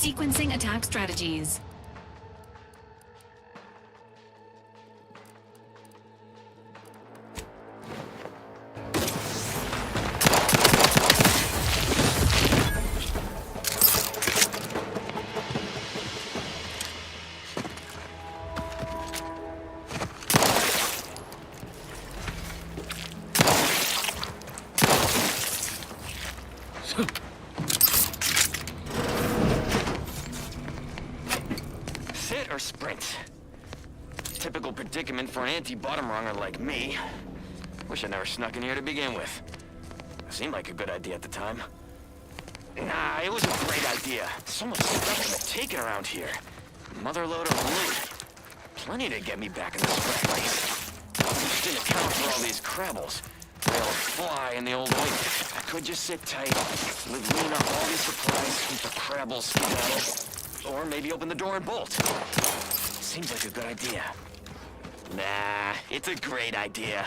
Sequencing attack strategies. Sit or sprint? Typical predicament for an anti-bottom runger like me. Wish I never snuck in here to begin with. Seemed like a good idea at the time. Nah, it was a great idea. So much stuff to be taken around here. Motherload of loot. Plenty to get me back in the scrap race. Just didn't account for all these crabbles. They'll fly in the old ointment. I could just sit tight, live lean off all these supplies, keep the crabbles skedaddle. Or maybe open the door and bolt. Seems like a good idea. Nah, it's a great idea.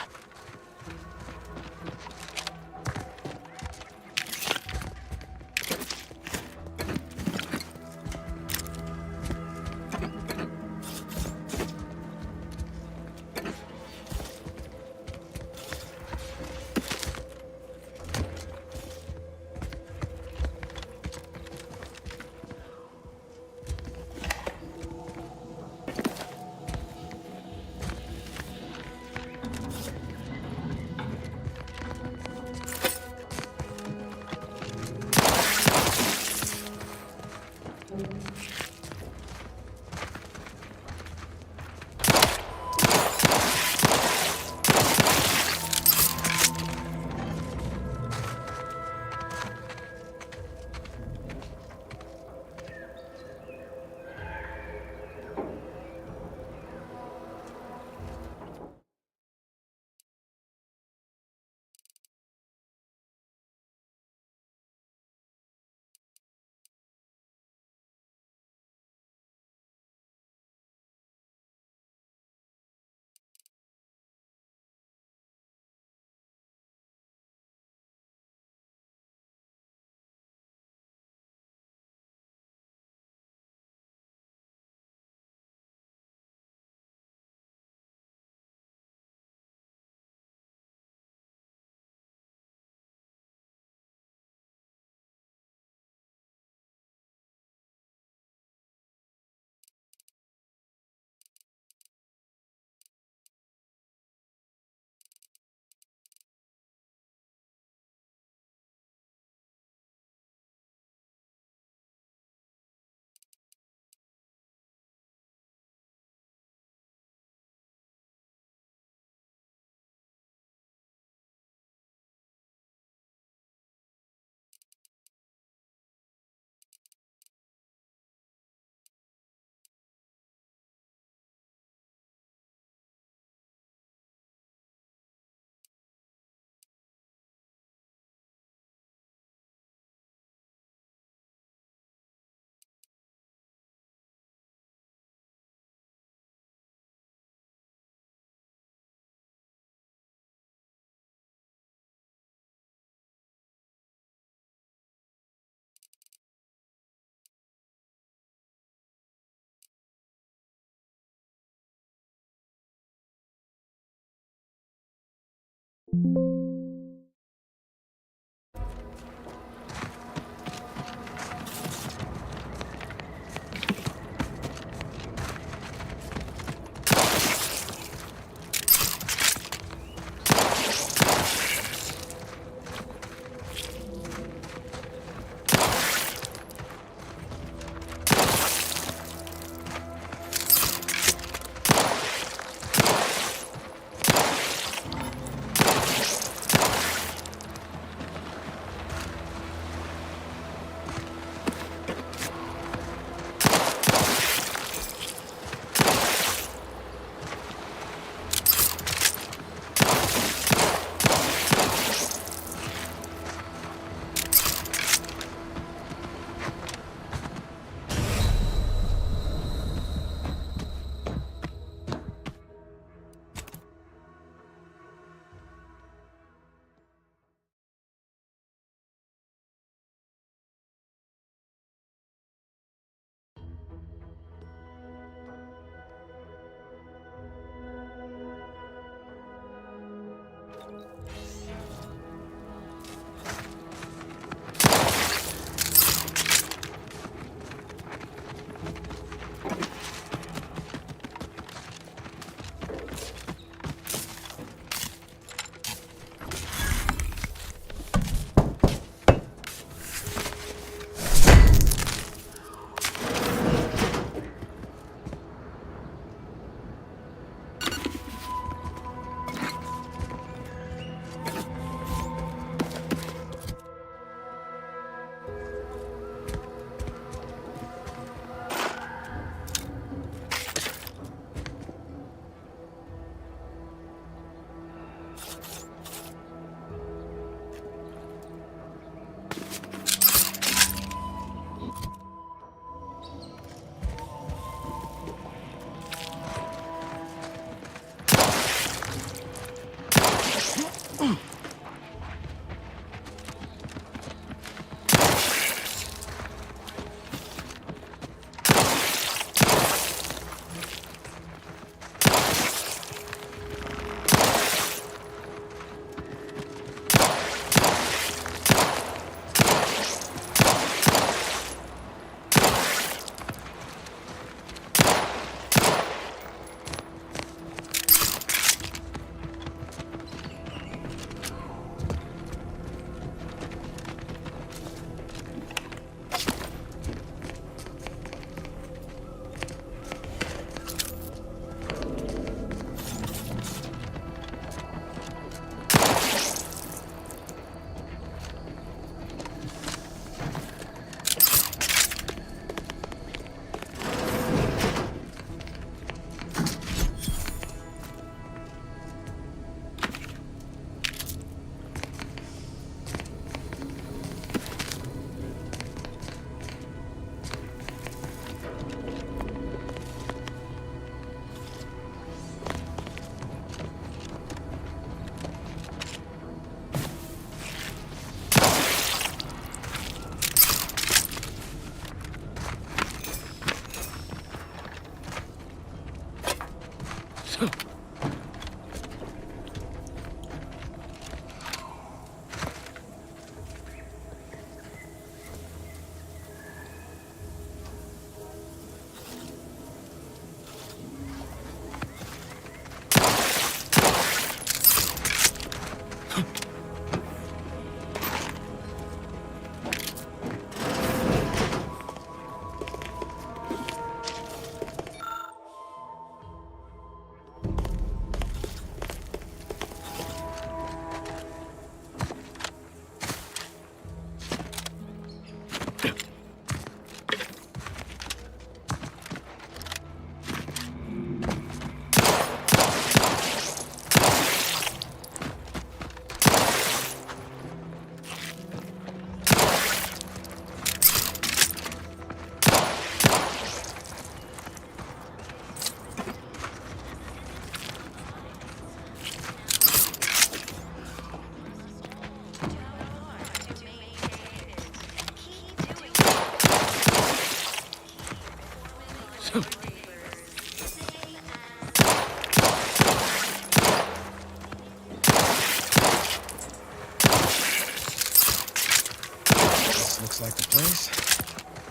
Looks like the place.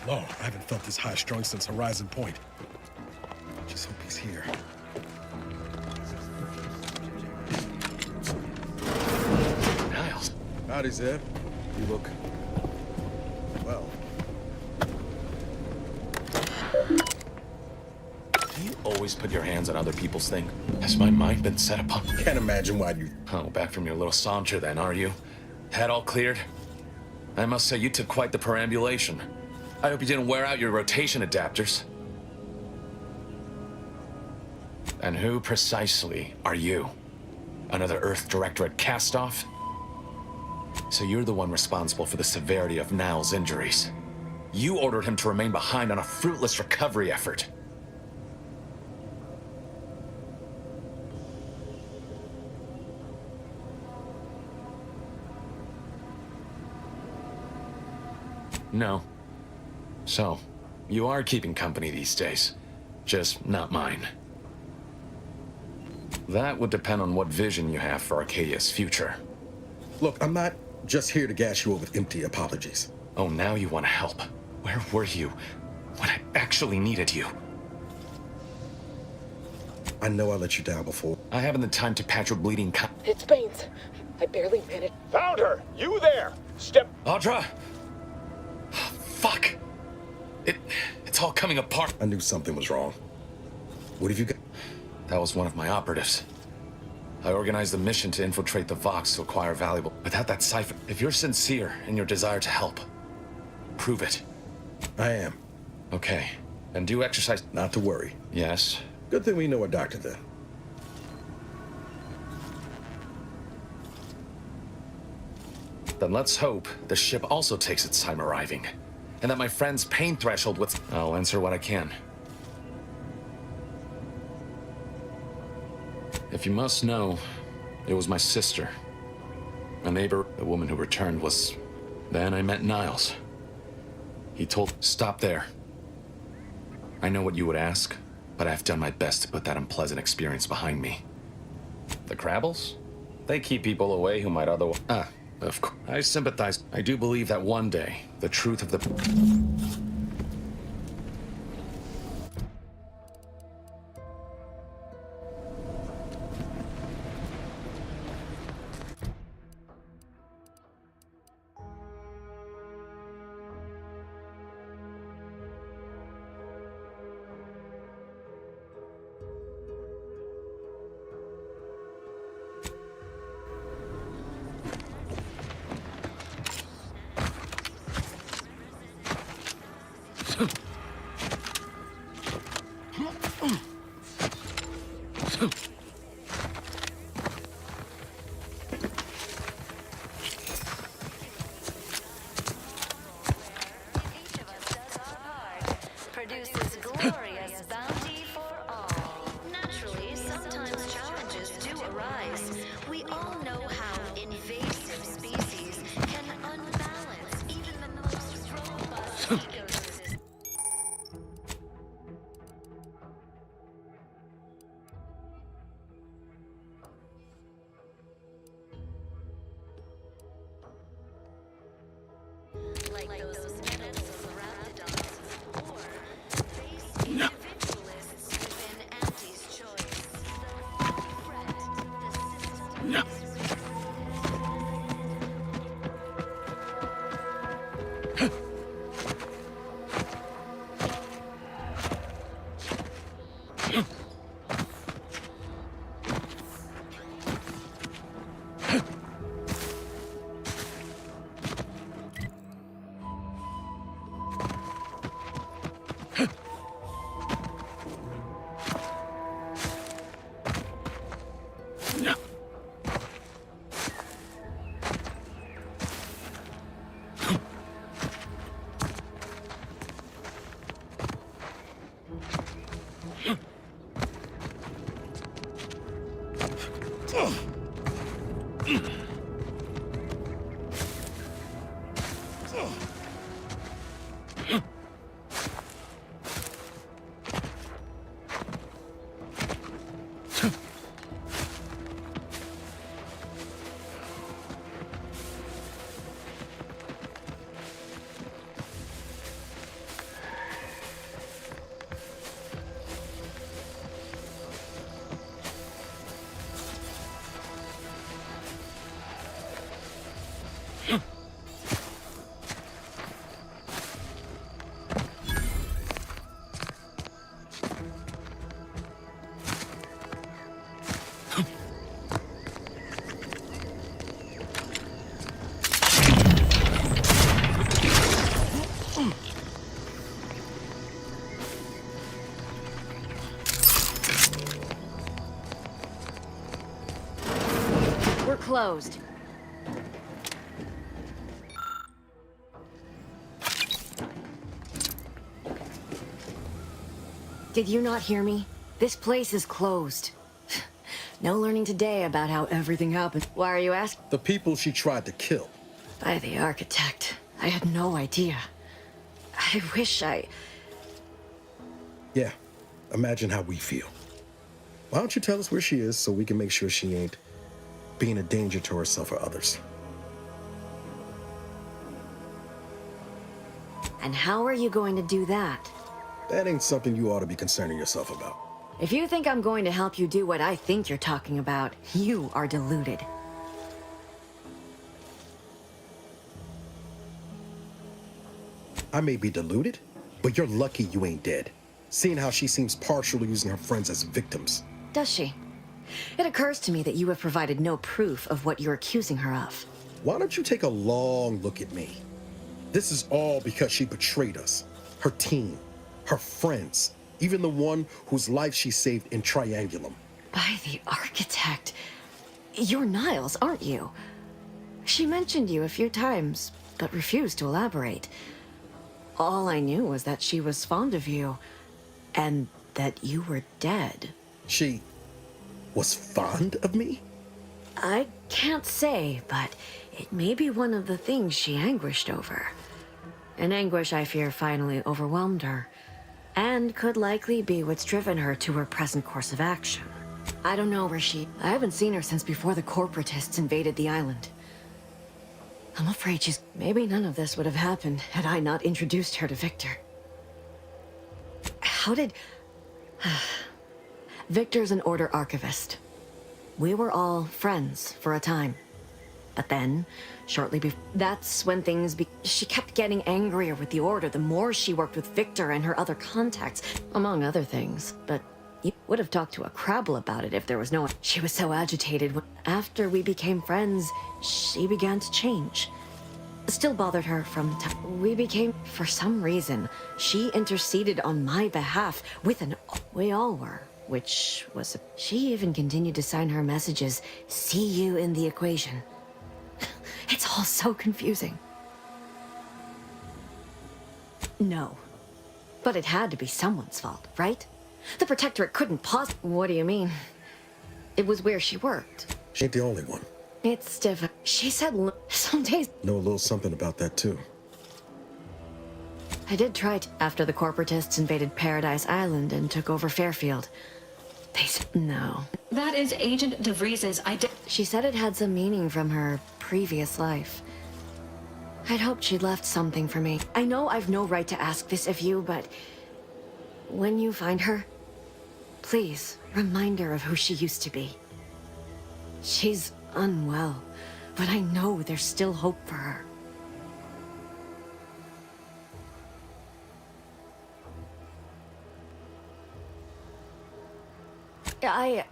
Lord, I haven't felt this high-strung since Horizon Point. Just hope he's here. Niles. Howdy, Zeb. You look... well. Do you always put your hands on other people's things? Has my mind been set upon? Can't imagine why you... Oh, back from your little saunter then, are you? Head all cleared? I must say, you took quite the perambulation. I hope you didn't wear out your rotation adapters. And who precisely are you? Another Earth Directorate cast-off? So you're the one responsible for the severity of Niles' injuries. You ordered him to remain behind on a fruitless recovery effort. No. So, you are keeping company these days. Just not mine. That would depend on what vision you have for Arcadia's future. Look, I'm not just here to gas you up with empty apologies. Oh, now you want to help. Where were you when I actually needed you? I know I let you down before. I haven't the time to patch your bleeding It's Baines. I barely managed. Found her! You there! Step... Audra! Fuck! It's all coming apart. I knew something was wrong. What have you got? That was one of my operatives. I organized a mission to infiltrate the Vox to acquire valuable... Without that cipher, if you're sincere in your desire to help, prove it. I am. Okay. And do exercise... Not to worry. Yes. Good thing we know a doctor then. Then let's hope the ship also takes its time arriving. And that my friend's pain threshold with... I'll answer what I can. If you must know, it was my sister. A neighbor, the woman who returned was... Then I met Niles. He told... Stop there. I know what you would ask, but I've done my best to put that unpleasant experience behind me. The Crabbles? They keep people away who might otherwise... Of course. I sympathize. I do believe that one day, the truth of the... Produces glorious bounty for all. Naturally, sometimes challenges do arise. We all know how invasive species can unbalance even the most robust ecosystems. Like those metal raptidons, or base individualists within Auntie's choice. The threat to the system. We're closed. Did you not hear me? This place is closed. No learning today about how everything happened. Why are you asking? The people she tried to kill. By the architect. I had no idea. I wish I... Yeah, imagine how we feel. Why don't you tell us where she is so we can make sure she ain't being a danger to herself or others? And how are you going to do that? That ain't something you ought to be concerning yourself about. If you think I'm going to help you do what I think you're talking about, you are deluded. I may be deluded, but you're lucky you ain't dead. Seeing how she seems partial to using her friends as victims. Does she? It occurs to me that you have provided no proof of what you're accusing her of. Why don't you take a long look at me? This is all because she betrayed us. Her team, her friends, even the one whose life she saved in Triangulum. By the architect. You're Niles, aren't you? She mentioned you a few times, but refused to elaborate. All I knew was that she was fond of you, and that you were dead. She was fond of me? I can't say, but it may be one of the things she anguished over. An anguish I fear finally overwhelmed her, and could likely be what's driven her to her present course of action. I don't know where I haven't seen her since before the corporatists invaded the island. I'm afraid maybe none of this would have happened had I not introduced her to Victor. How did... Victor's an Order archivist. We were all friends for a time. But then, shortly before... That's when she kept getting angrier with the Order the more she worked with Victor and her other contacts, among other things. But you would have talked to a Crabble about it if there was no... She was so agitated when... After we became friends, she began to change. Still bothered her from time. We became... For some reason, she interceded on my behalf with an... We all were. Which was... She even continued to sign her messages, "See you in the equation." It's all so confusing. No. But it had to be someone's fault, right? The Protectorate couldn't What do you mean? It was where she worked. She ain't the only one. It's different. She said some days... Know a little something about that, too. I did try to... After the corporatists invaded Paradise Island and took over Fairfield. They said no. That is Agent DeVries's She said it had some meaning from her previous life. I'd hoped she'd left something for me. I know I've no right to ask this of you, but... When you find her, please remind her of who she used to be. She's unwell, but I know there's still hope for her. I...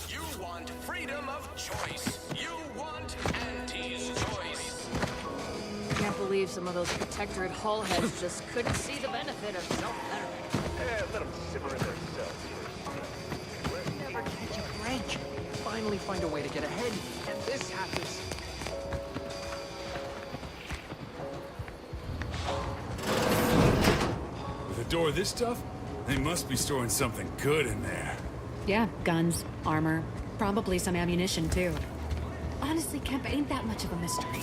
You want freedom of choice. You want Auntie's choice. Can't believe some of those protectorate hull heads just couldn't see the benefit of self-betterment. Let them simmer in their cells. Never catch a break. Finally find a way to get ahead, and this happens. With a door this tough, they must be storing something good in there. Yeah, guns, armor, probably some ammunition too. Honestly, Kemp ain't that much of a mystery.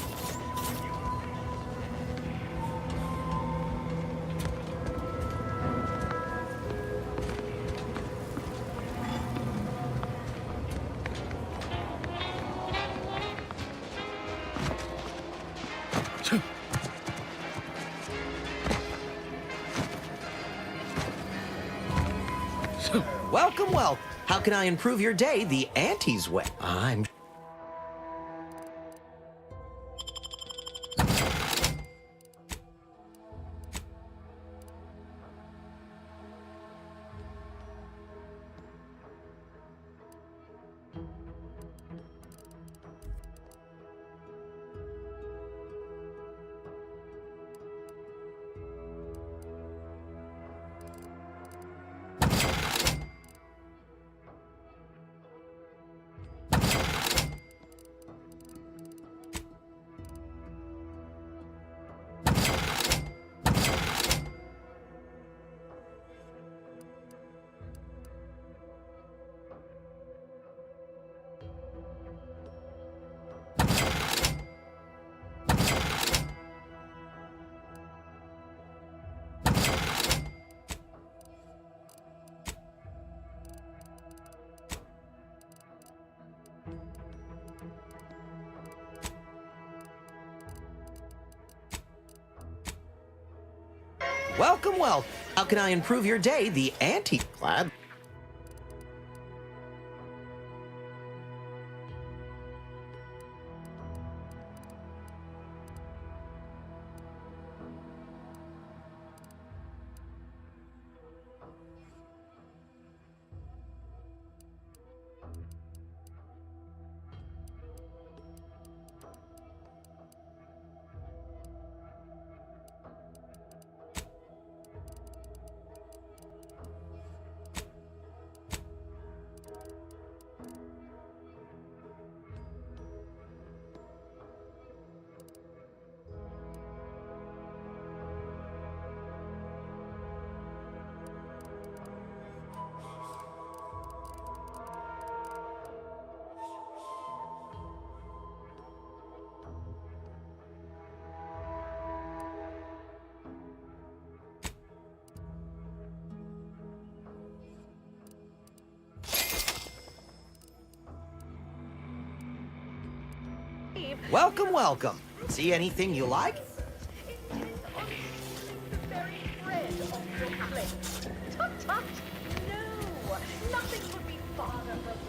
Welcome, well. How can I improve your day the Auntie's way? I'm... Welcome, well. How can I improve your day the Auntie... Glad... Welcome, welcome. See anything you like? Tut tut! No! Nothing could be farther from the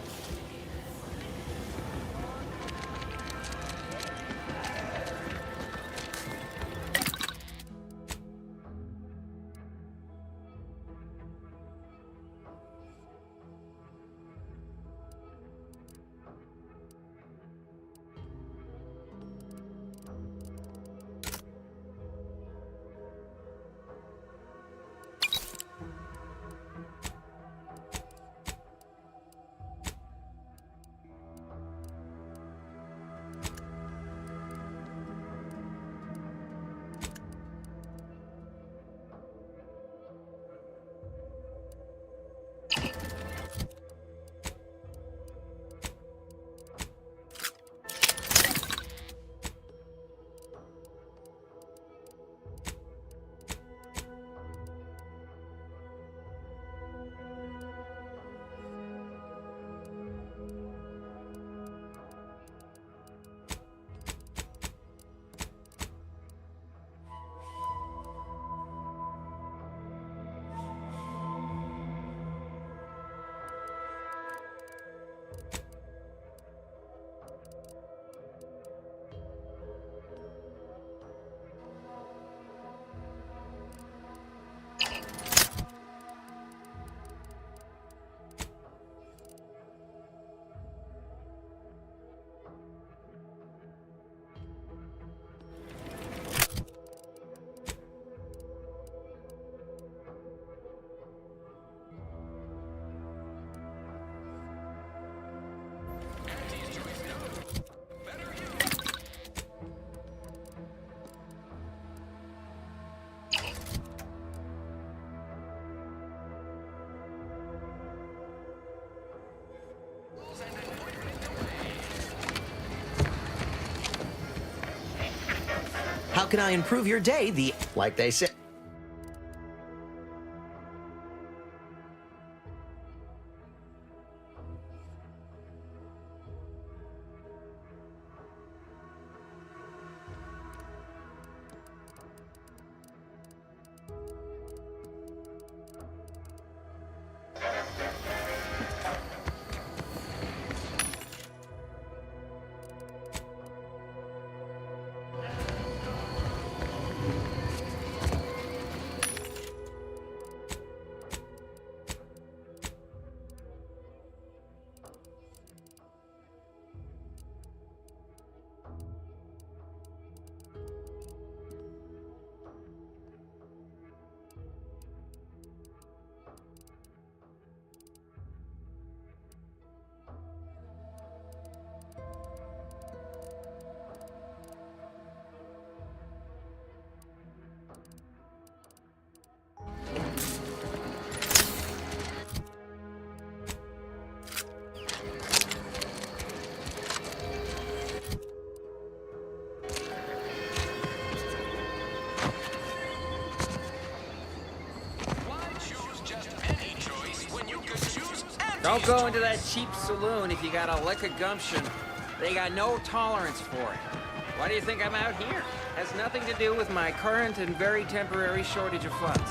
can I improve your day? Like they say. Don't go into that cheap saloon if you got a lick of gumption. They got no tolerance for it. Why do you think I'm out here? Has nothing to do with my current and very temporary shortage of funds.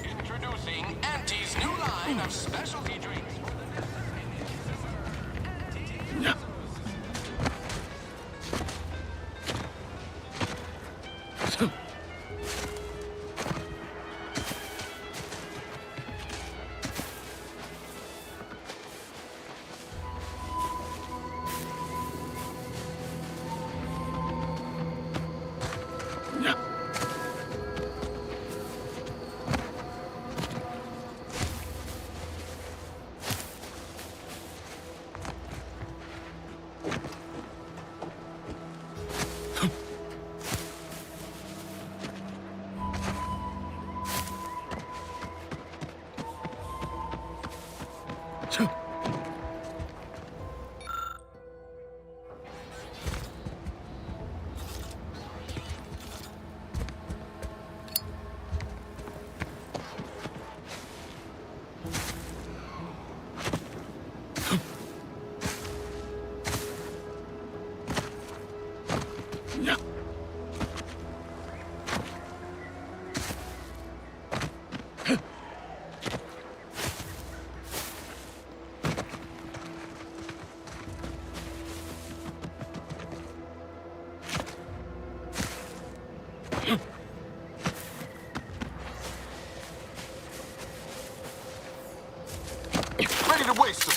Introducing Auntie's new line of specialty drinks. Ready to waste some.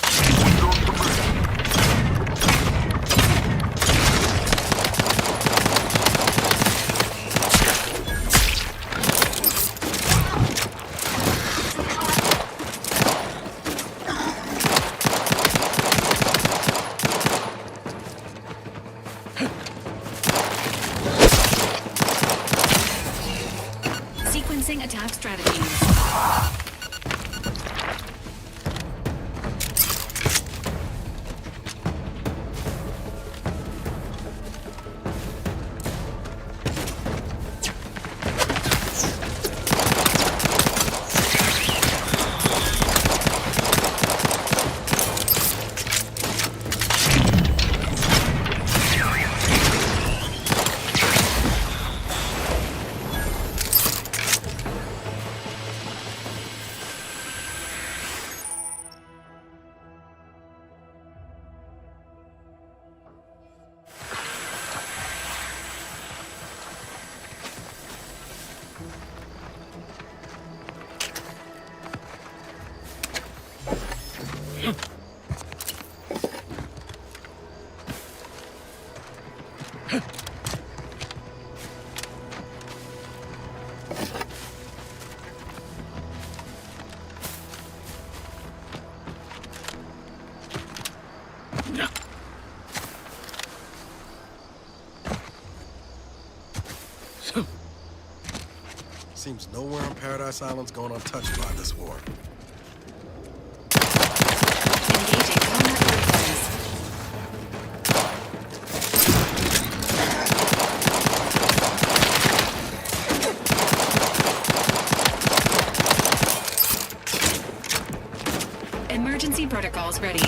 Sequencing attack strategies. Seems nowhere on Paradise Island's going untouched by this war. Engaging combat workplace. Emergency protocols ready.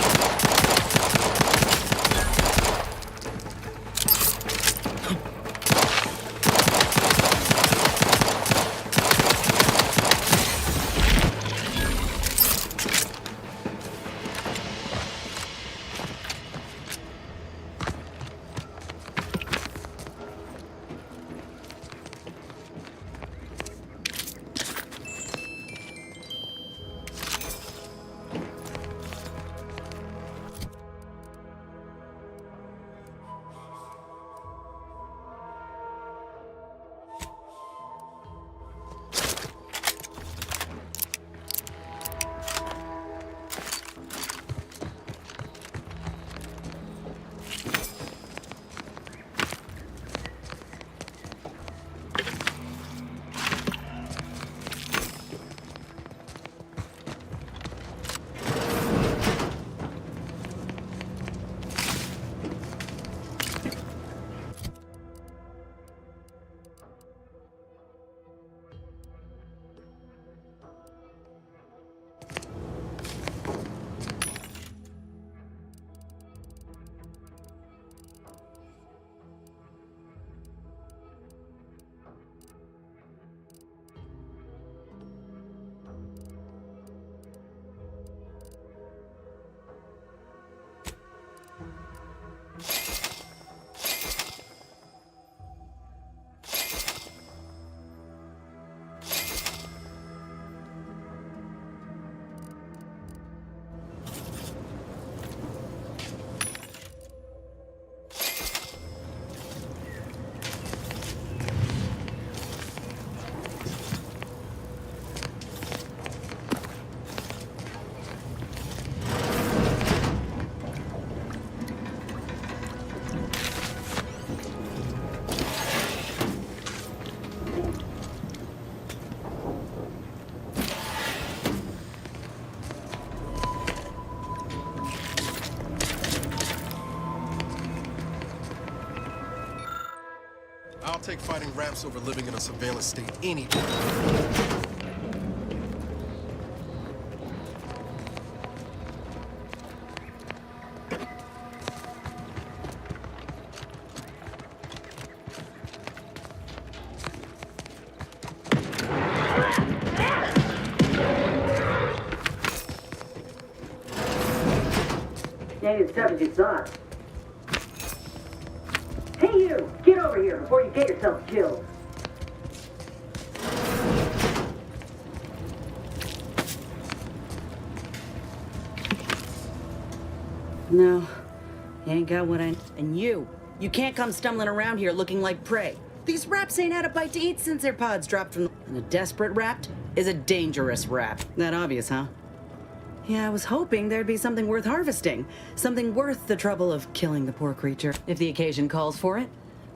I'll take fighting Raps over living in a surveillance state any day. Dang, it's tough as you thought. Hey you! Get over here before you get yourself killed! No, you ain't got what I... And you can't come stumbling around here looking like prey. These Raps ain't had a bite to eat since their pods dropped from the... And a desperate Rapt is a dangerous Rap. That obvious, huh? Yeah, I was hoping there'd be something worth harvesting. Something worth the trouble of killing the poor creature, if the occasion calls for it.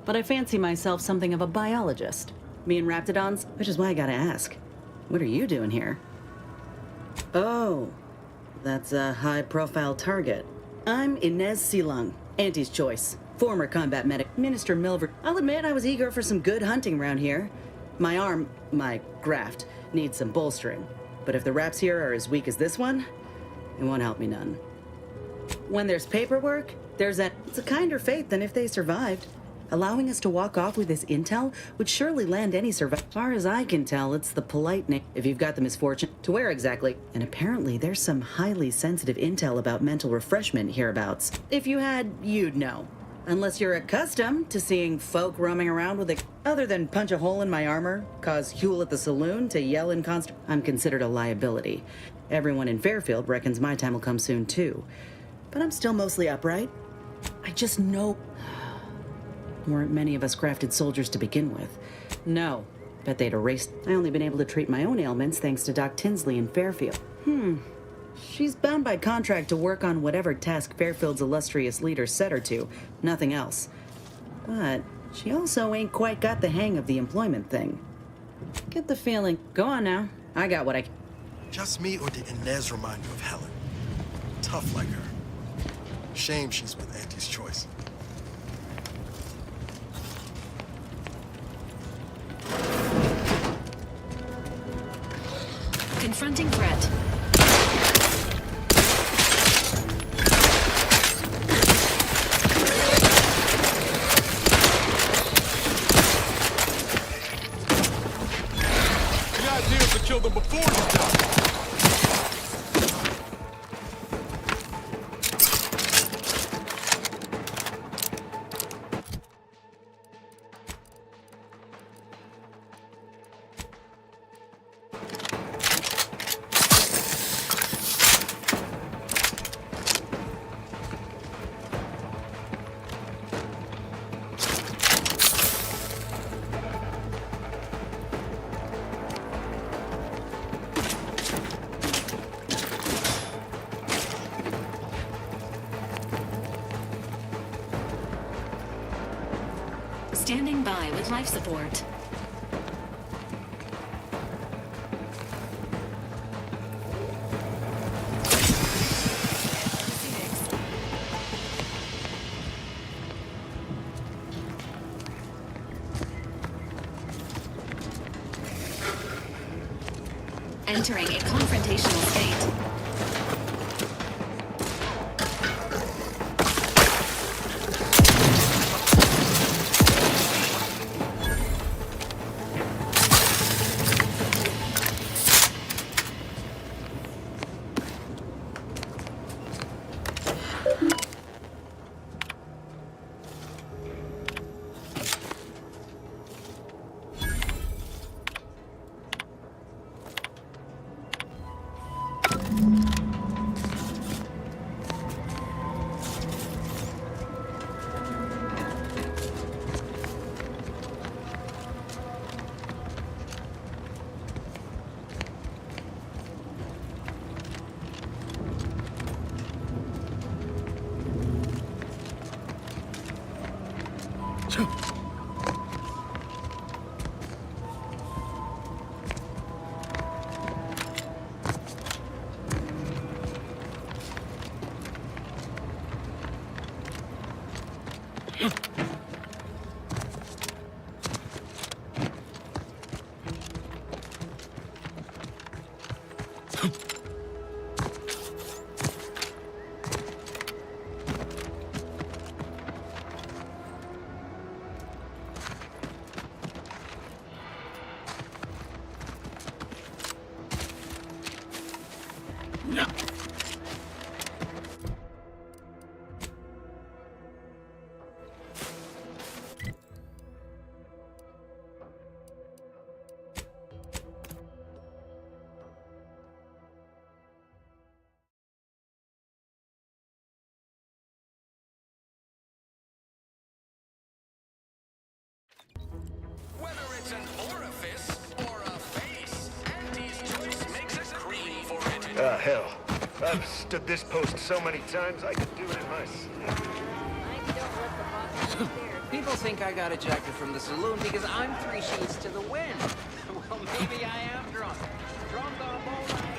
But I fancy myself something of a biologist. Me and Raptidons, which is why I gotta ask. What are you doing here? Oh, that's a high-profile target. I'm Inez Silung, Auntie's choice. Former combat medic, Minister Milver. I'll admit I was eager for some good hunting around here. My arm, my graft, needs some bolstering. But if the Raps here are as weak as this one, it won't help me none. When there's paperwork, it's a kinder fate than if they survived. Allowing us to walk off with this intel would surely land any survivor. As far as I can tell, it's the polite name. If you've got the misfortune. To where exactly? And apparently there's some highly sensitive intel about mental refreshment hereabouts. If you had, you'd know. Unless you're accustomed to seeing folk roaming around with other than punch a hole in my armor, cause Huel at the saloon to yell in I'm considered a liability. Everyone in Fairfield reckons my time will come soon too. But I'm still mostly upright. I just know... Weren't many of us crafted soldiers to begin with. No, bet they'd erased... I only been able to treat my own ailments thanks to Doc Tinsley in Fairfield. She's bound by contract to work on whatever task Fairfield's illustrious leader set her to, nothing else. But she also ain't quite got the hang of the employment thing. Get the feeling. Go on now. I got what I... Just me, or did Inez remind you of Helen? Tough like her. Shame she's with Auntie's Choice. Confronting threat. The idea is to kill them before you die. Standing by with life support. Entering a confrontational state. Whether it's an orifice or a face, Auntie's Choice makes a cream for it. Ah, hell. I've stood this post so many times, I could do it in my sleep. People think I got ejected from the saloon because I'm 3 sheets to the wind. Well, maybe I am drunk. Drunk on a bowl night.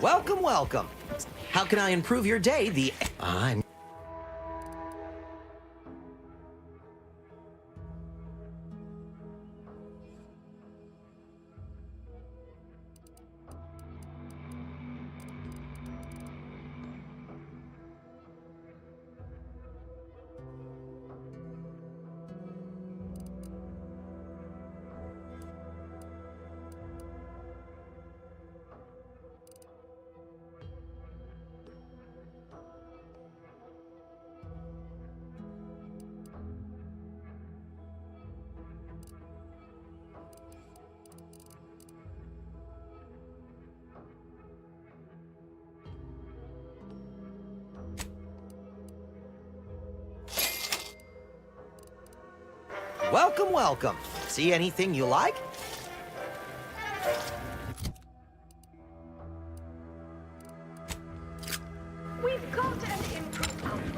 Welcome, welcome. How can I improve your day? I'm... Welcome, welcome. See anything you like? We've got an improved outlook.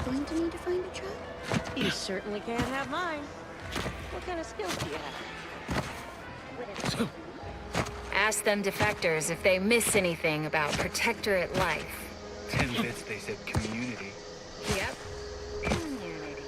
Going to need to find a truck? You certainly can't have mine. What kind of skills do you have? Ask them defectors if they miss anything about Protectorate life. 10 bits, they said community. Yep. Community.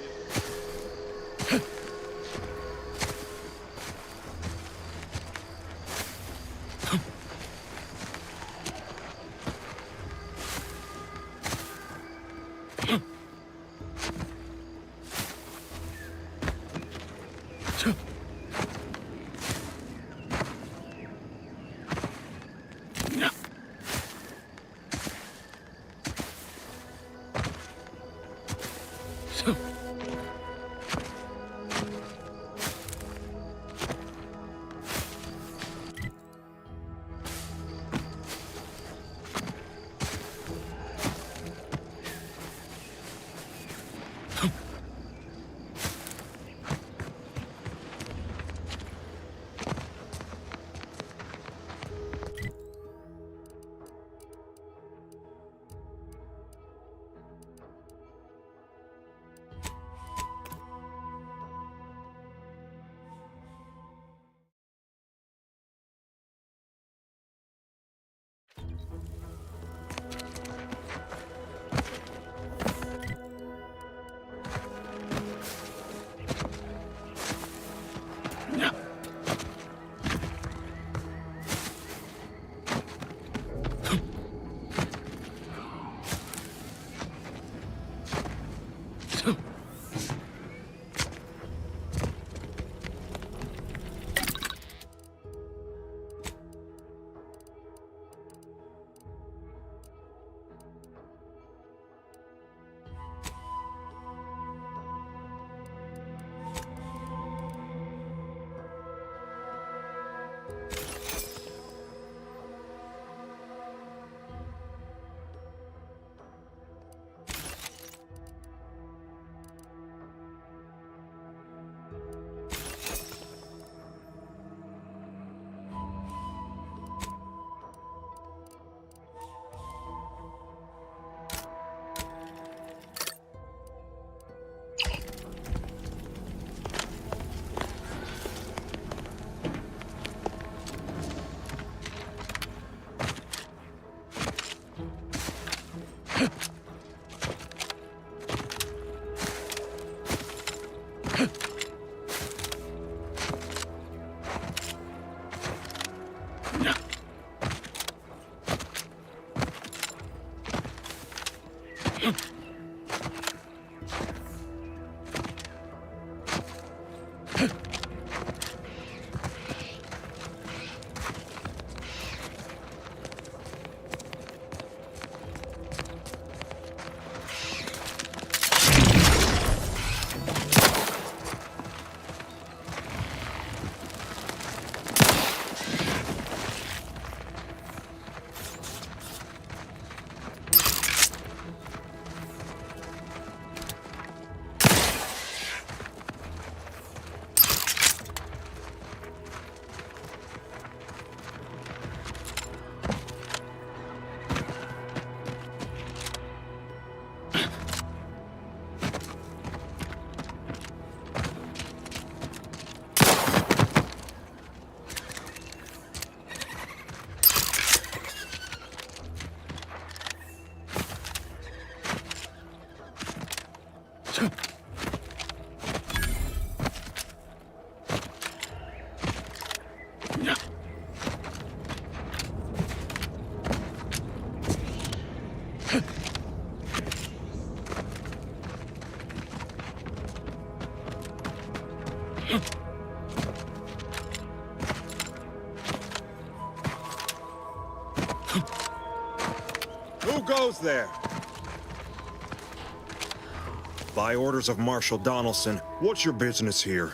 Who goes there? By orders of Marshal Donaldson, what's your business here?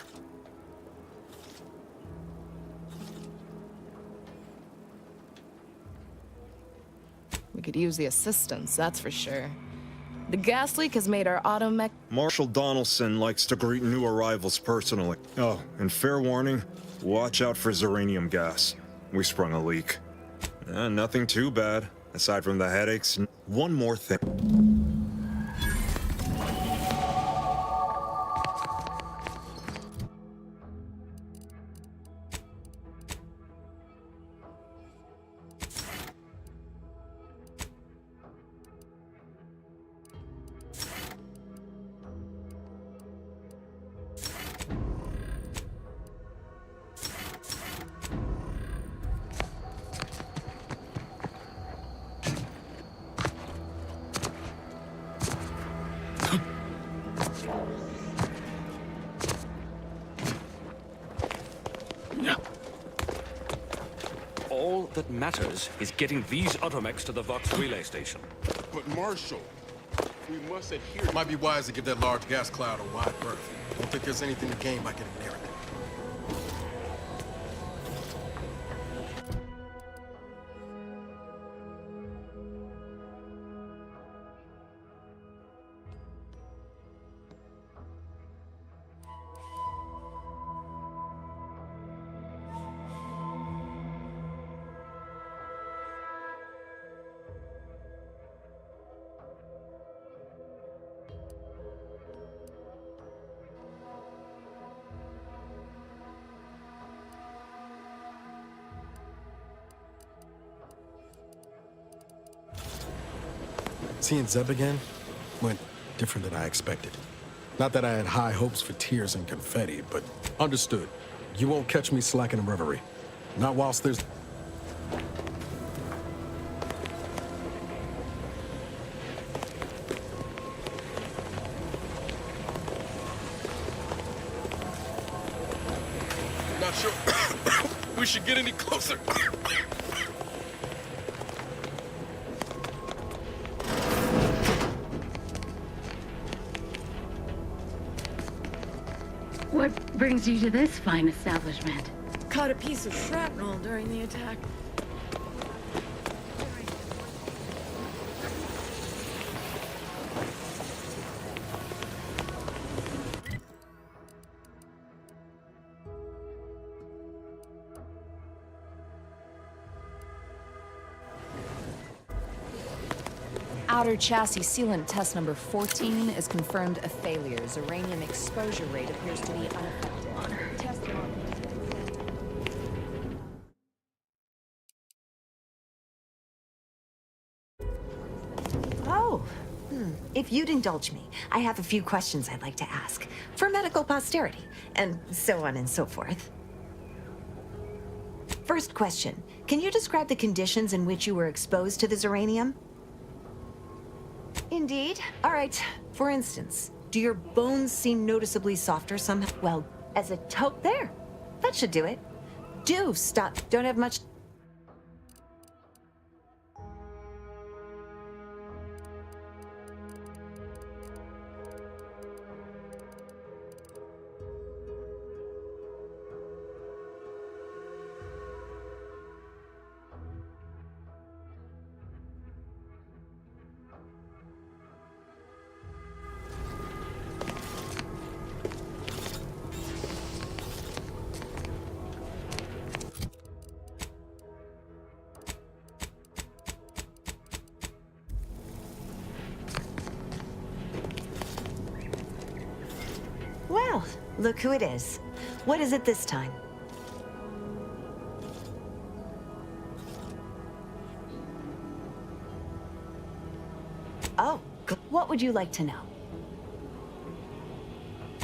We could use the assistance, that's for sure. The gas leak has made our automech. Marshal Donaldson likes to greet new arrivals personally. Oh, and fair warning, watch out for Zeranium gas. We sprung a leak. Nothing too bad, aside from the headaches. One more thing. All that matters is getting these automechs to the Vox relay station. But Marshal, we must adhere. Might be wise to give that large gas cloud a wide berth. Don't think there's anything to gain by getting near it. Seeing Zeb again went different than I expected. Not that I had high hopes for tears and confetti, but understood. You won't catch me slacking in reverie. Not whilst there's... Not sure we should get any closer. What brings you to this fine establishment? Caught a piece of shrapnel during the attack. Outer chassis sealant test number 14 is confirmed a failure. Uranium exposure rate appears to be unaffected. Test Oh, if you'd indulge me, I have a few questions I'd like to ask for medical posterity, and so on and so forth. First question, can you describe the conditions in which you were exposed to the Zeranium? Indeed. All right. For instance, do your bones seem noticeably softer somehow? Well, as a tote there. That should do it. Do stop. Don't have much... Well, look who it is. What is it this time? Oh, what would you like to know?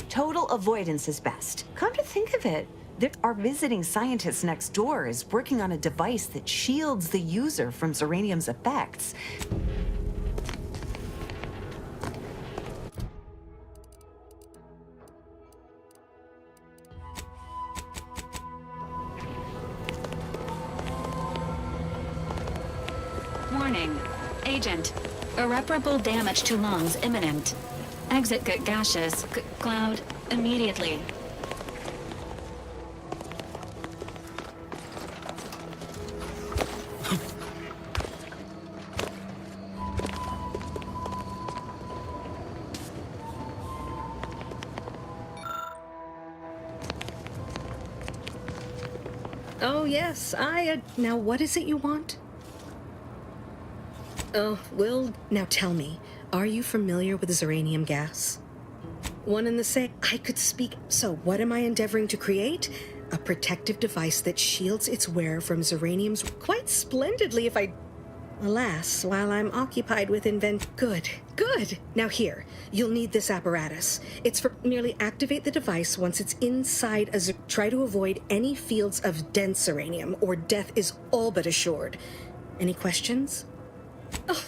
Total avoidance is best. Come to think of it, our visiting scientist next door is working on a device that shields the user from Zeranium's effects. Warning. Agent, irreparable damage to lungs imminent. Exit gaseous cloud immediately. Oh, yes, now what is it you want? Oh, well, now tell me, are you familiar with Zeranium gas? One and the same. I could speak. So, what am I endeavoring to create? A protective device that shields its wearer from Zeranium's quite splendidly if I... Alas, while I'm occupied with Good, good! Now here, you'll need this apparatus. It's for merely activate the device once it's inside a Try to avoid any fields of dense Zeranium, or death is all but assured. Any questions? Oh,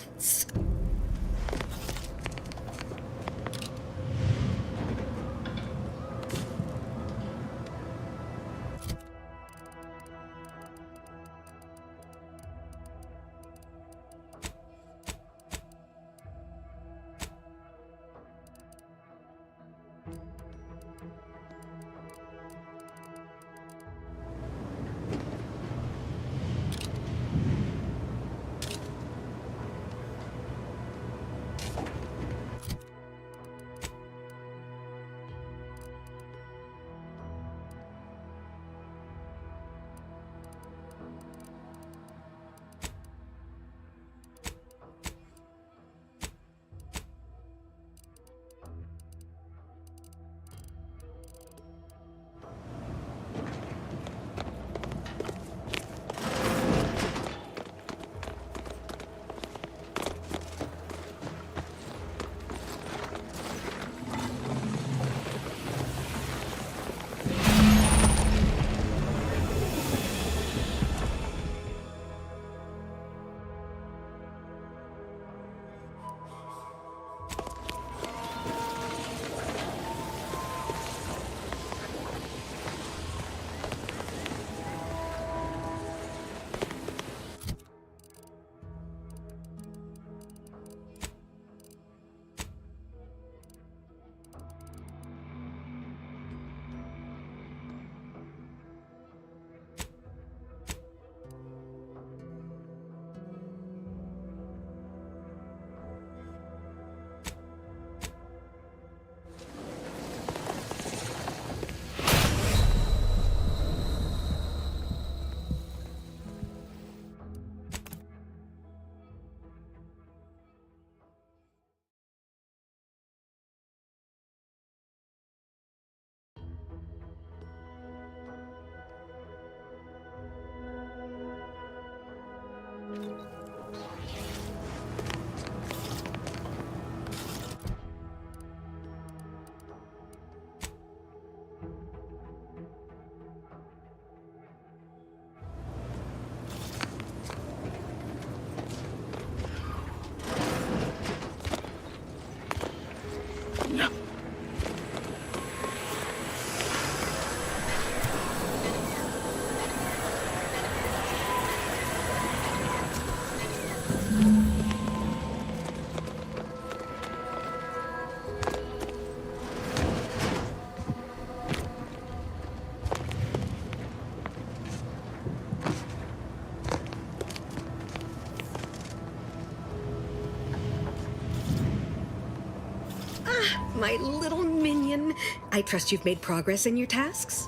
my little minion. I trust you've made progress in your tasks?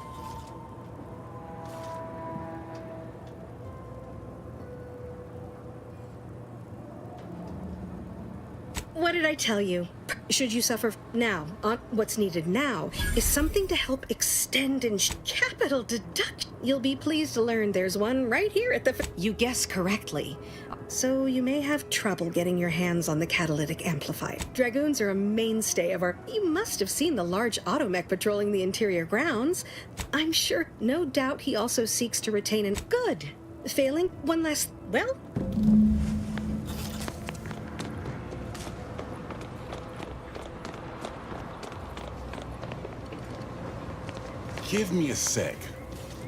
What did I tell you? Should you suffer now, what's needed now is something to help extend and capital deduct. You'll be pleased to learn there's one right here at the... You guessed correctly. So you may have trouble getting your hands on the catalytic amplifier. Dragoons are a mainstay of our... You must have seen the large automech patrolling the interior grounds. I'm sure, no doubt he also seeks to retain an... Good. Failing one last... Well... Give me a sec.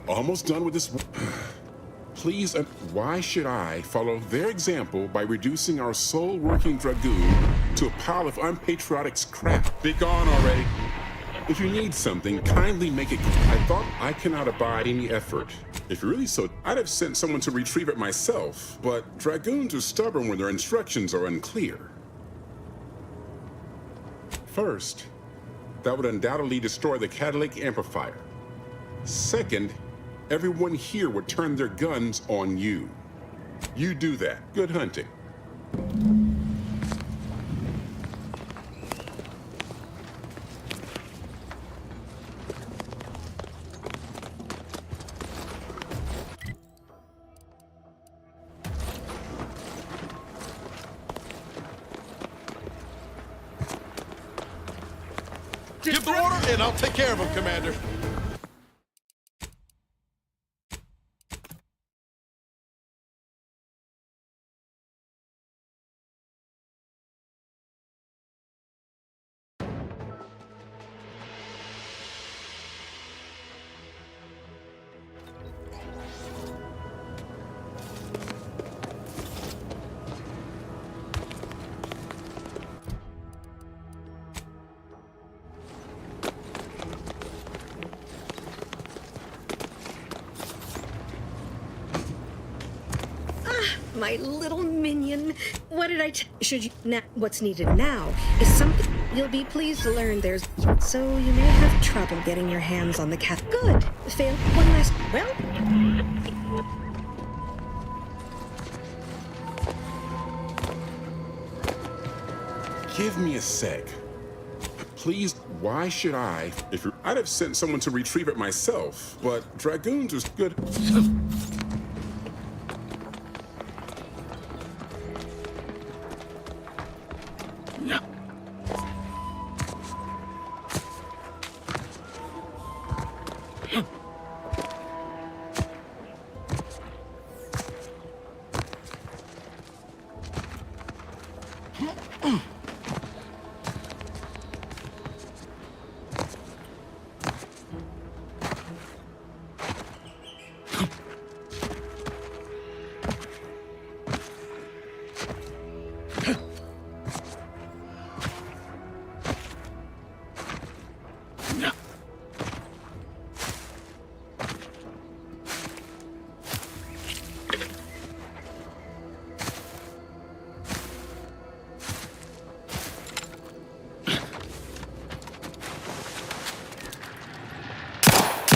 Almost done with this. Please, why should I follow their example by reducing our sole working Dragoon to a pile of unpatriotic scrap? Be gone already. If you need something, kindly make it. I thought I cannot abide any effort. If you're really so, I'd have sent someone to retrieve it myself, but Dragoons are stubborn when their instructions are unclear. First, that would undoubtedly destroy the catalytic amplifier. Second, everyone here would turn their guns on you. You do that. Good hunting. Give the order, and I'll take care of him, Commander. My little minion. What did I should you now? What's needed now is something you'll be pleased to learn there's. So you may have trouble getting your hands on the cat. Good. Fail. One last. Well. Give me a sec. Please, why should I? I'd have sent someone to retrieve it myself, but Dragoons are good.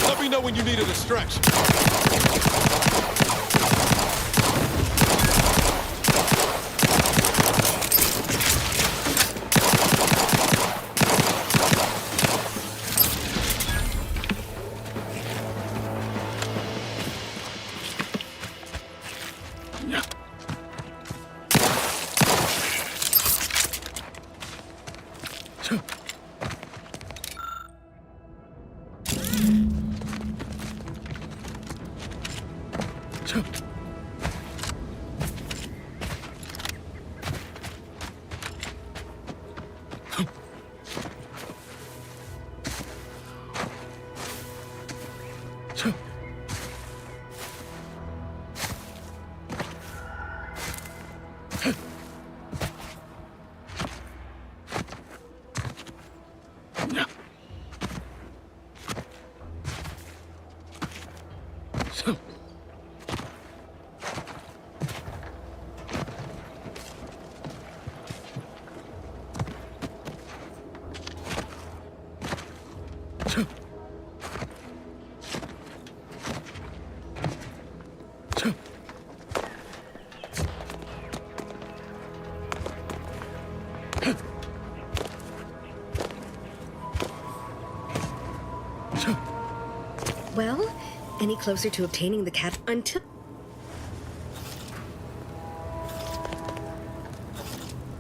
Let me know when you need a distraction. Well, any closer to obtaining the cat until...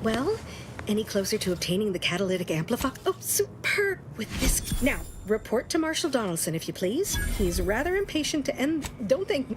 Well, any closer to obtaining the catalytic amplifier? Oh, superb! With this... Now, report to Marshal Donaldson, if you please. He's rather impatient to end... Don't think...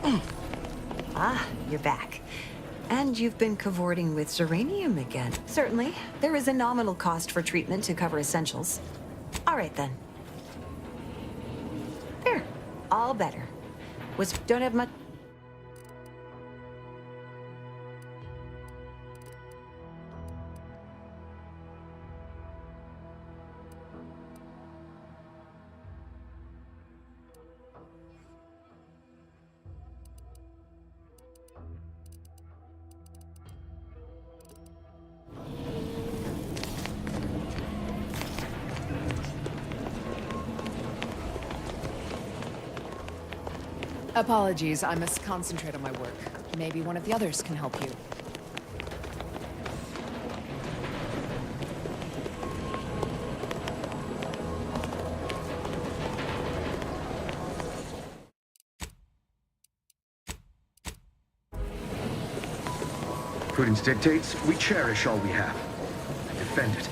Ah, you're back. And you've been cavorting with Zeranium again. Certainly, there is a nominal cost for treatment to cover essentials. All right, then. There. All better. Don't have much... Apologies, I must concentrate on my work. Maybe one of the others can help you. Prudence dictates we cherish all we have and defend it.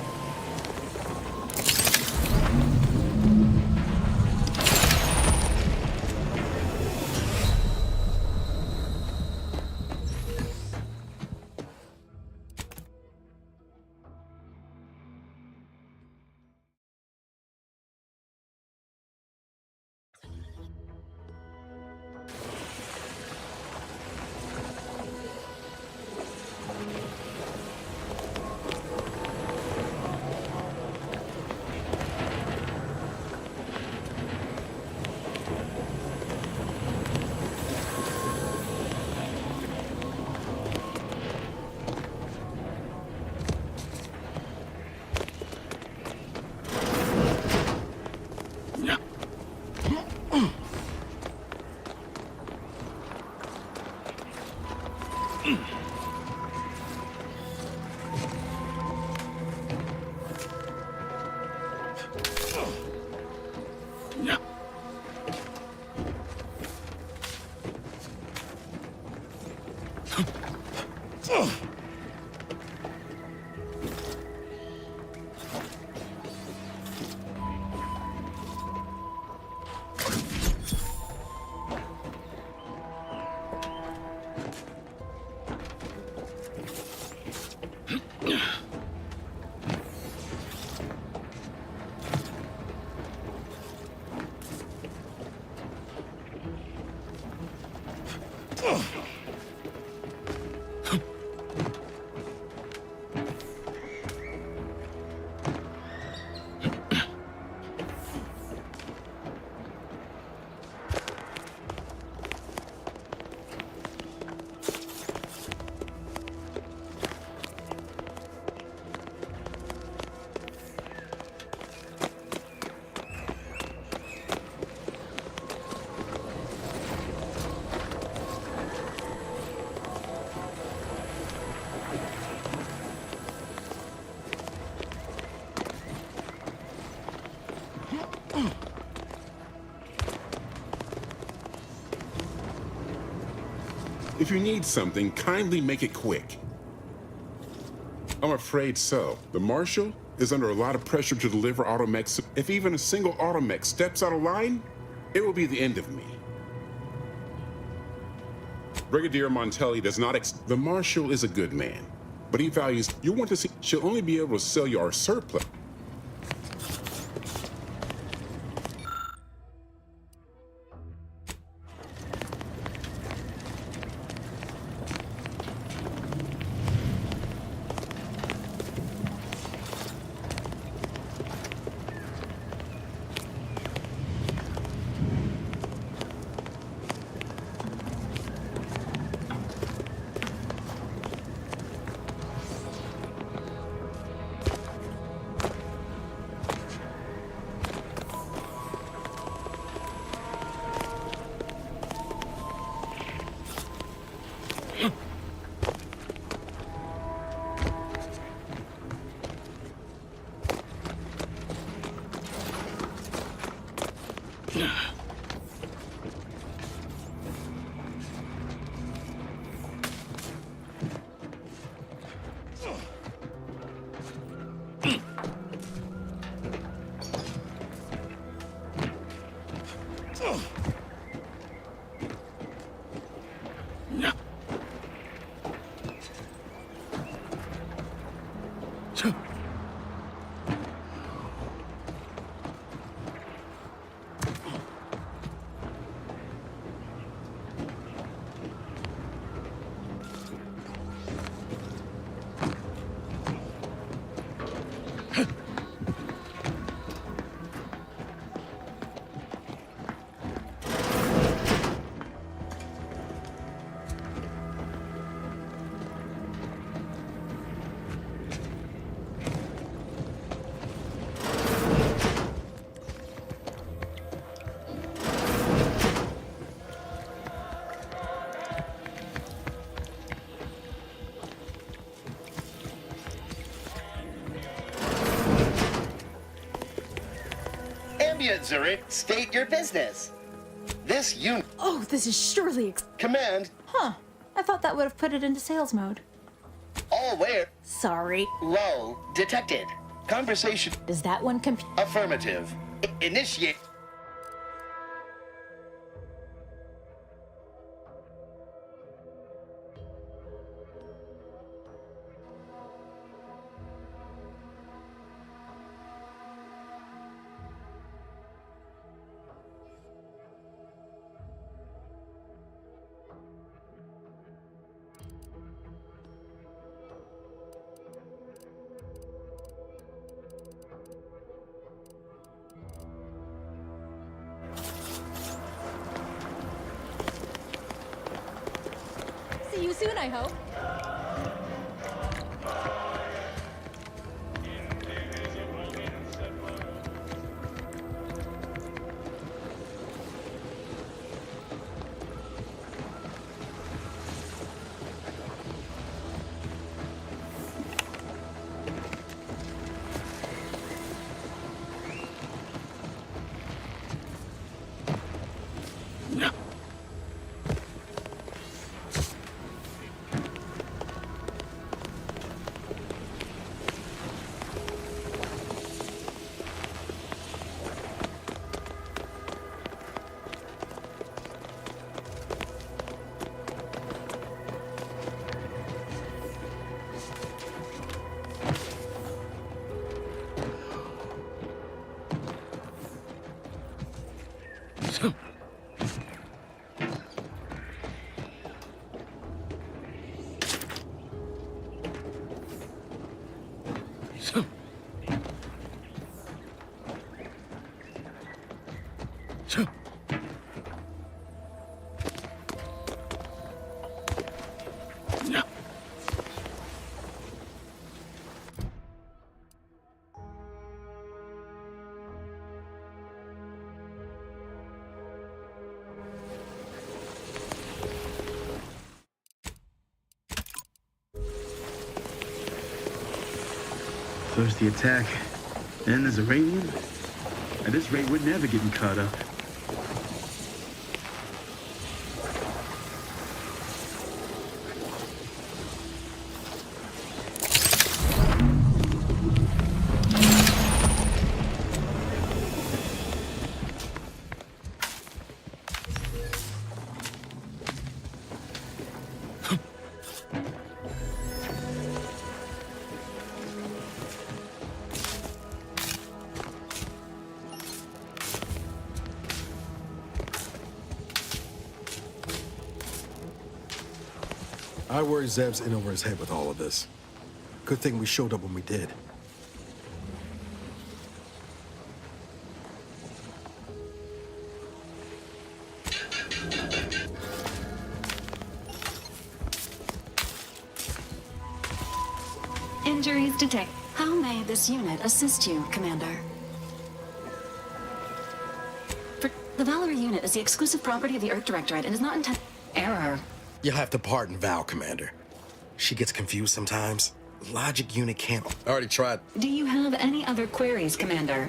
If you need something, kindly make it quick. I'm afraid so. The Marshal is under a lot of pressure to deliver automechs. If even a single automech steps out of line, it will be the end of me. Brigadier Montelli does not The Marshal is a good man, but he values you want to see. She'll only be able to sell you our surplus. Ambient, Zurich. State your business. This unit. Oh, this is surely. Command. Huh. I thought that would have put it into sales mode. All where? Sorry. Lull detected. Conversation. Does that one Affirmative. Initiate. See you soon, I hope. First the attack, then the Zeranium. At this rate, we're never getting caught up. I worry Zeb's in over his head with all of this. Good thing we showed up when we did. Injuries detected. How may this unit assist you, Commander? The Valerie unit is the exclusive property of the Earth Directorate and is not intended. Error. You'll have to pardon Val, Commander. She gets confused sometimes. Logic unit can't. I already tried. Do you have any other queries, Commander?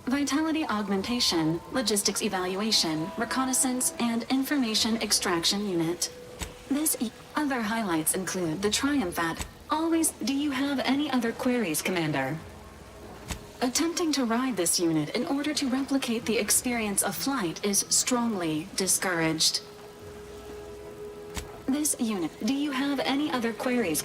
Vitality augmentation, logistics evaluation, reconnaissance, and information extraction unit. Other highlights include the Triumphat. Always, do you have any other queries, Commander? Attempting to ride this unit in order to replicate the experience of flight is strongly discouraged. This unit. Do you have any other queries?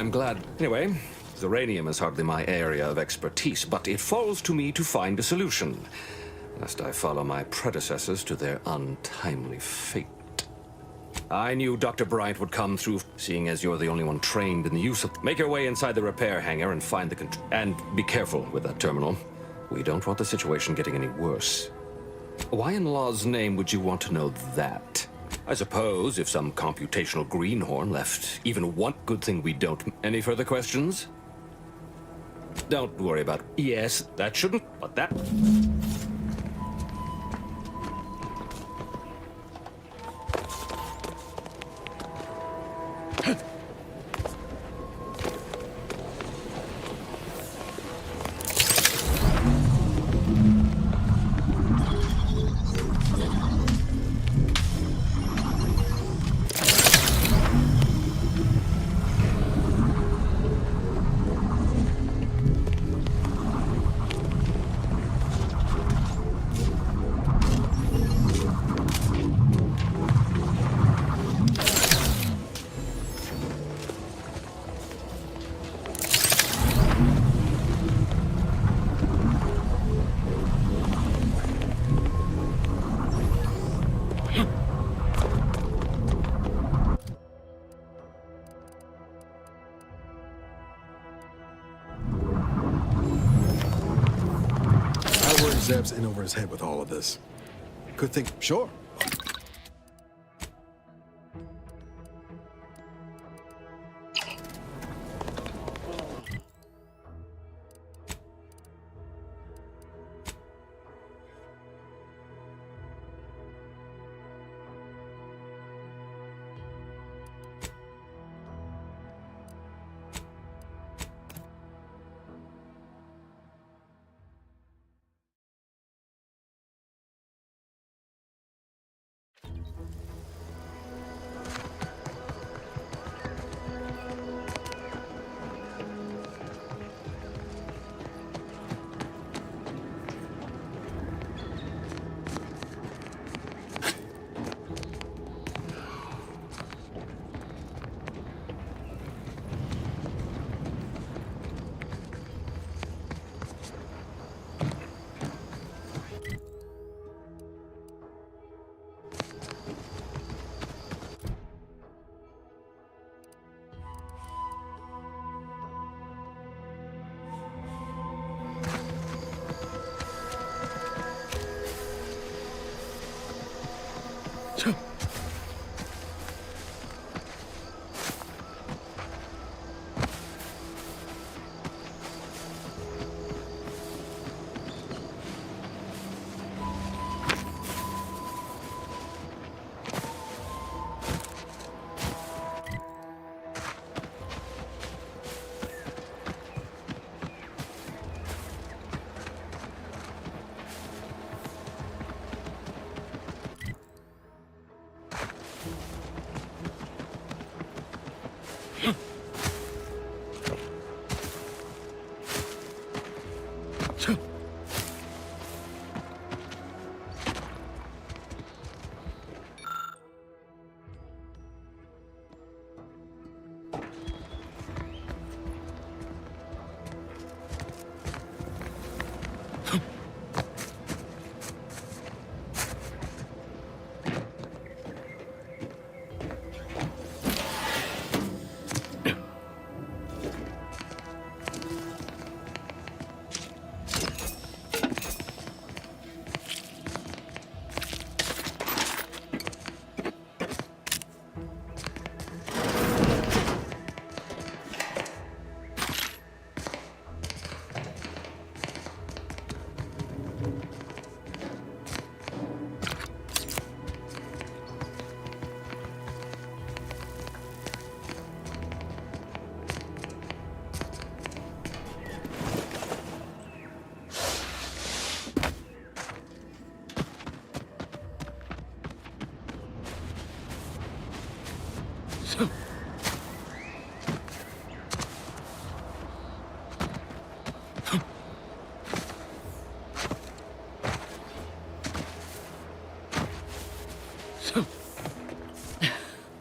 I'm glad. Anyway, Zeranium is hardly my area of expertise, but it falls to me to find a solution, lest I follow my predecessors to their untimely fate. I knew Dr. Bryant would come through, seeing as you're the only one trained in the use of... Make your way inside the repair hangar and find the and be careful with that terminal. We don't want the situation getting any worse. Why in law's name would you want to know that? I suppose if some computational greenhorn left even one good thing we don't... Any further questions? Don't worry about it. Yes, that shouldn't, but that... Zeb's in over his head with all of this. Could think, sure.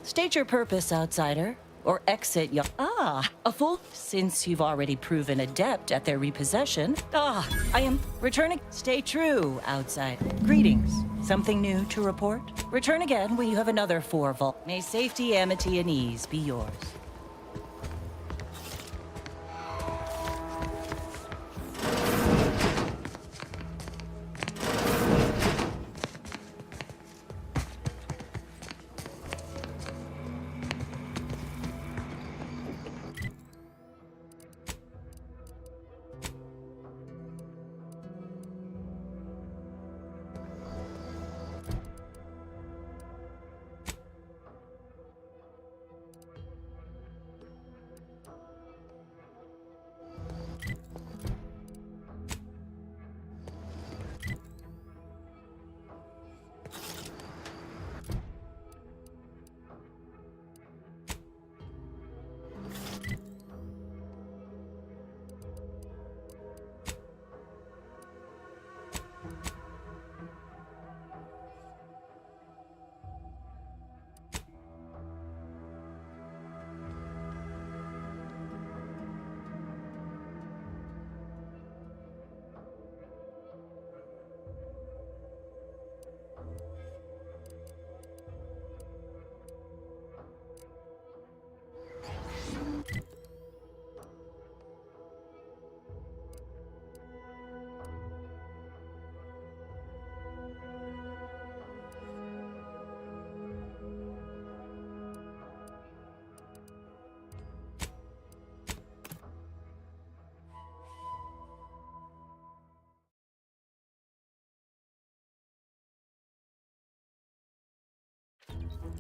State your purpose, outsider, or exit your... Ah, a fool. Since you've already proven adept at their repossession. Ah, I am returning. Stay true, outsider. Greetings. Something new to report? Return again when you have another 4 vault. May safety, amity, and ease be yours.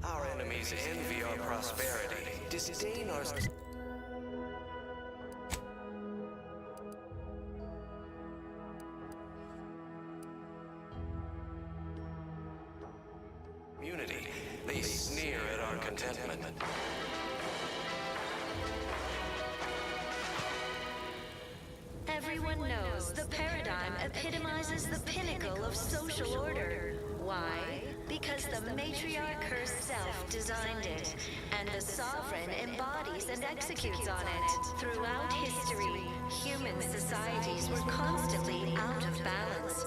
Our enemies envy our prosperity, disdain our... Unity. They sneer at our contentment. Everyone knows the paradigm epitomizes the pinnacle of social order. Why? Because the matriarch herself designed it, and the sovereign embodies and executes on it. Throughout history, human societies were constantly out of balance.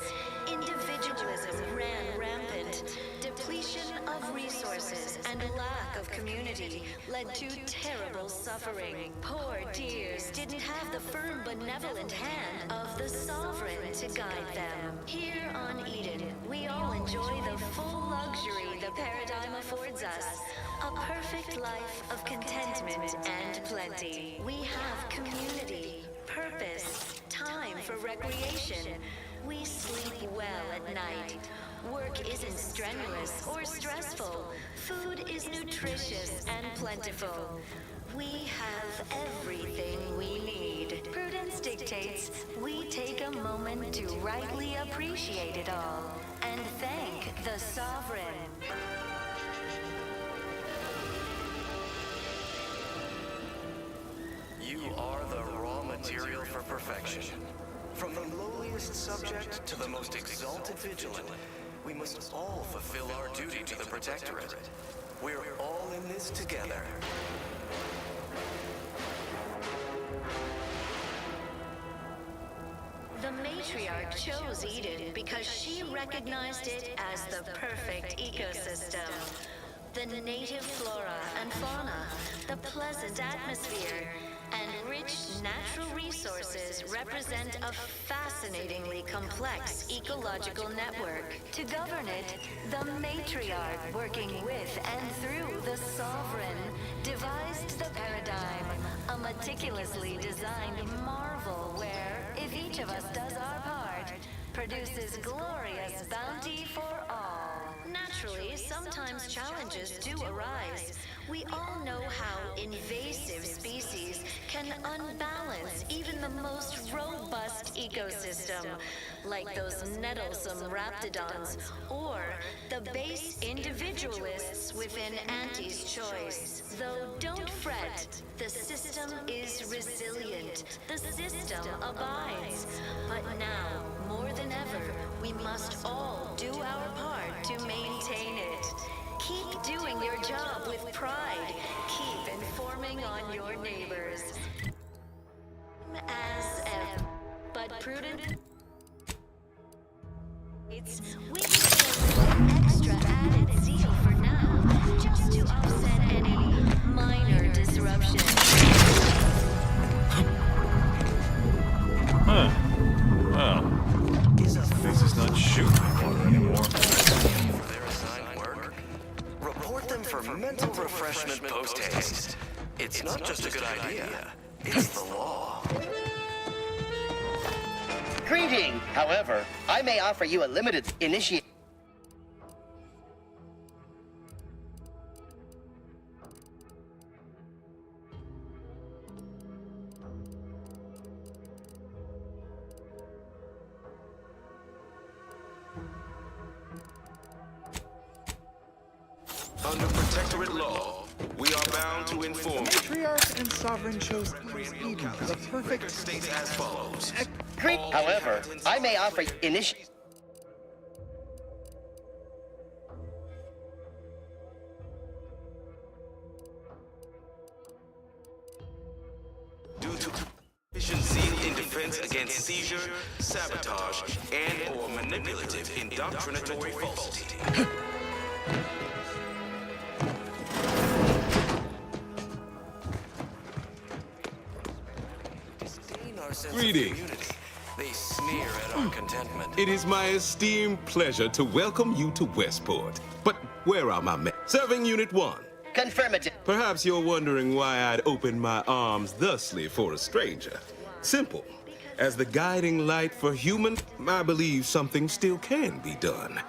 Individualism ran rampant. Depletion of resources and lack of community led to terrible suffering. Poor tears didn't have the firm, benevolent hand of the sovereign to guide them. Here on Eden, we all enjoy the full luxury the paradigm affords us. A perfect life of contentment and plenty. We have community, purpose, time for recreation. We sleep well at night. Work isn't strenuous or stressful. Food is nutritious and plentiful. We have everything we need. Prudence dictates we take a moment to rightly appreciate it all and thank the sovereign. You are the raw material for perfection. From the lowliest subject to the most exalted vigilant, we must all fulfill our duty to the Protectorate. We're all in this together. The matriarch chose Eden because she recognized it as the perfect ecosystem. The native flora and fauna, the pleasant atmosphere, and rich natural resources represent a fascinatingly complex ecological network. To govern it, the matriarch, working with and through the sovereign, devised the paradigm, a meticulously designed marvel where, if each of us does our part, produces glorious bounty for all. Naturally, sometimes challenges do arise. We all know how invasive species can unbalance even the most robust ecosystem, like those nettlesome raptidons, or the base individualists within Auntie's choice. Though don't fret, the system is resilient. The system abides. But now, more than ever, we must all do our part to maintain it. Keep doing your job with pride. Keep informing on your neighbors. As ever, but prudent. We need extra added zeal for now, just to offset any minor disruption. Huh. Well, this is not shooting anymore. For their assigned work, report them for mental refreshment post-haste. It's not just a good idea, it's the law. Greeting! However, I may offer you a limited initiate. Under Protectorate law, we are bound to inform you. Matriarch and Sovereign chose Eden, the perfect States as follows. Great. However, I may offer initiate. Due to deficiency in defense against seizure, sabotage, and/or manipulative indoctrinatory falsity. Greetings. They sneer at our contentment. It is my esteemed pleasure to welcome you to Westport. But where are my men? Serving Unit 1. Confirmative. Perhaps you're wondering why I'd open my arms thusly for a stranger. Simple. As the guiding light for human, I believe something still can be done.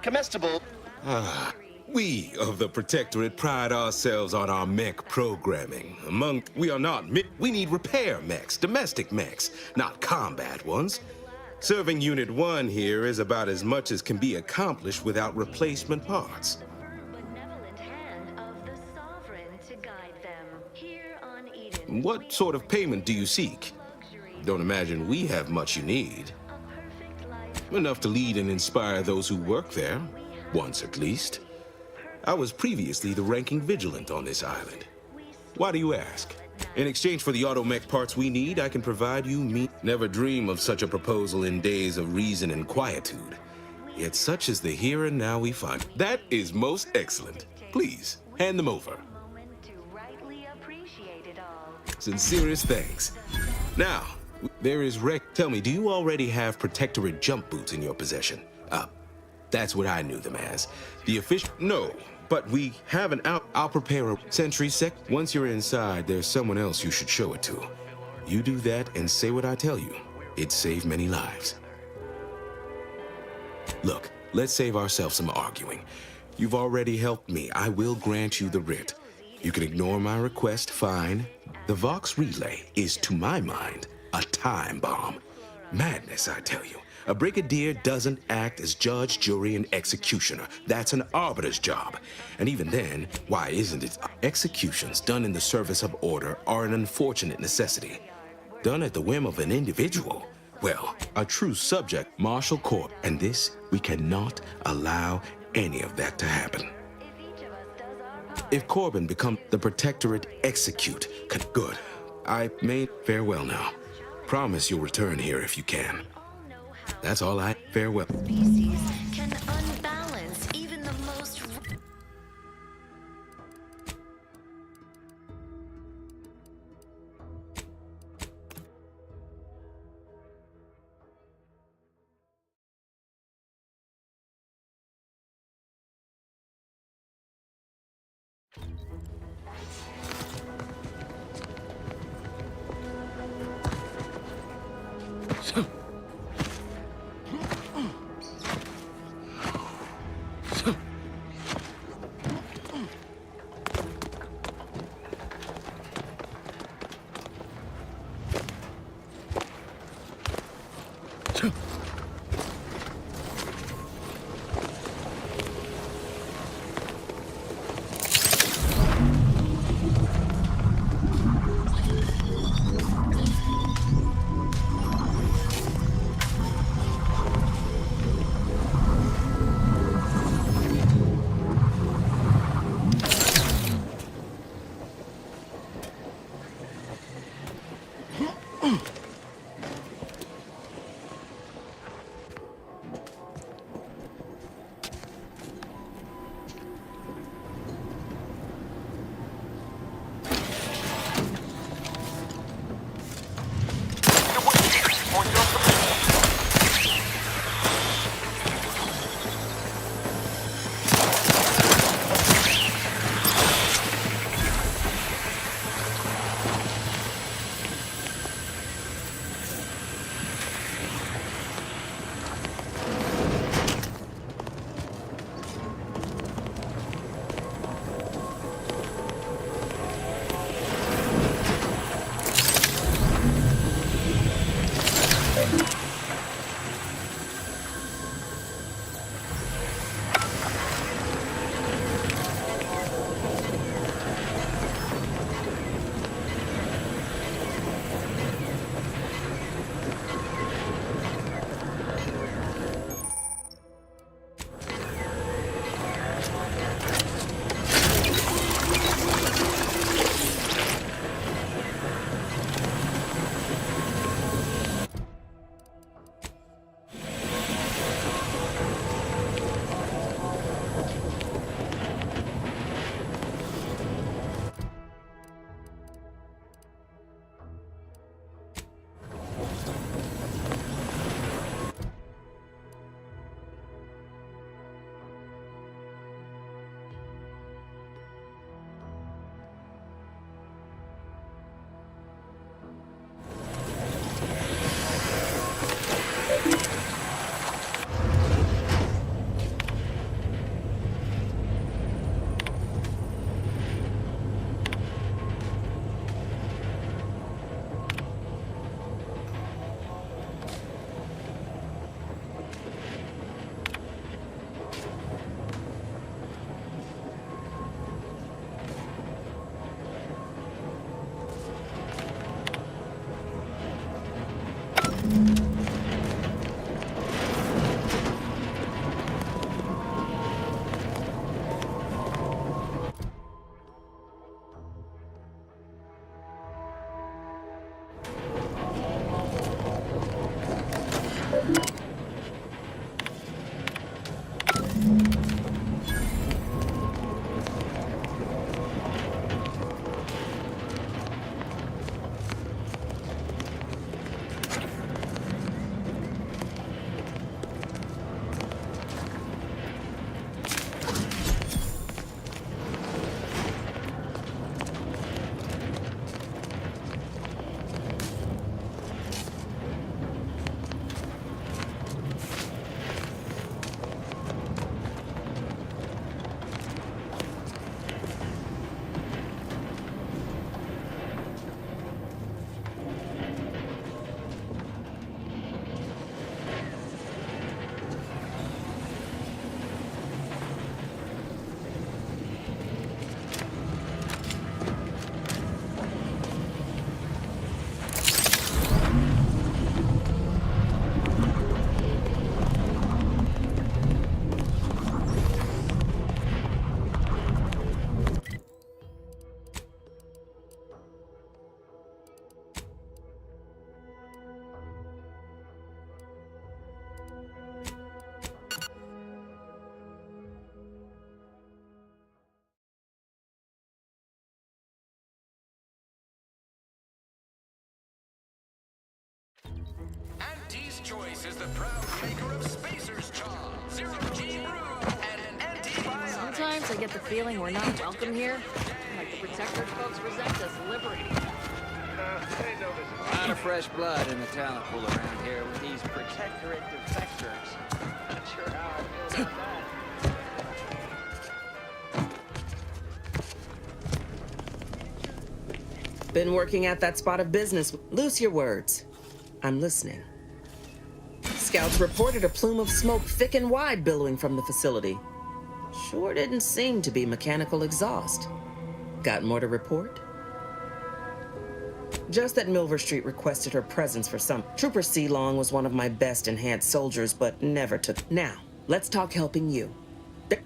Comestible. We of the Protectorate pride ourselves on our mech programming. We are not we need repair mechs, domestic mechs, not combat ones. Serving Unit 1 here is about as much as can be accomplished without replacement parts. What sort of payment do you seek? Don't imagine we have much you need. Enough to lead and inspire those who work there, once at least. I was previously the ranking vigilant on this island. Why do you ask? In exchange for the automech parts we need, I can provide you me. Never dream of such a proposal in days of reason and quietude. Yet such is the here and now we find. That is most excellent. Please, hand them over. Sincerest thanks. Now, there is Tell me, do you already have Protectorate jump boots in your possession? That's what I knew them as. The official... No, but we have an I'll prepare a sentry sec. Once you're inside, there's someone else you should show it to. You do that and say what I tell you. It saved many lives. Look, let's save ourselves some arguing. You've already helped me. I will grant you the writ. You can ignore my request, fine. The Vox Relay is, to my mind, a time bomb. Madness, I tell you. A brigadier doesn't act as judge, jury, and executioner. That's an arbiter's job. And even then, why isn't it? Executions done in the service of order are an unfortunate necessity. Done at the whim of an individual. Well, a true subject, Marshal Corp. And this, we cannot allow any of that to happen. If Corbin becomes the Protectorate execute, good. I may farewell now. Promise you'll return here if you can. That's all farewell. Species can unbalance even the most. Choice is the proud maker of Spacer's Chaw, Zero G Brew, and Antibiotics. Sometimes I get the feeling we're not welcome here. Like the Protectorate folks resent us liberating. A lot of fresh blood in the talent pool around here with these Protectorate defectors. Not sure how I feel about that. Been working at that spot of business. Loose your words. I'm listening. Scouts reported a plume of smoke thick and wide billowing from the facility. Sure didn't seem to be mechanical exhaust. Got more to report? Just that Milver Street requested her presence for some. Trooper Sealong was one of my best enhanced soldiers, but never took. Now, let's talk helping you.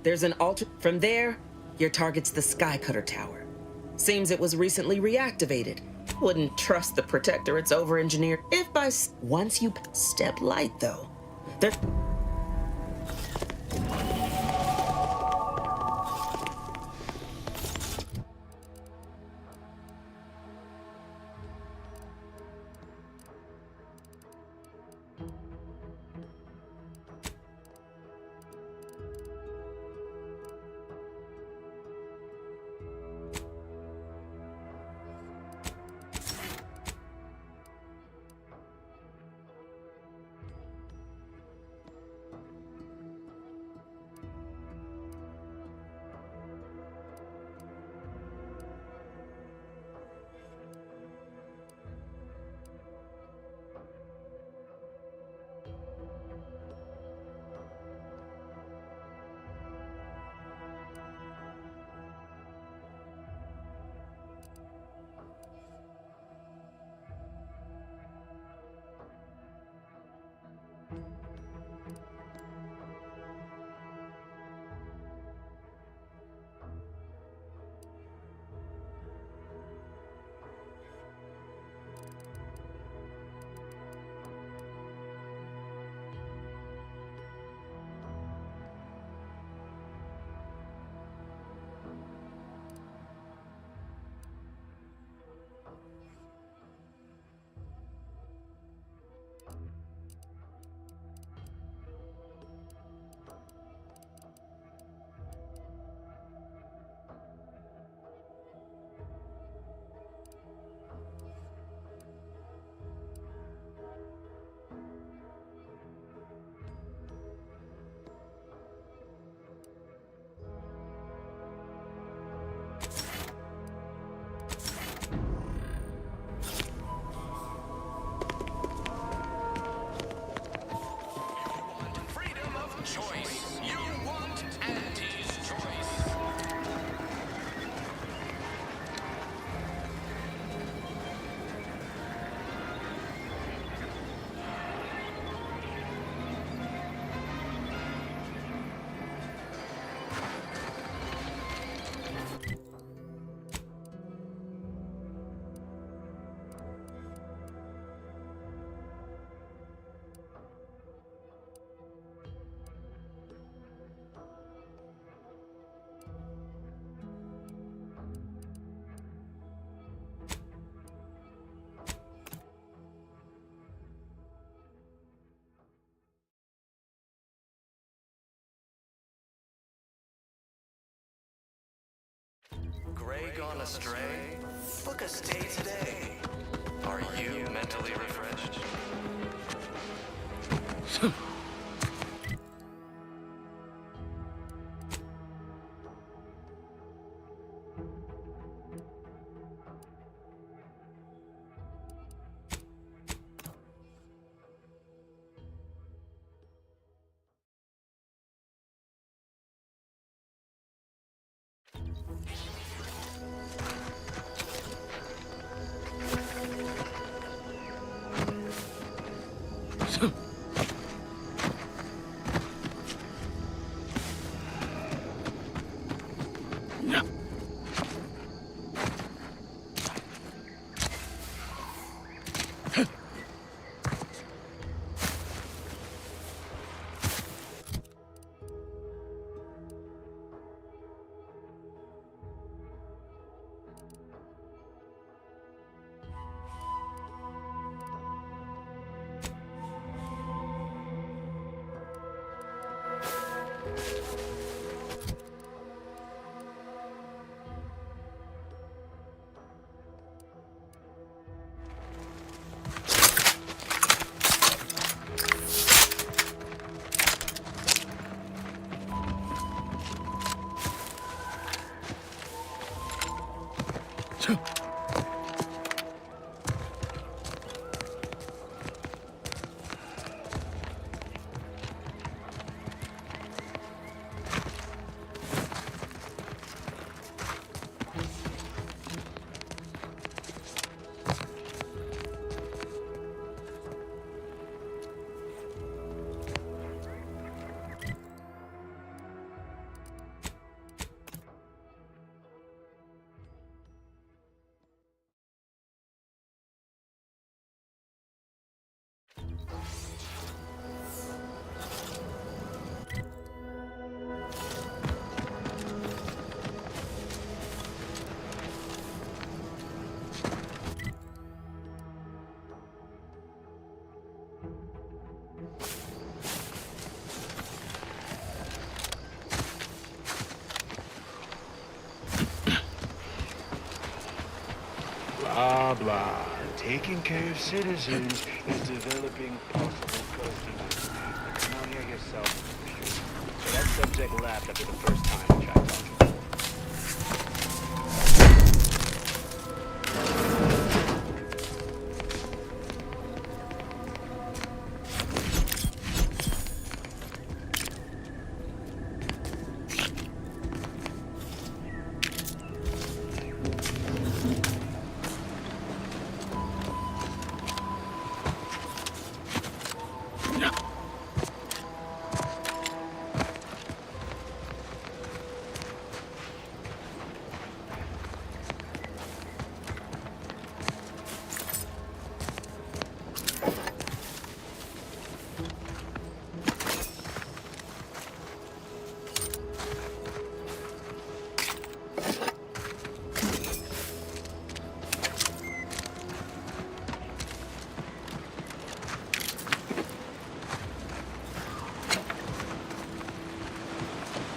There's an altar. From there, your target's the Skycutter Tower. Seems it was recently reactivated. Wouldn't trust the Protectorate's over-engineered. If by once you step light, though, there. Choice. You want Auntie's choice. Gray gone astray? Book a stay today. Are you mentally refreshed? Blah, blah. Taking care of citizens is developing possible customers. Now hear yourself. So that subject laughed after the first time I tried talking.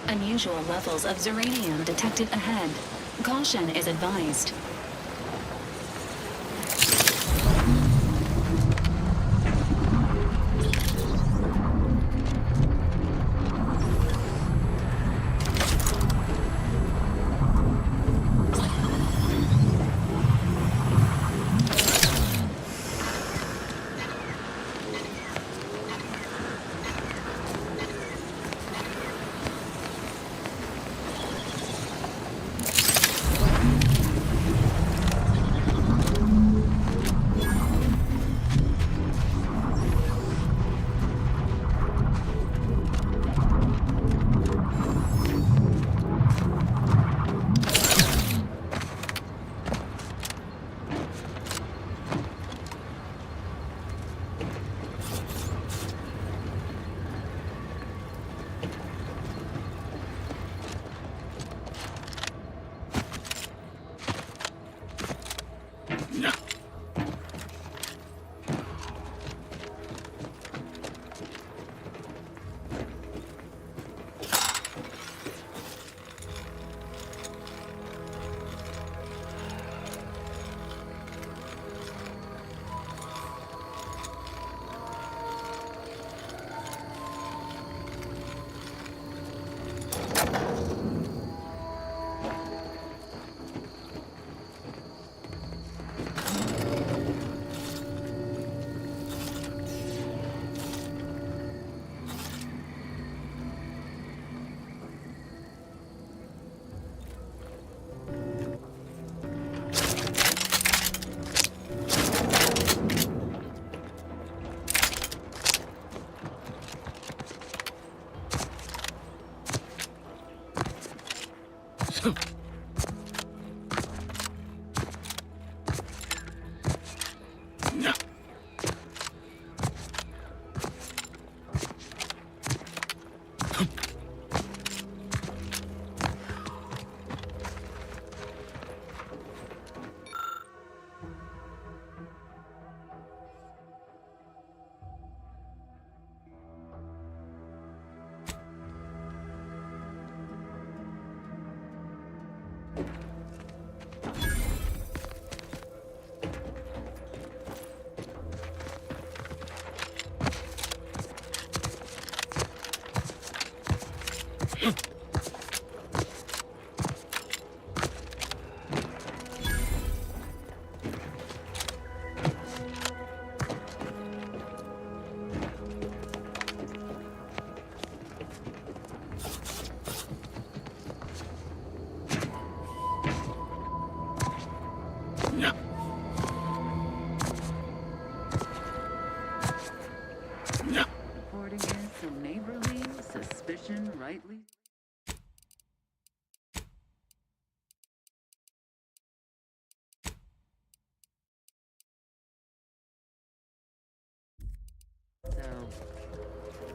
Unusual levels of Zeranium detected ahead. Caution is advised.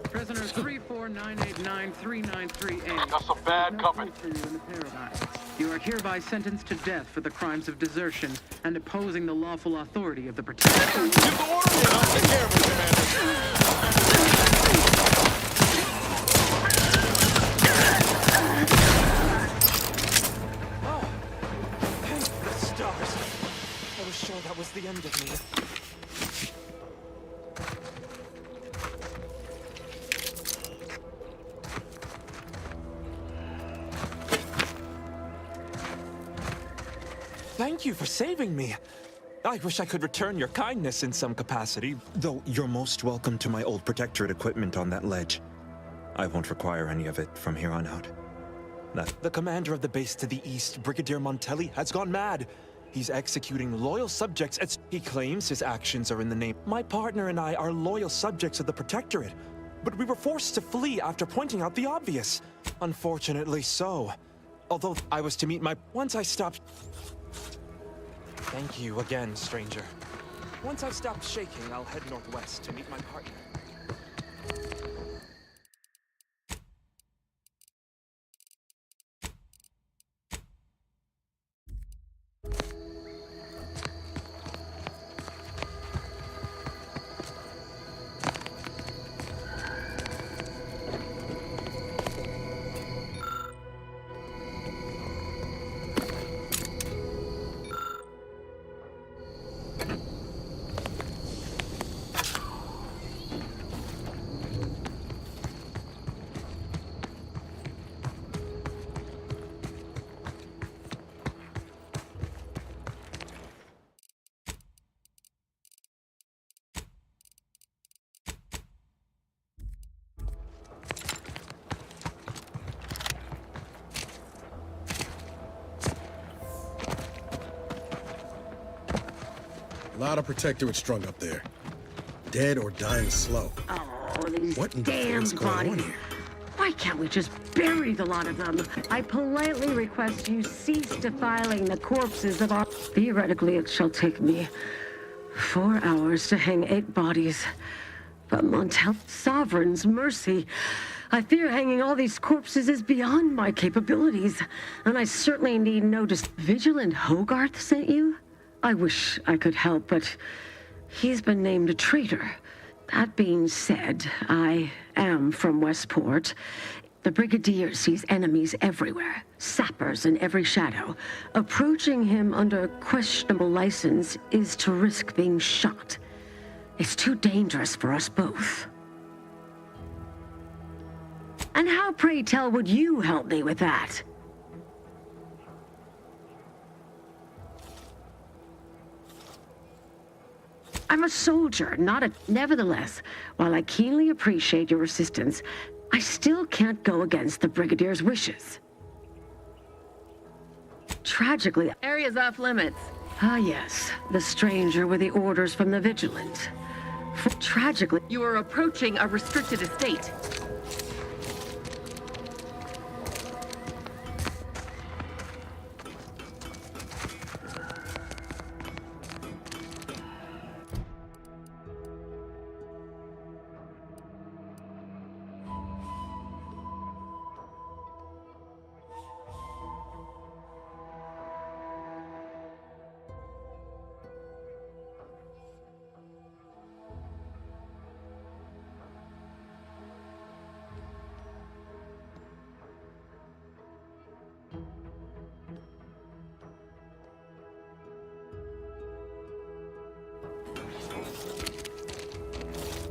Prisoner 349893938. Got some bad company. You are hereby sentenced to death for the crimes of desertion and opposing the lawful authority of the Protectorate. Give the order and I'll take care of it, Thank the stars. I was sure that was the end of me. Thank you for saving me. I wish I could return your kindness in some capacity. Though you're most welcome to my old Protectorate equipment on that ledge. I won't require any of it from here on out. The commander of the base to the east, Brigadier Montelli, has gone mad. He's executing loyal subjects as he claims his actions are in the name. My partner and I are loyal subjects of the Protectorate, but we were forced to flee after pointing out the obvious. Unfortunately so. Although I was to meet once I stopped... Thank you again, stranger. Once I've stopped shaking, I'll head northwest to meet my partner. A lot of Protectorate strung up there. Dead or dying slow. Oh, these What in the damn is going on bodies. here? Why can't we just bury the lot of them? I politely request you cease defiling the corpses of our... Theoretically, it shall take me 4 hours to hang 8 bodies. But Montel, Sovereign's mercy. I fear hanging all these corpses is beyond my capabilities. And I certainly need no Vigilant Hogarth sent you? I wish I could help, but he's been named a traitor. That being said, I am from Westport. The Brigadier sees enemies everywhere, sappers in every shadow. Approaching him under questionable license is to risk being shot. It's too dangerous for us both. And how, pray tell, would you help me with that? I'm a soldier, not a... Nevertheless, while I keenly appreciate your assistance, I still can't go against the Brigadier's wishes. Tragically, area's off limits. Ah, yes, the stranger with the orders from the Vigilant. Tragically, you are approaching a restricted estate.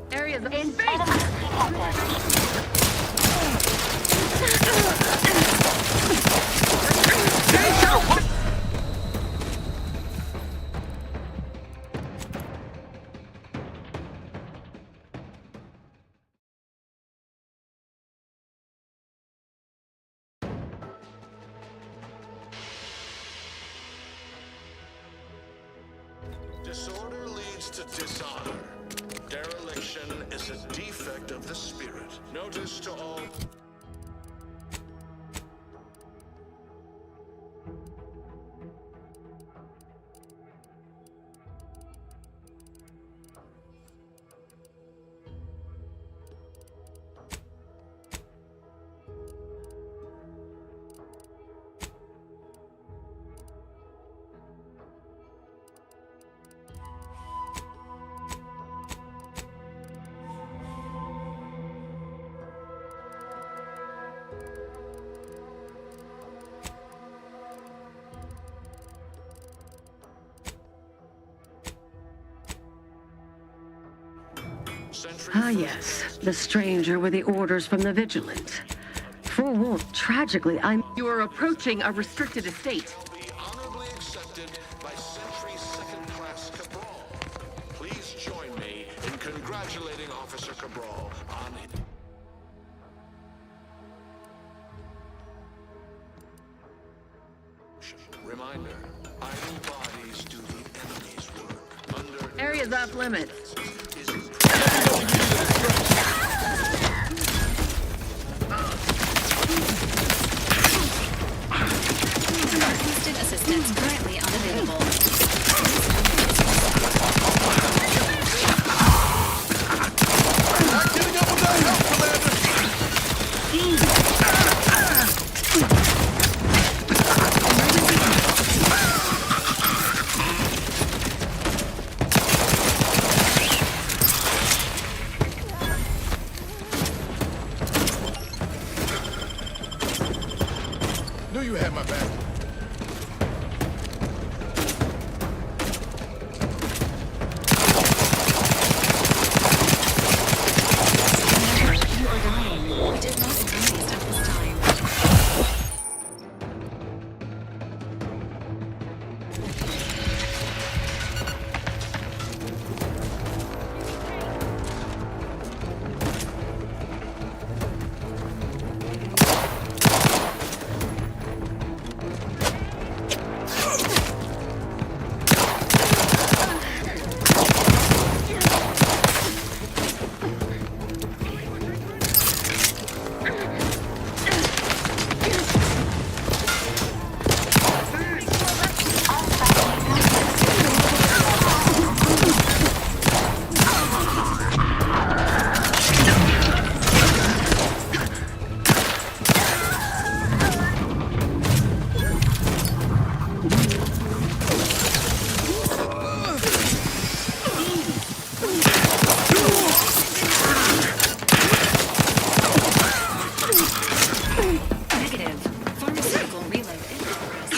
Areas in Disorder leads to dishonor. Dereliction is a defect of the spirit. Notice to all... Ah, yes. The stranger with the orders from the Vigilant. Forewarned. Tragically, You are approaching a restricted estate. Be honorably accepted by Sentry Second-Class Cabral. Please join me in congratulating Officer Cabral on it. Reminder, idle bodies do the enemy's work. Under Area's off limits. Assistant assistance currently unavailable. Not getting up without help, Knew you had my back. You are dying. We did not advance at this time. Negative. Pharmaceutical reload in progress.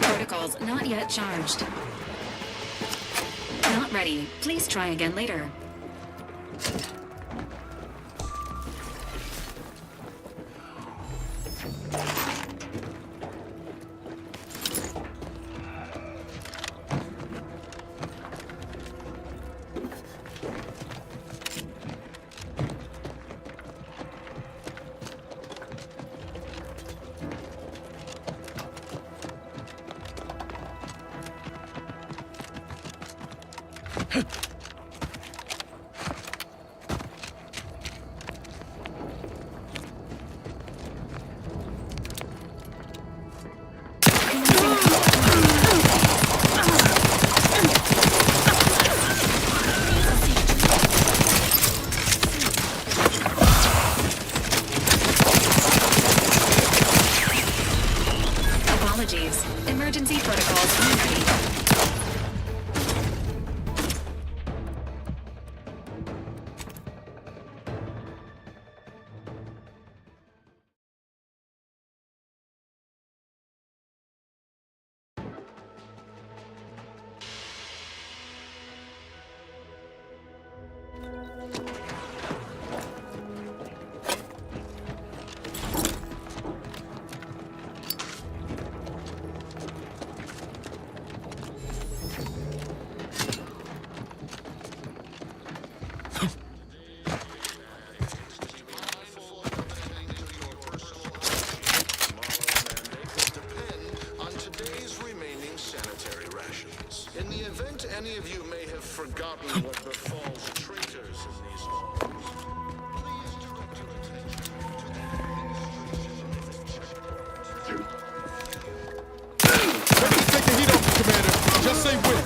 Protocols not yet charged. Not ready. Please try again later. Apologies. Emergency protocols unready. In the event any of you may have forgotten what befalls traitors in these halls, please direct your attention Let me take the heat off, Commander. Just say when.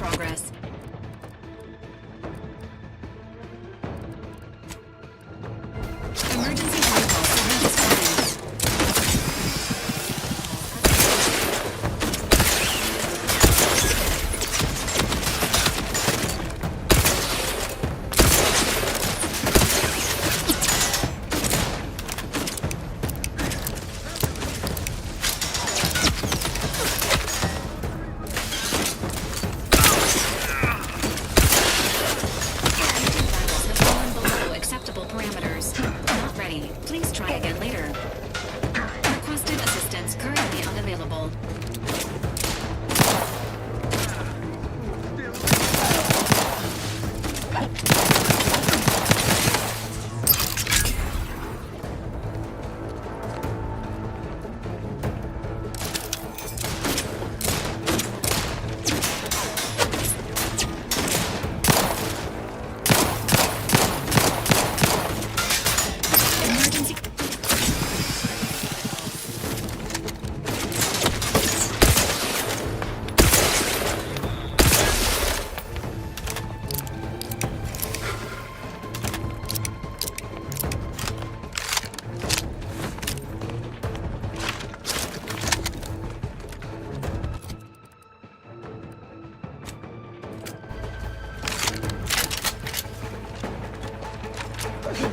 progress. Emergency protocol signal acceptable parameters. Not ready. Please try again later. Requested assistance currently unavailable.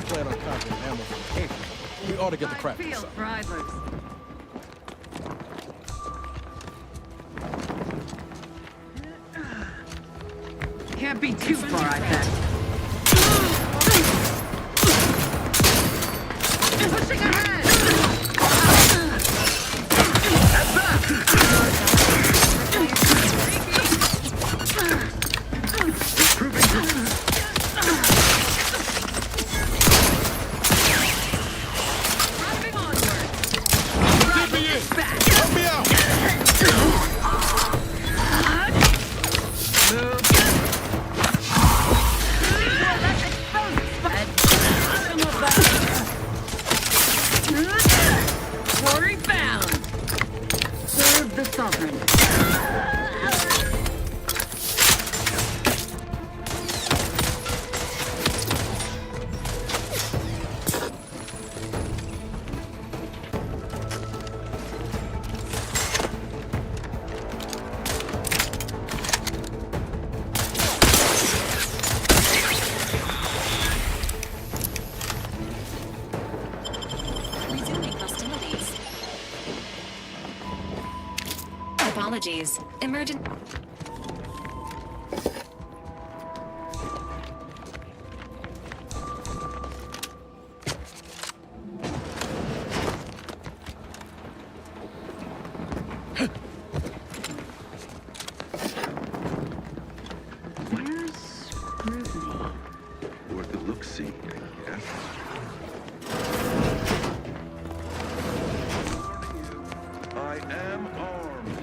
Plan on copying ammo from Haiti. We ought to get the crap inside. Drivers. Can't be too far, I bet. Pushing ahead! Glory bound. Serve the sovereign. Resuming hostilities. Apologies. Emergent. Where's Scrutiny? Worth a look-see, I guess. I am armed.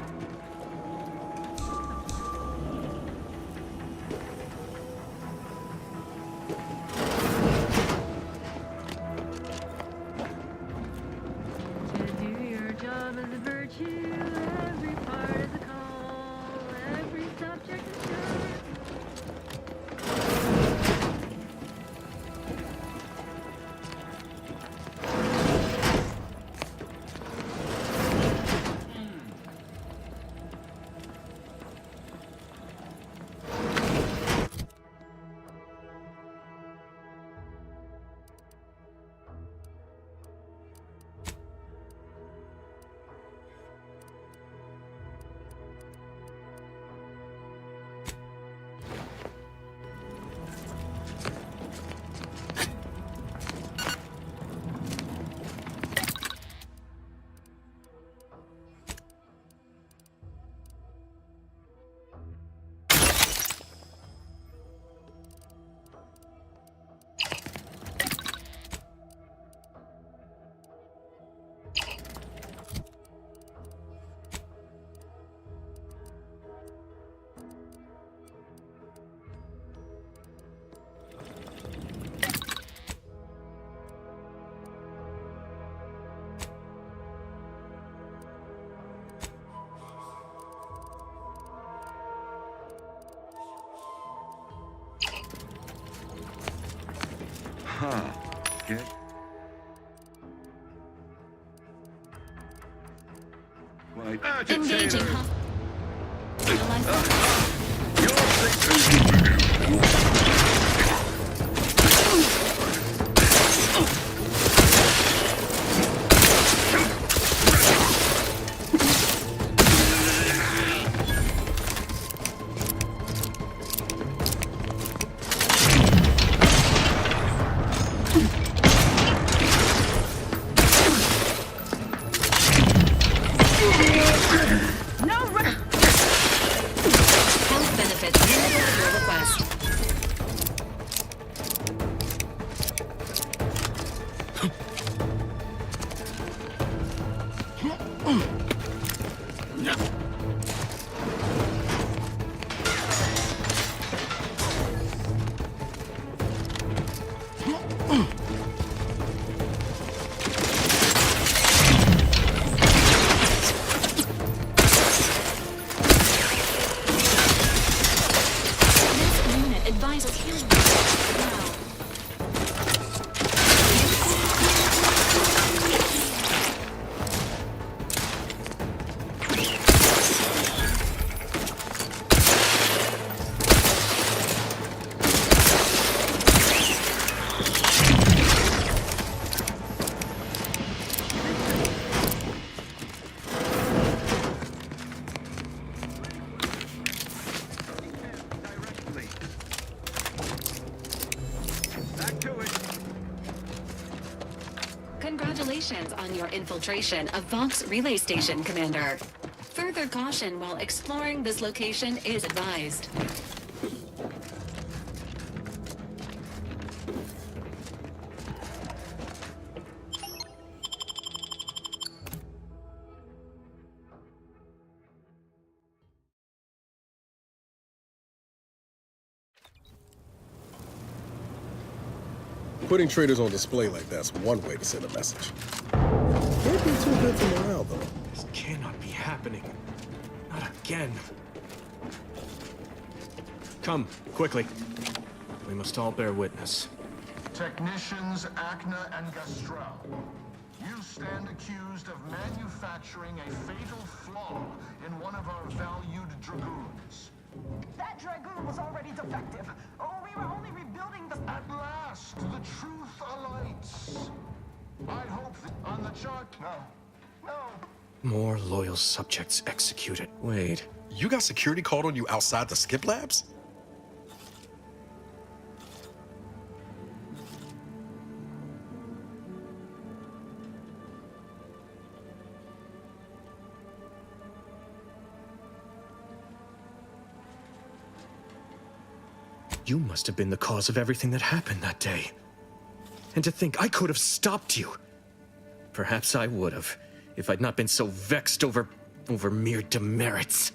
Huh. Get like Engaging. Health benefits available at your request. This unit advises healing. Now. Congratulations on your infiltration of Vox Relay Station, Commander. Further caution while exploring this location is advised. Putting traitors on display like that's one way to send a message. Can't be too good for morale, though. This cannot be happening. Not again. Come, quickly. We must all bear witness. Technicians Acna and Gastrell, you stand accused of manufacturing a fatal flaw in one of our valued dragoons. That dragoon was already defective. Oh, we were only rebuilding the... At last, the truth alights. I hope that on the chart... No. More loyal subjects executed. Wait. You got security called on you outside the skip labs? You must have been the cause of everything that happened that day. And to think I could have stopped you. Perhaps I would have, if I'd not been so vexed over mere demerits.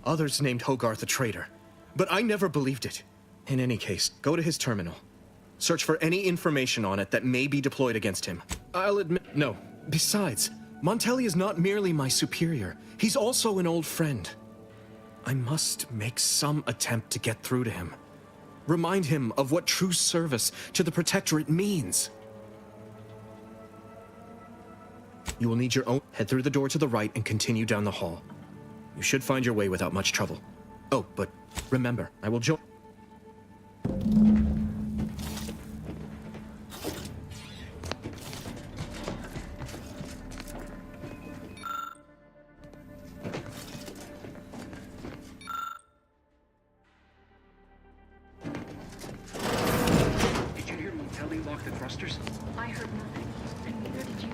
Others named Hogarth a traitor, but I never believed it. In any case, go to his terminal. Search for any information on it that may be deployed against him. I'll admit... No. Besides, Montelli is not merely my superior. He's also an old friend. I must make some attempt to get through to him. Remind him of what true service to the Protectorate means. You will need your own... Head through the door to the right and continue down the hall. You should find your way without much trouble. Oh, but remember, I will join... I heard nothing, and neither did you.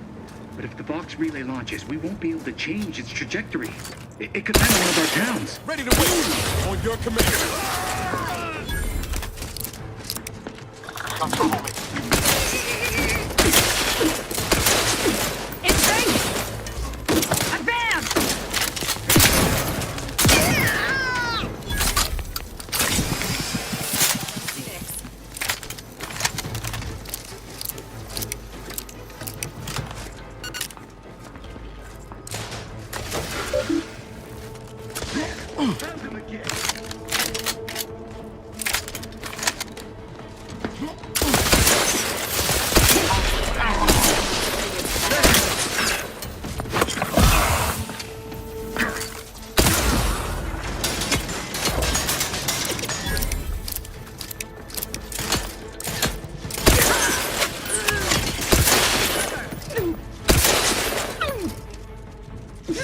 But if the Vox relay launches, we won't be able to change its trajectory. It could land on one of our towns. Ready to move! On your command! It's ready! Advance! Ready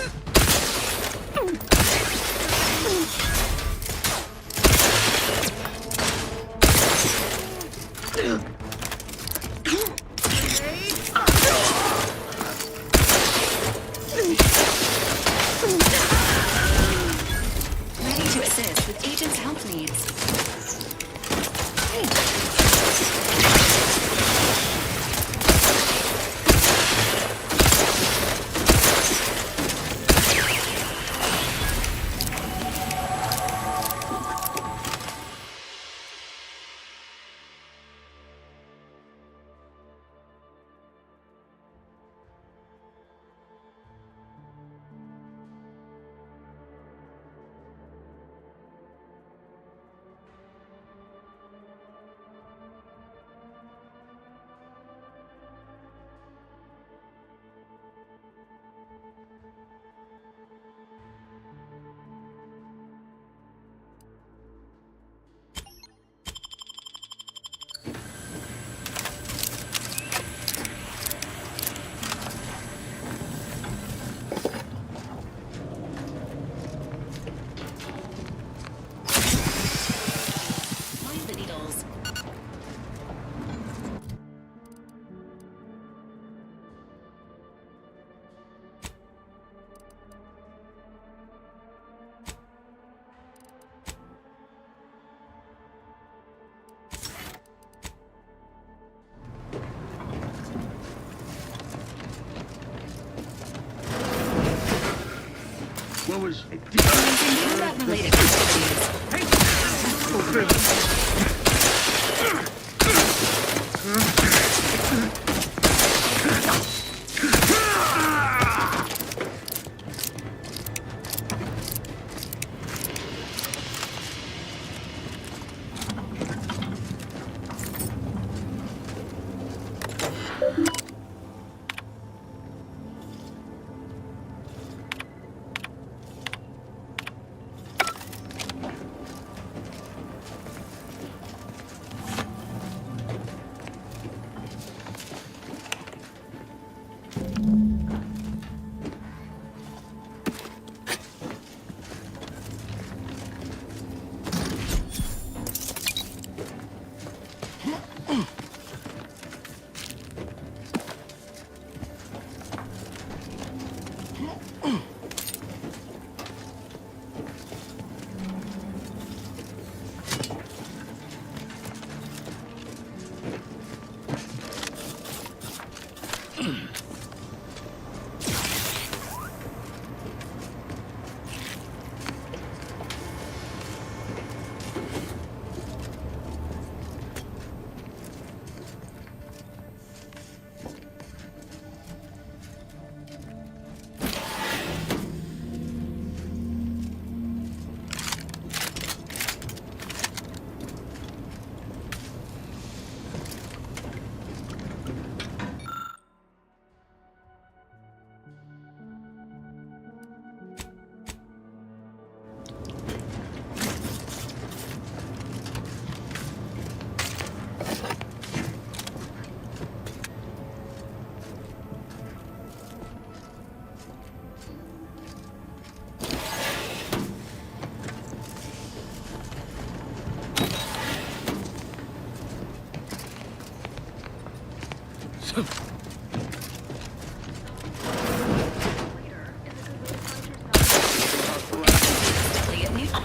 to assist with agent's health needs. Mind the needles. What was... Combat-related activities.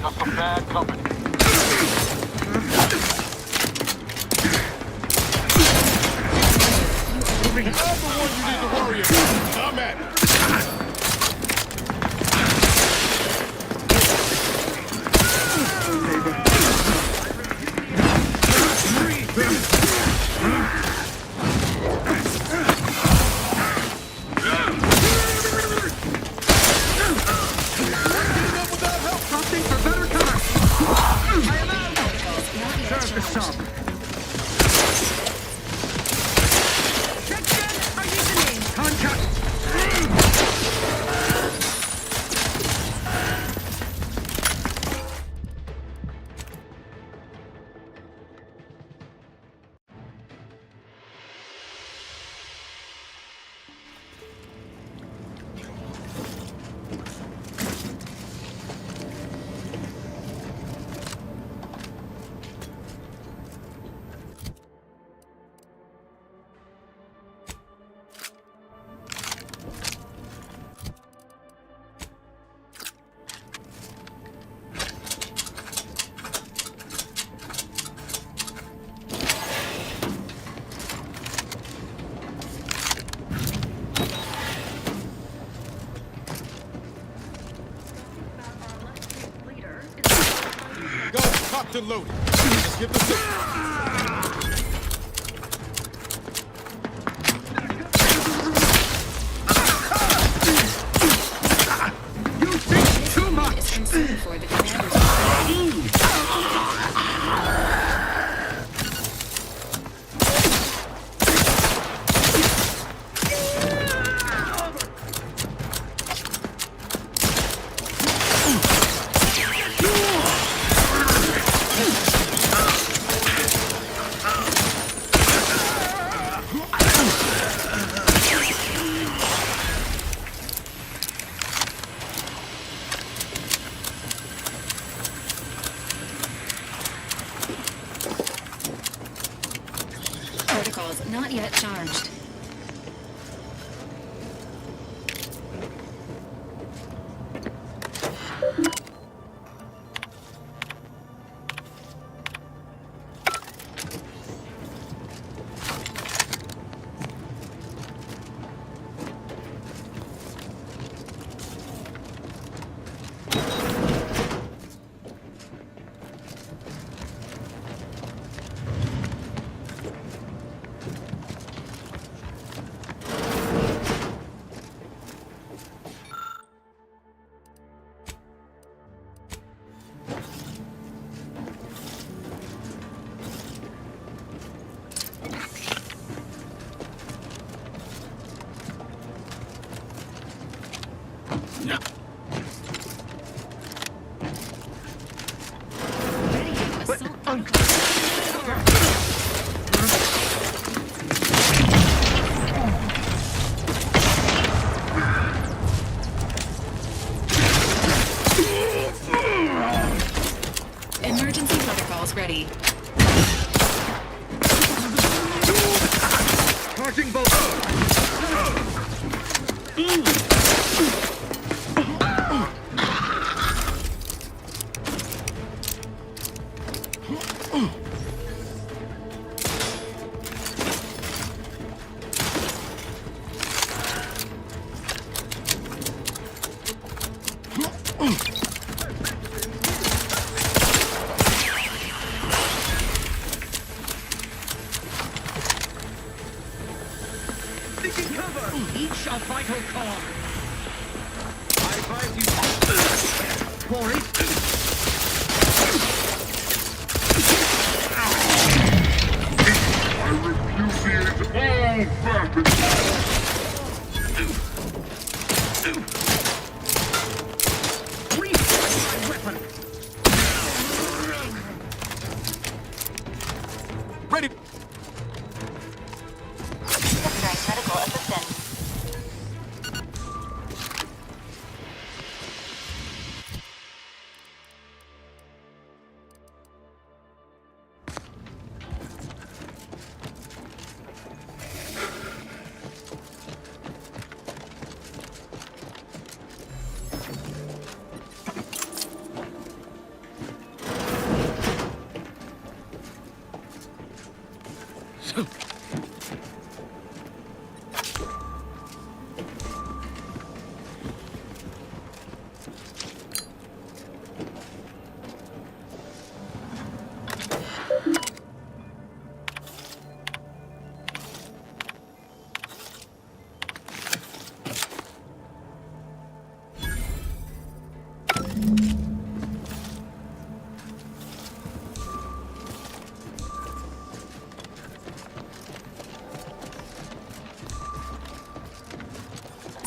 That's some bad company. I'm the one you need to worry about. I'm at it. Something for better cover. I am out. Serve the sub. Section, are you the name? Contact. Locked and loaded. Let's get the signal. For the commander's protocols not yet charged. Emergency protocols ready. Charging bolt. Taking cover! Each a vital call. I advise you. Quarry. I repudiate all facets. Refresh my weapon. Ready. Medical assistance.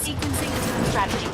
Sequencing strategy.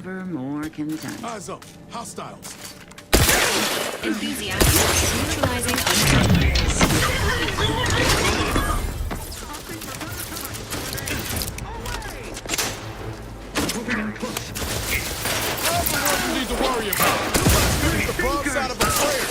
Never more content. Eyes up. Hostiles. Enthusiastic. Neutralizing unfriendlies. All the ones you need to worry about. Finish the broad side of a player.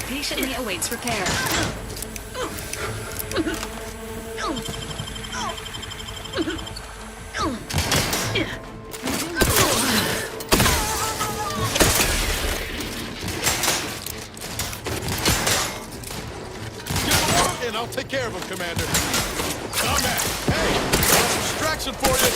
Patiently awaits repair. And I'll take care of him, Commander. Combat! Hey! Distraction for you!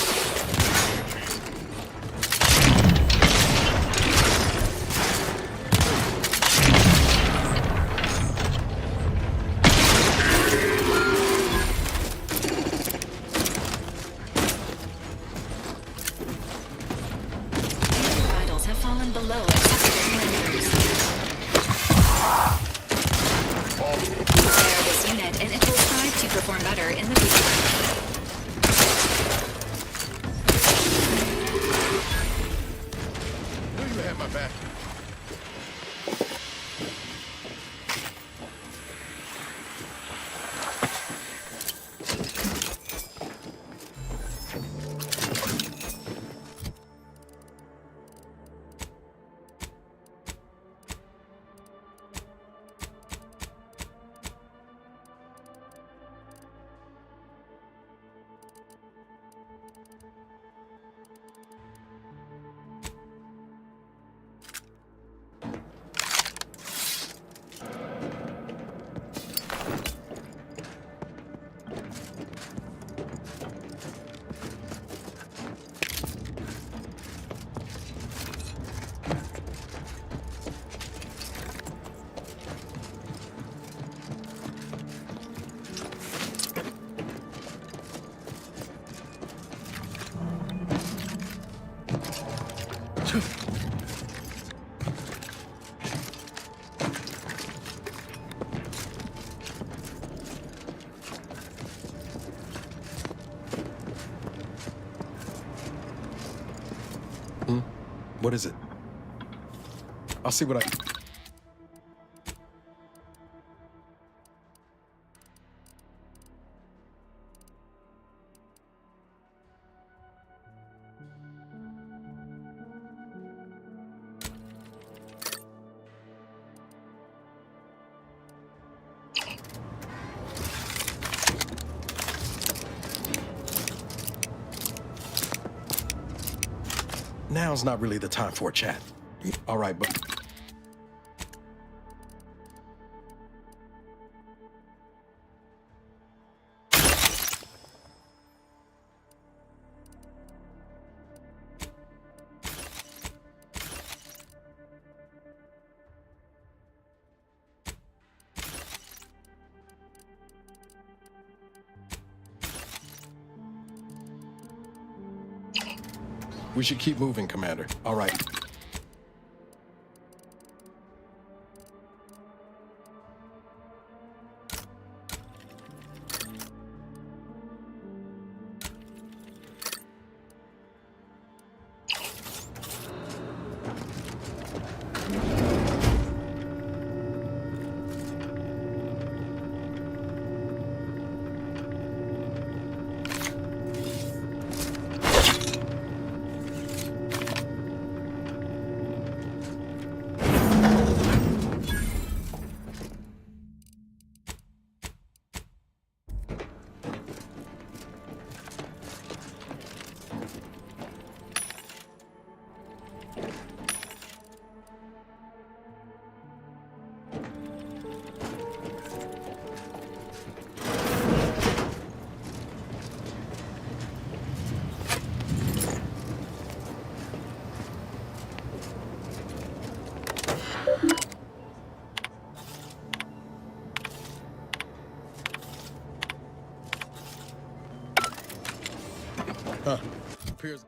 Vitals have fallen below acceptable parameters. Prepare this unit, and it will strive to perform better in the future. Knew you had my back. What is it? I'll see what I... Now's not really the time for a chat. All right, but... We should keep moving, Commander. All right. Huh. Appears.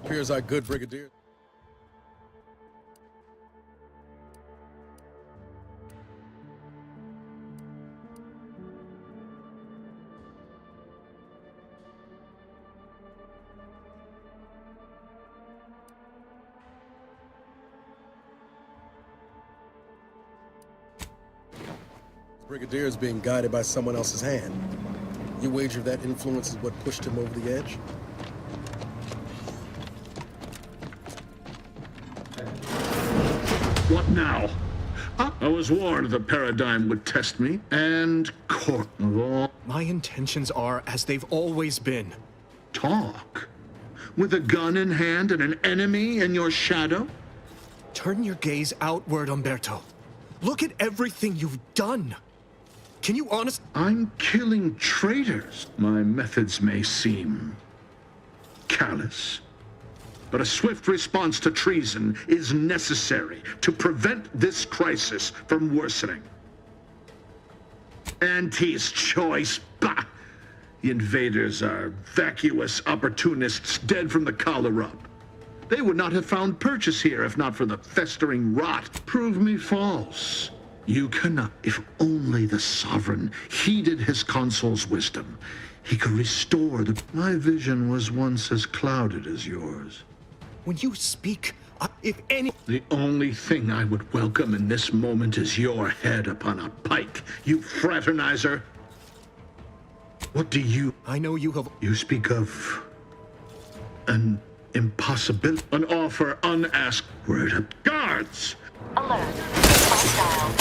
Appears our good brigadier. Brigadier is being guided by someone else's hand. You wager that influence is what pushed him over the edge? What now? I was warned the Paradigm would test me, and Cornwall. My intentions are as they've always been. Talk? With a gun in hand and an enemy in your shadow? Turn your gaze outward, Umberto. Look at everything you've done. Can you honest? I'm killing traitors. My methods may seem callous, but a swift response to treason is necessary to prevent this crisis from worsening. Auntie's choice, bah! The invaders are vacuous opportunists dead from the collar up. They would not have found purchase here if not for the festering rot. Prove me false. You cannot. If only the Sovereign heeded his consul's wisdom, he could restore the... My vision was once as clouded as yours. When you speak, if any... The only thing I would welcome in this moment is your head upon a pike, you fraternizer. What do you... I know you have... You speak of... an impossibility. An offer unasked. Word of guards! Alert. Hostile.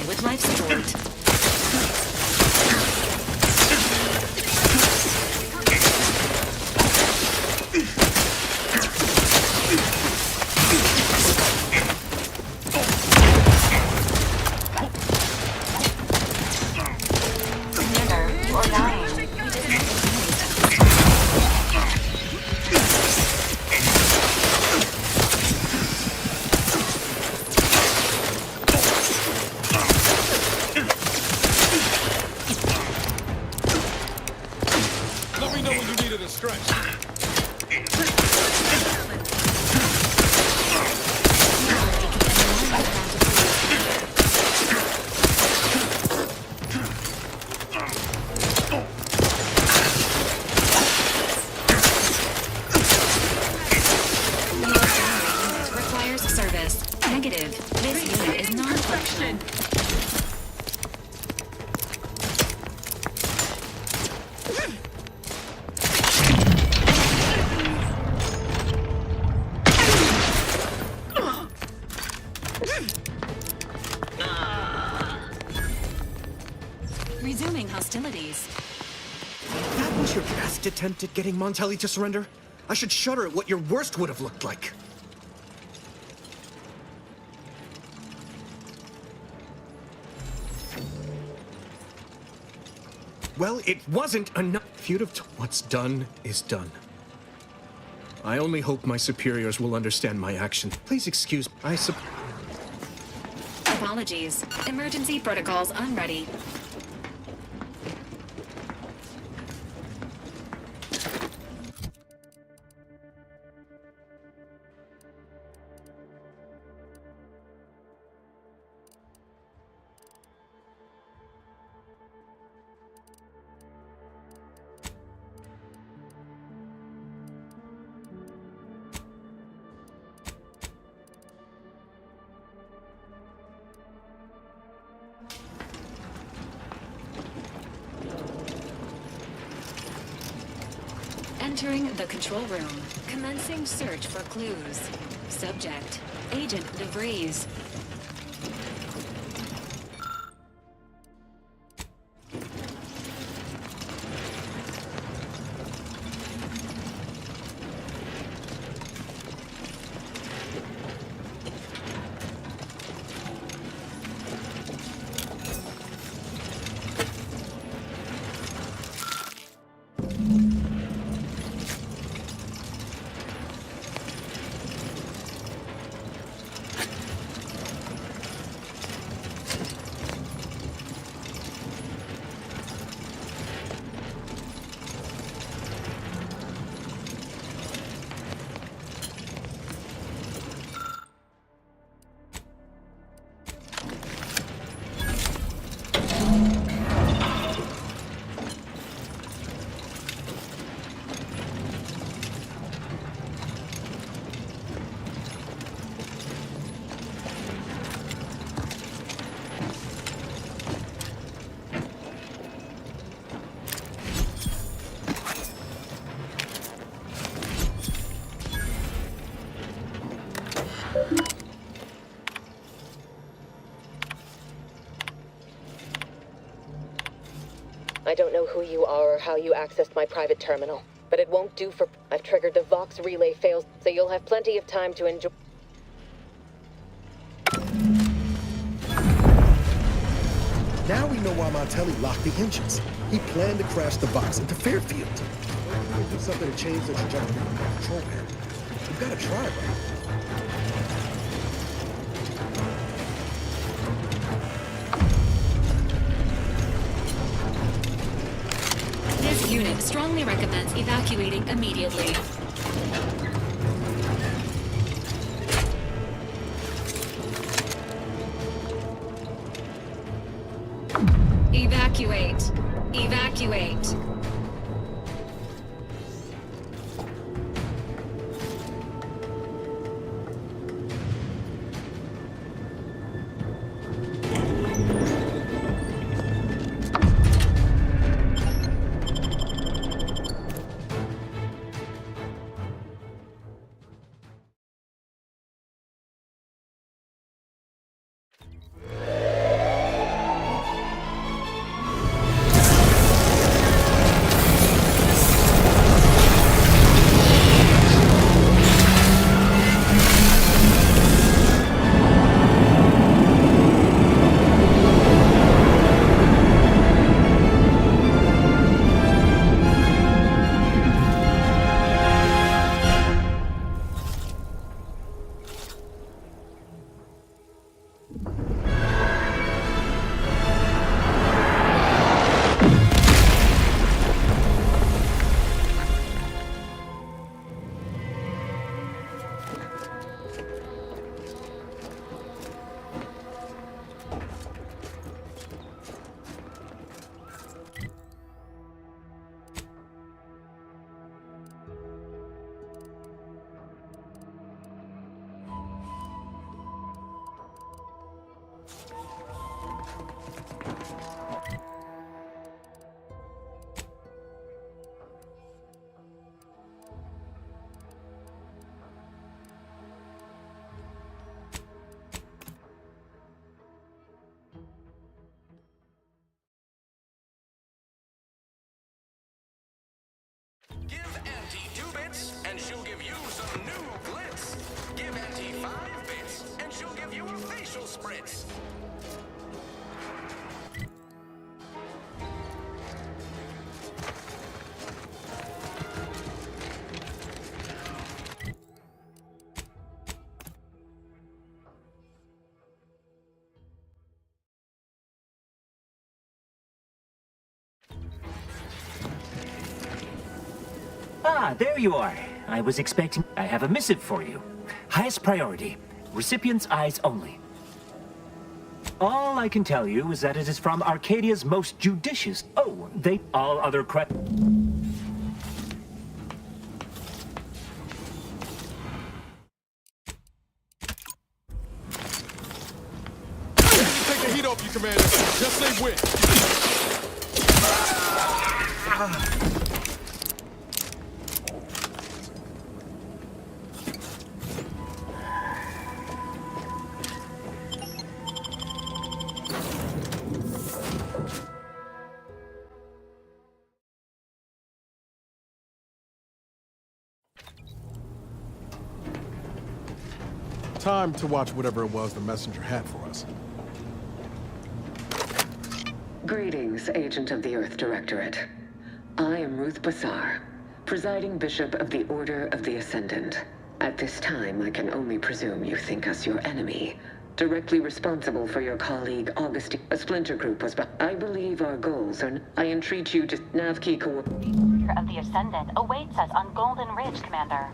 With life support. Resuming hostilities. That was your best attempt at getting Montelli to surrender? I should shudder at what your worst would have looked like. Well, it wasn't enough. If you'd have what's done is done. I only hope my superiors will understand my action. Please excuse me. Apologies. Emergency protocols unready. Entering the control room. Commencing search for clues. Subject: Agent DeVries. I don't know who you are or how you accessed my private terminal, but it won't do for... I've triggered the Vox relay fails, so you'll have plenty of time to enjoy... Now we know why Montelli locked the engines. He planned to crash the Vox into Fairfield. We'll do something to change the trajectory of the control panel. We've got to try, right? This unit strongly recommends evacuating immediately. Evacuate. Evacuate. Give Auntie 2 bits, and she'll give you some new glitz. Give Auntie 5 bits, and she'll give you a facial spritz. Ah, there you are. I was expecting... I have a missive for you. Highest priority. Recipient's eyes only. All I can tell you is that it is from Arcadia's most judicious... Oh, they... All other Take the heat off you, Commander. Just say win. Time to watch whatever it was the messenger had for us. Greetings, Agent of the Earth Directorate. I am Ruth Bassar, presiding Bishop of the Order of the Ascendant. At this time, I can only presume you think us your enemy, directly responsible for your colleague Augustine. A splinter group was I believe our goals are... I entreat you to Navkey The Order of the Ascendant awaits us on Golden Ridge, Commander.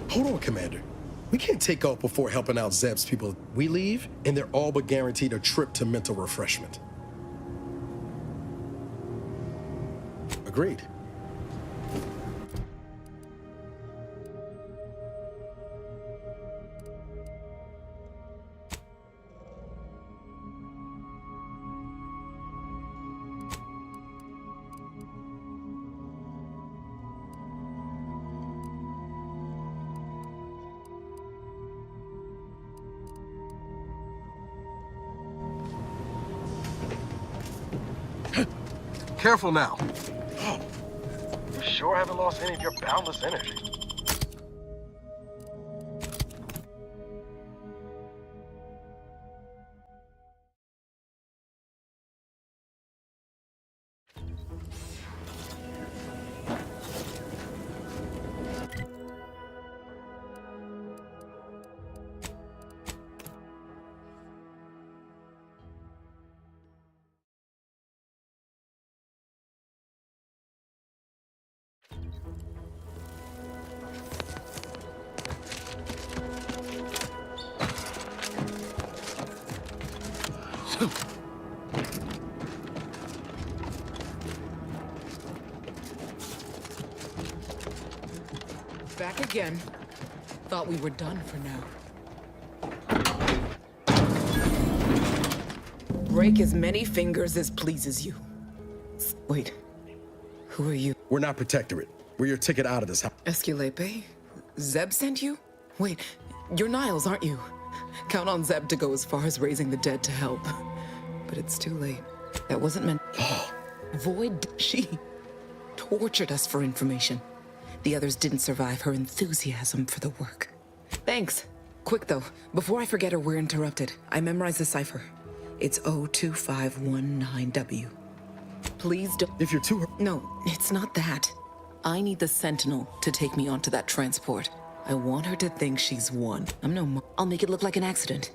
Hold on, Commander. We can't take off before helping out Zeb's people. We leave, and they're all but guaranteed a trip to mental refreshment. Agreed. Careful now. You sure haven't lost any of your boundless energy. Back again. Thought we were done for now. Break as many fingers as pleases you. Wait, who are you? We're not Protectorate. We're your ticket out of this house. Esculape? Zeb sent you? Wait, you're Niles, aren't you? Count on Zeb to go as far as raising the dead to help. But it's too late. That wasn't meant. Void, she tortured us for information. The others didn't survive her enthusiasm for the work. Thanks. Quick though, before I forget or we're interrupted, I memorized the cipher. It's 02519W. Please don't. If you're too... No, it's not that. I need the Sentinel to take me onto that transport. I want her to think she's won. I'm no... I'll make it look like an accident.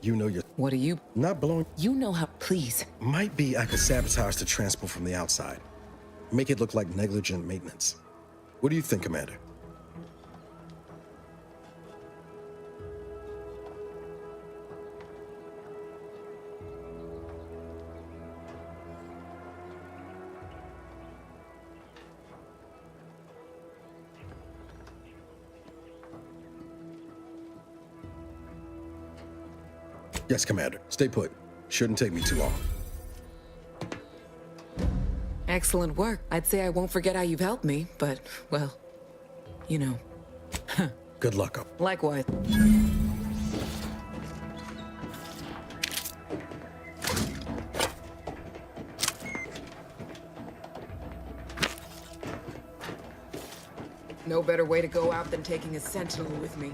You know you're... What are you... Not blowing... You know how... Please. Might be I could sabotage the transport from the outside. Make it look like negligent maintenance. What do you think, Commander? Yes, Commander. Stay put. Shouldn't take me too long. Excellent work. I'd say I won't forget how you've helped me, but, well, you know. Good luck. Likewise. No better way to go out than taking a Sentinel with me.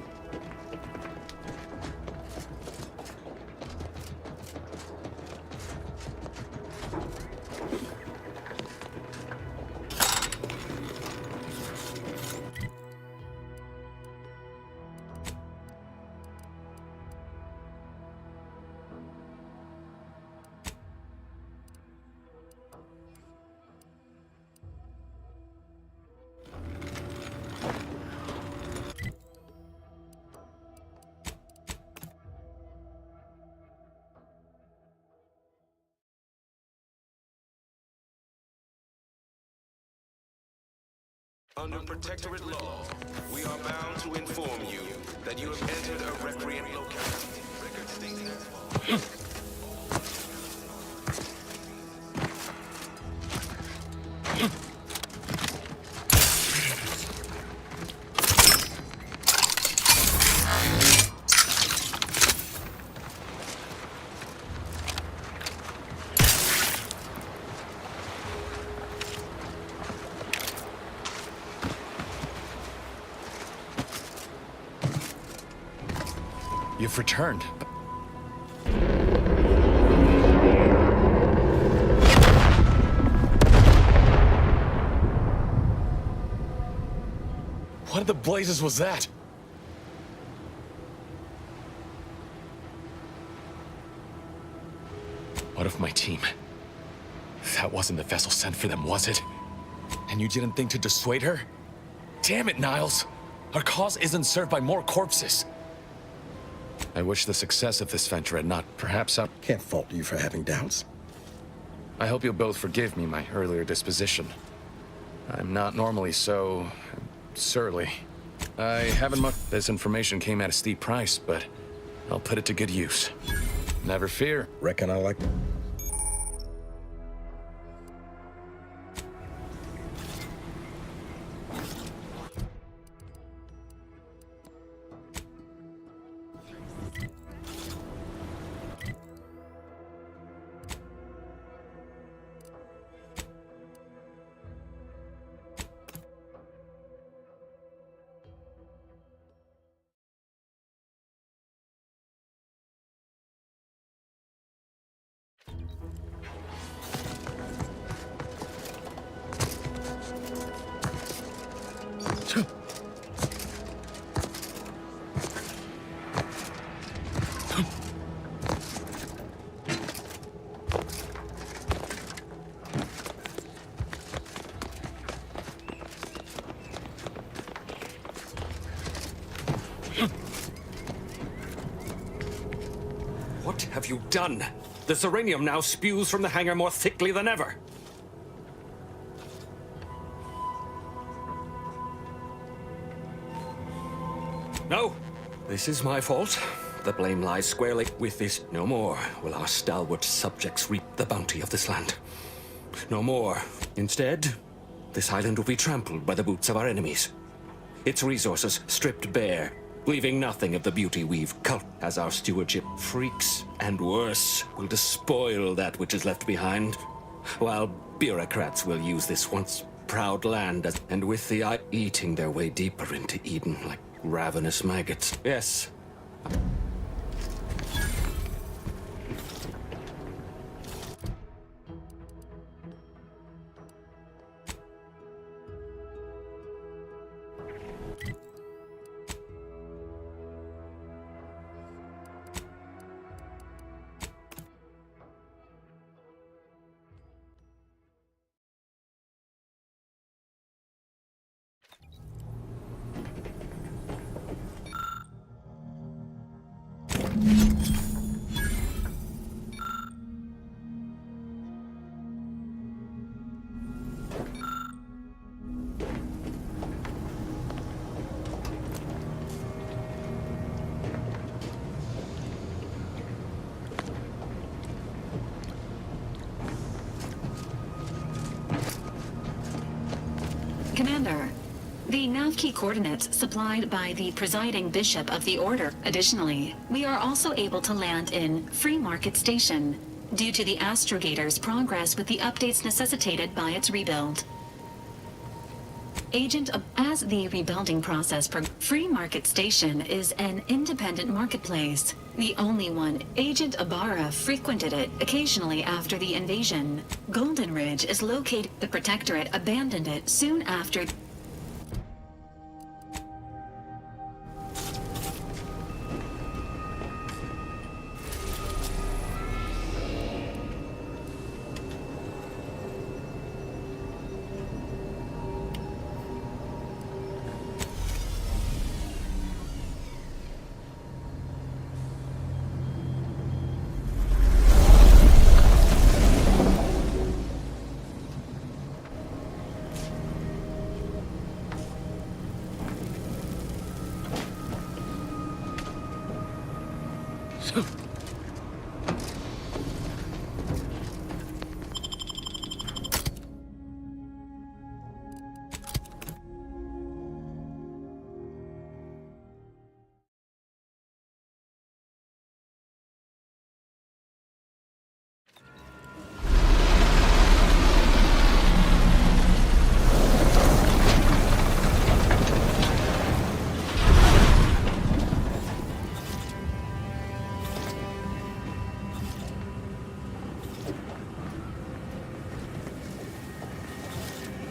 Under Protectorate law, we are bound to inform you that you have entered a recreant locality. Record states as follows. You've returned. What in the blazes was that? What of my team? That wasn't the vessel sent for them, was it? And you didn't think to dissuade her? Damn it, Niles! Our cause isn't served by more corpses. I wish the success of this venture had not, perhaps I can't fault you for having doubts. I hope you'll both forgive me my earlier disposition. I'm not normally so surly. I haven't much. This information came at a steep price, but I'll put it to good use. Never fear. Reckon I like. What have you done? The Serenium now spews from the hangar more thickly than ever. No, this is my fault. The blame lies squarely with this. No more will our stalwart subjects reap the bounty of this land. No more. Instead, this island will be trampled by the boots of our enemies. Its resources stripped bare, leaving nothing of the beauty we've cultivated. As our stewardship, freaks and worse will despoil that which is left behind, while bureaucrats will use this once proud land as, and with the eye eating their way deeper into Eden like ravenous maggots. Yes. Commander, the nav key coordinates supplied by the presiding bishop of the order. Additionally, we are also able to land in Free Market Station due to the Astrogator's progress with the updates necessitated by its rebuild. As the rebuilding process Free Market Station is an independent marketplace. The only one. Agent Ibarra frequented it occasionally after the invasion. Golden Ridge is located. The Protectorate abandoned it soon after.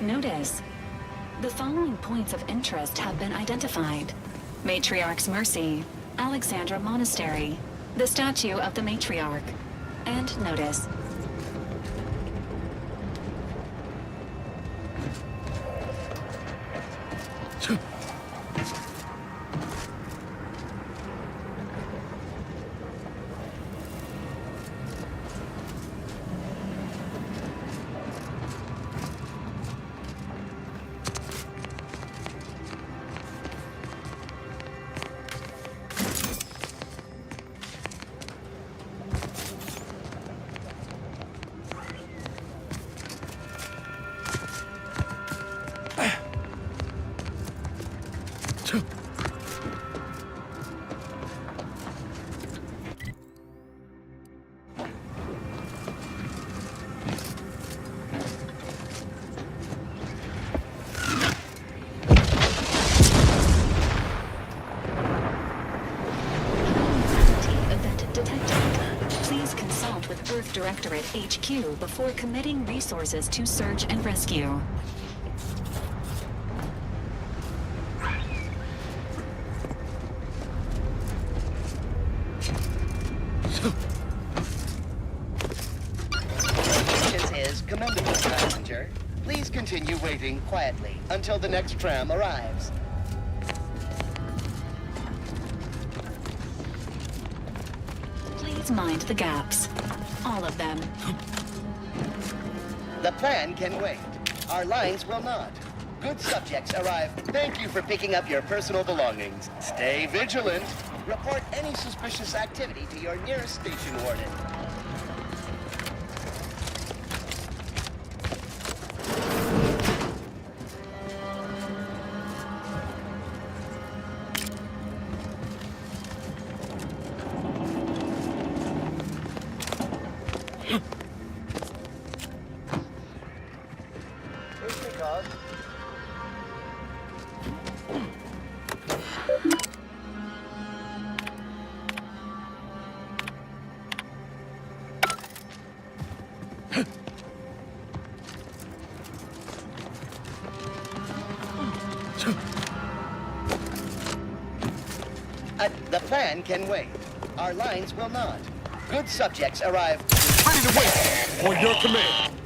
Notice. The following points of interest have been identified. Matriarch's Mercy, Alexandra Monastery, the statue of the Matriarch, and notice. Directorate HQ before committing resources to search and rescue. Patience is commendable, passenger. Please continue waiting quietly until the next tram arrives. Please mind the gaps. All of them. The plan can wait. Our lines will not. Good subjects arrive. Thank you for picking up your personal belongings. Stay vigilant. Report any suspicious activity to your nearest station warden. The plan can wait. Our lines will not. Good subjects arrive. Ready to wait! On your command!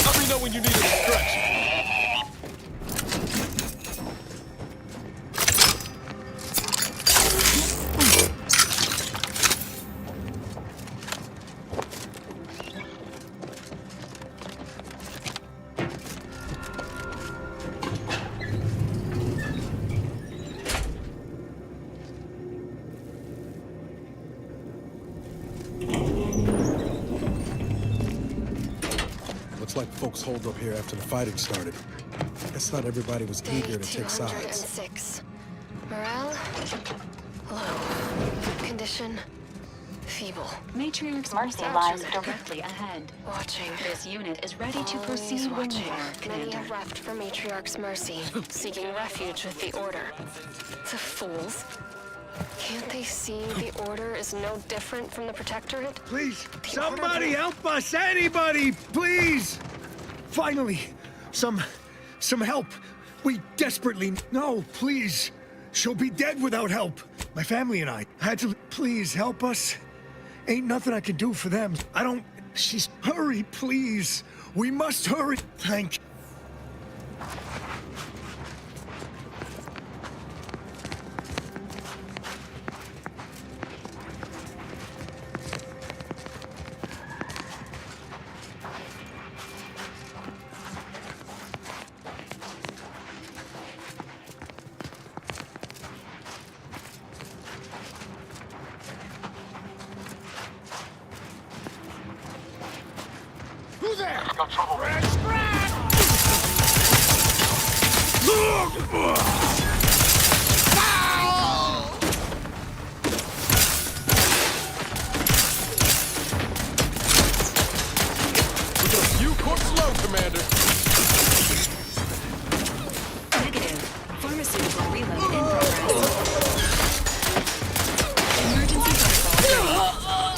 Let me know when you need a distraction. Looks like folks holed up here after the fighting started. Guess not everybody was eager to take sides. 206. Morale? Low. Condition? Feeble. Matriarch's Mercy lies directly ahead. Watching. This unit is ready to Always proceed when watching. you are, Many Commander. have left for Matriarch's mercy, seeking refuge with the Order. The fools. Can't they see the Order is no different from the Protectorate? Please, The somebody Order- help us! Anybody, please! Finally, some help. We desperately... No, please. She'll be dead without help. My family and I had to... Please, help us. Ain't nothing I can do for them. I don't... She's... Hurry, please. We must hurry. Thank... Who's there? Got trouble. You corpse low, Commander. Negative. Pharmaceutical reload in progress. Emergency protocol.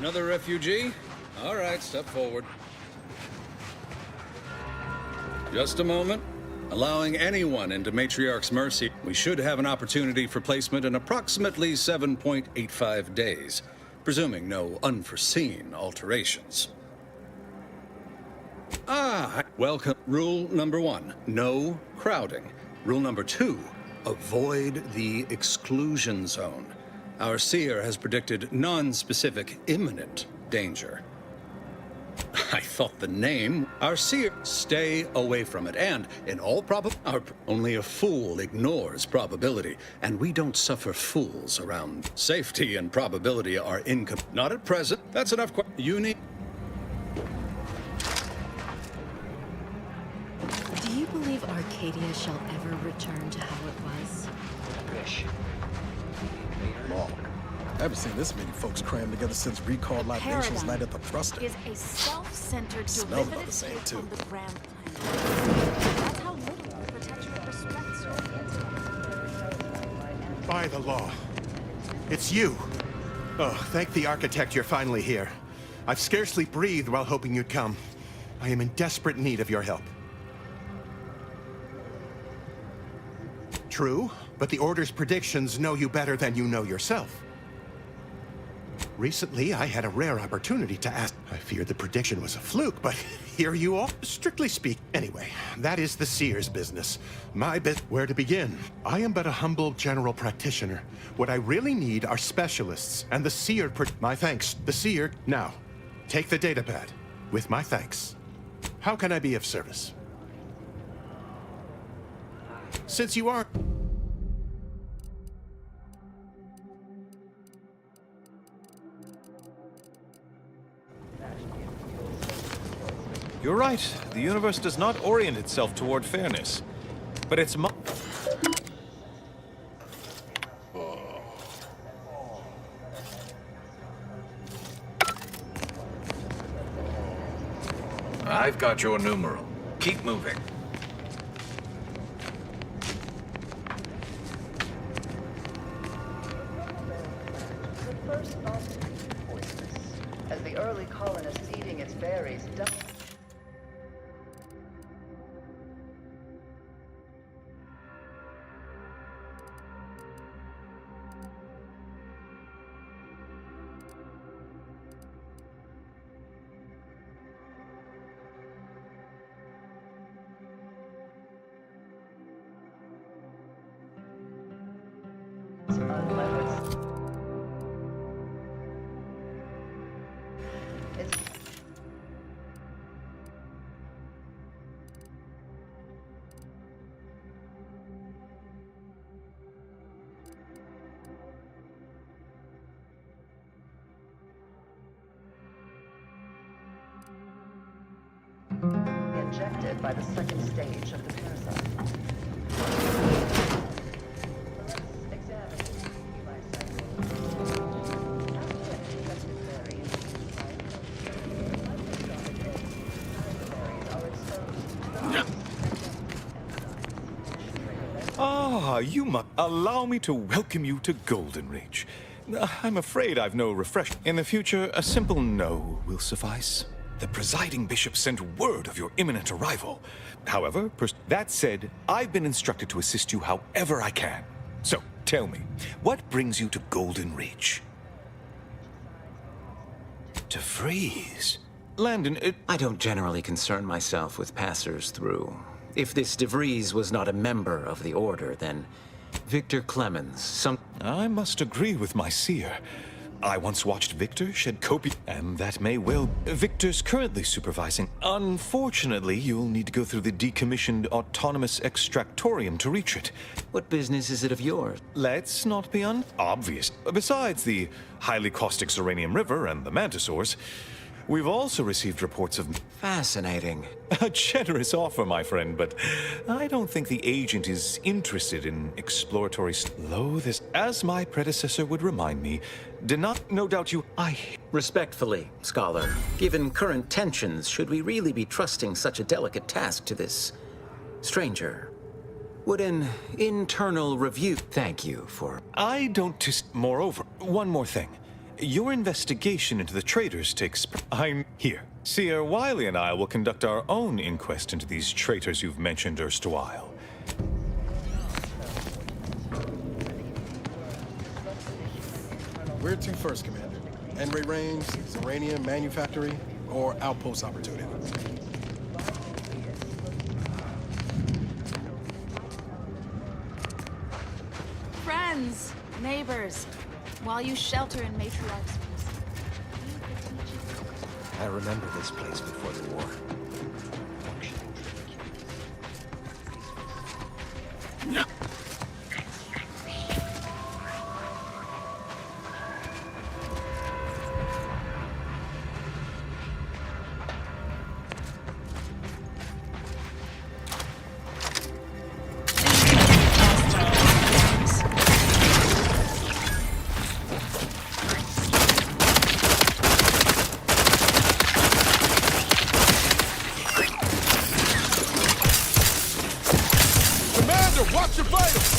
Another refugee? All right, step forward. Just a moment. Allowing anyone into Matriarch's Mercy, we should have an opportunity for placement in approximately 7.85 days, presuming no unforeseen alterations. Welcome. Rule number 1, no crowding. Rule number 2, avoid the exclusion zone. Our seer has predicted non-specific imminent danger. I thought the name, our seer, stay away from it, and in all only a fool ignores probability, and we don't suffer fools around. Safety and probability are not at present. That's enough. You need. Do you believe Arcadia shall ever return to how it was? Wish. Law. I haven't seen this many folks crammed together since recalled libations light at the thruster. Is a self-centered Smells about derivative the same, take too. on the grand plan. That's how little the Protectorate respects your By the law. It's you. Oh, thank the architect you're finally here. I've scarcely breathed while hoping you'd come. I am in desperate need of your help. True, but the Order's predictions know you better than you know yourself. Recently, I had a rare opportunity to ask. I feared the prediction was a fluke, but here you are. Strictly speaking. Anyway, that is the seer's business. My bit. Where to begin? I am but a humble general practitioner. What I really need are specialists, and the seer. My thanks. The seer. Now, take the datapad. With my thanks. How can I be of service? Since you are. You're right. The universe does not orient itself toward fairness. But it's I've got your numeral. Keep moving. As the early colonists eating its berries injected by the second stage of the parasite. Ah, you must allow me to welcome you to Golden Reach. I'm afraid I've no refresh. In the future, a simple no will suffice. The presiding bishop sent word of your imminent arrival. However, that said, I've been instructed to assist you however I can. So, tell me, what brings you to Golden Reach? To freeze? Landon, I don't generally concern myself with passers through. If this DeVries was not a member of the Order, then Victor Clemens, I must agree with my seer. I once watched Victor shed copious, and that may well. Victor's currently supervising. Unfortunately, you'll need to go through the decommissioned autonomous extractorium to reach it. What business is it of yours? Let's not be obvious. Besides the highly caustic Xeranium River and the Mantisaurs, we've also received reports of... Fascinating. A generous offer, my friend, but I don't think the agent is interested in exploratory... This, as my predecessor would remind me, no doubt you... Respectfully, Scholar, given current tensions, should we really be trusting such a delicate task to this stranger? Would an internal review... Thank you for... I don't... Moreover, one more thing. Your investigation into the traitors takes... I'm here. Seer Wiley and I will conduct our own inquest into these traitors you've mentioned erstwhile. Where to first, Commander? Enray Range, Zerania Manufactory, or Outpost Opportunity? Friends, neighbors, while you shelter in Matriarch's peace. I remember this place before the war. No. Watch your vitals!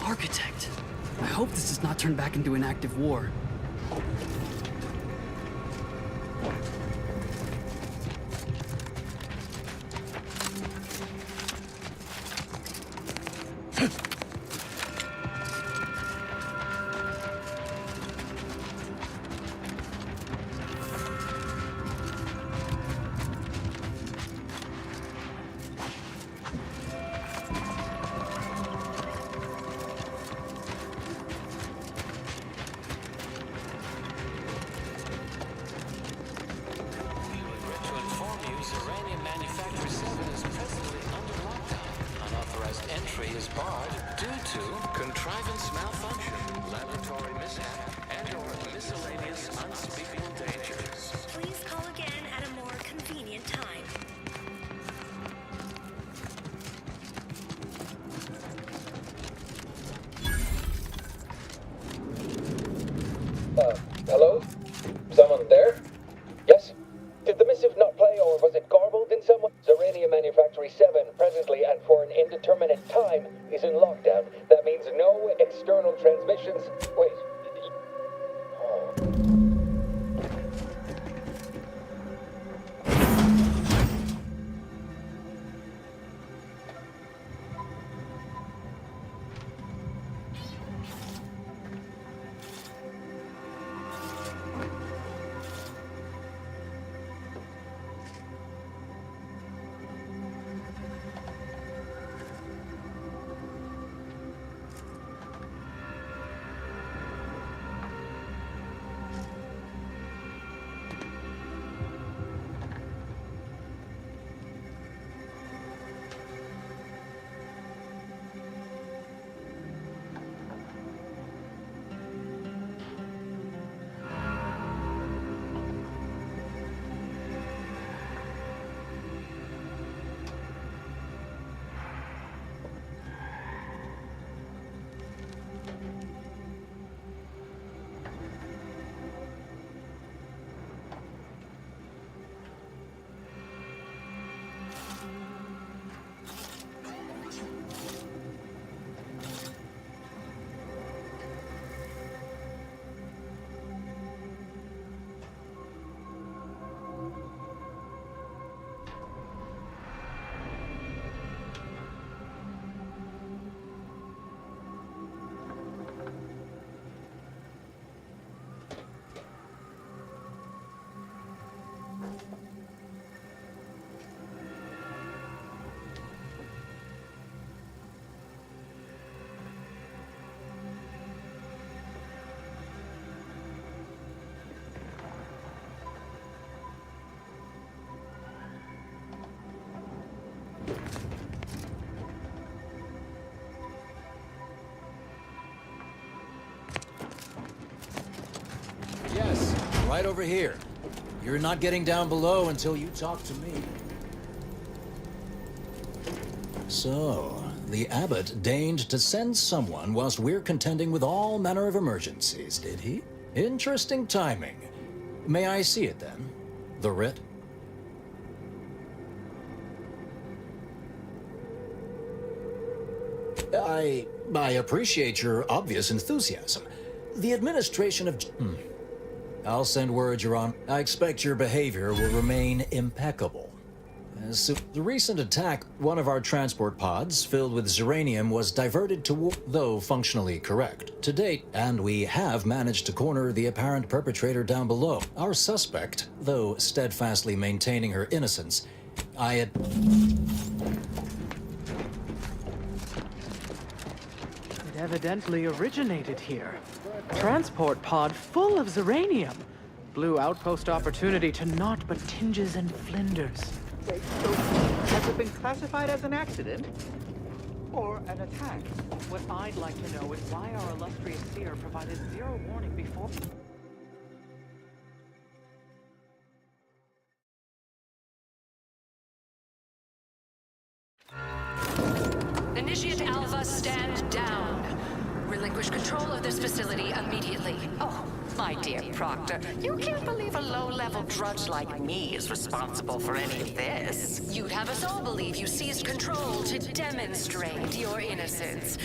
Architect. I hope this does not turn back into an active war. Hello? Someone there? Yes? Did the missive not play, or was it garbled in some way? Zerania Manufactory 7, presently and for an indeterminate time, is in lockdown. That means no external transmissions. Wait. right over here. You're not getting down below until you talk to me. So, the abbot deigned to send someone whilst we're contending with all manner of emergencies, did he? Interesting timing. May I see it then? The writ? I appreciate your obvious enthusiasm. The administration of... I'll send word, Your Honor. I expect your behavior will remain impeccable. So, the recent attack, one of our transport pods filled with Zeranium was diverted to, though functionally correct, to date, and we have managed to corner the apparent perpetrator down below. Our suspect, though steadfastly maintaining her innocence, It evidently originated here. Transport pod full of Zeranium. Blue outpost opportunity to naught but tinges and flinders. So, has it been classified as an accident? Or an attack? What I'd like to know is why our illustrious seer provided zero warning before... Initiate Alpha, stand down. Relinquish control of this facility immediately. Oh, my dear Proctor, you can't believe a low-level drudge like me is responsible for any of this. You'd have us all believe you seized control to demonstrate your innocence.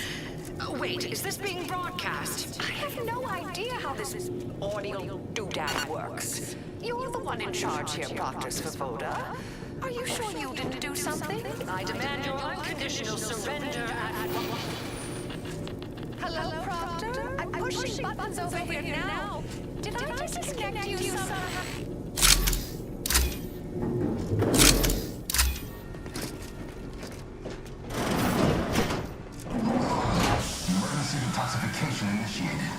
Wait, is this being broadcast? I have no idea how this audio doodad works. You're the one in charge here, Proctor Svoboda. Are you sure you didn't do something? I demand your unconditional surrender at... Hello, Proctor? I'm pushing buttons over here now. Did I disconnect you somehow? Emergency detoxification initiated.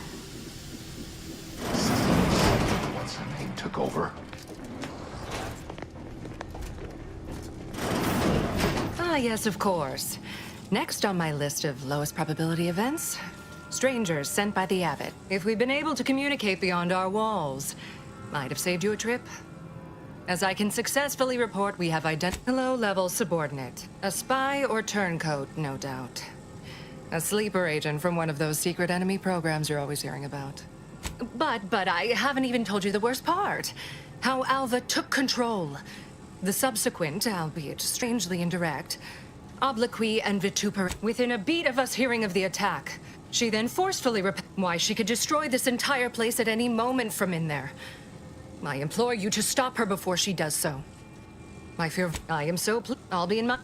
System, what's her name, took over. Ah, yes, of course. Next on my list of lowest probability events, strangers sent by the abbot. If we'd been able to communicate beyond our walls, might have saved you a trip. As I can successfully report, we have identified a low-level subordinate. A spy or turncoat, no doubt. A sleeper agent from one of those secret enemy programs you're always hearing about. But I haven't even told you the worst part. How Alva took control. The subsequent, albeit strangely indirect, obloquy and vituper within a beat of us hearing of the attack. She then forcefully why she could destroy this entire place at any moment from in there. I implore you to stop her before she does so. I fear I am so I'll be in my...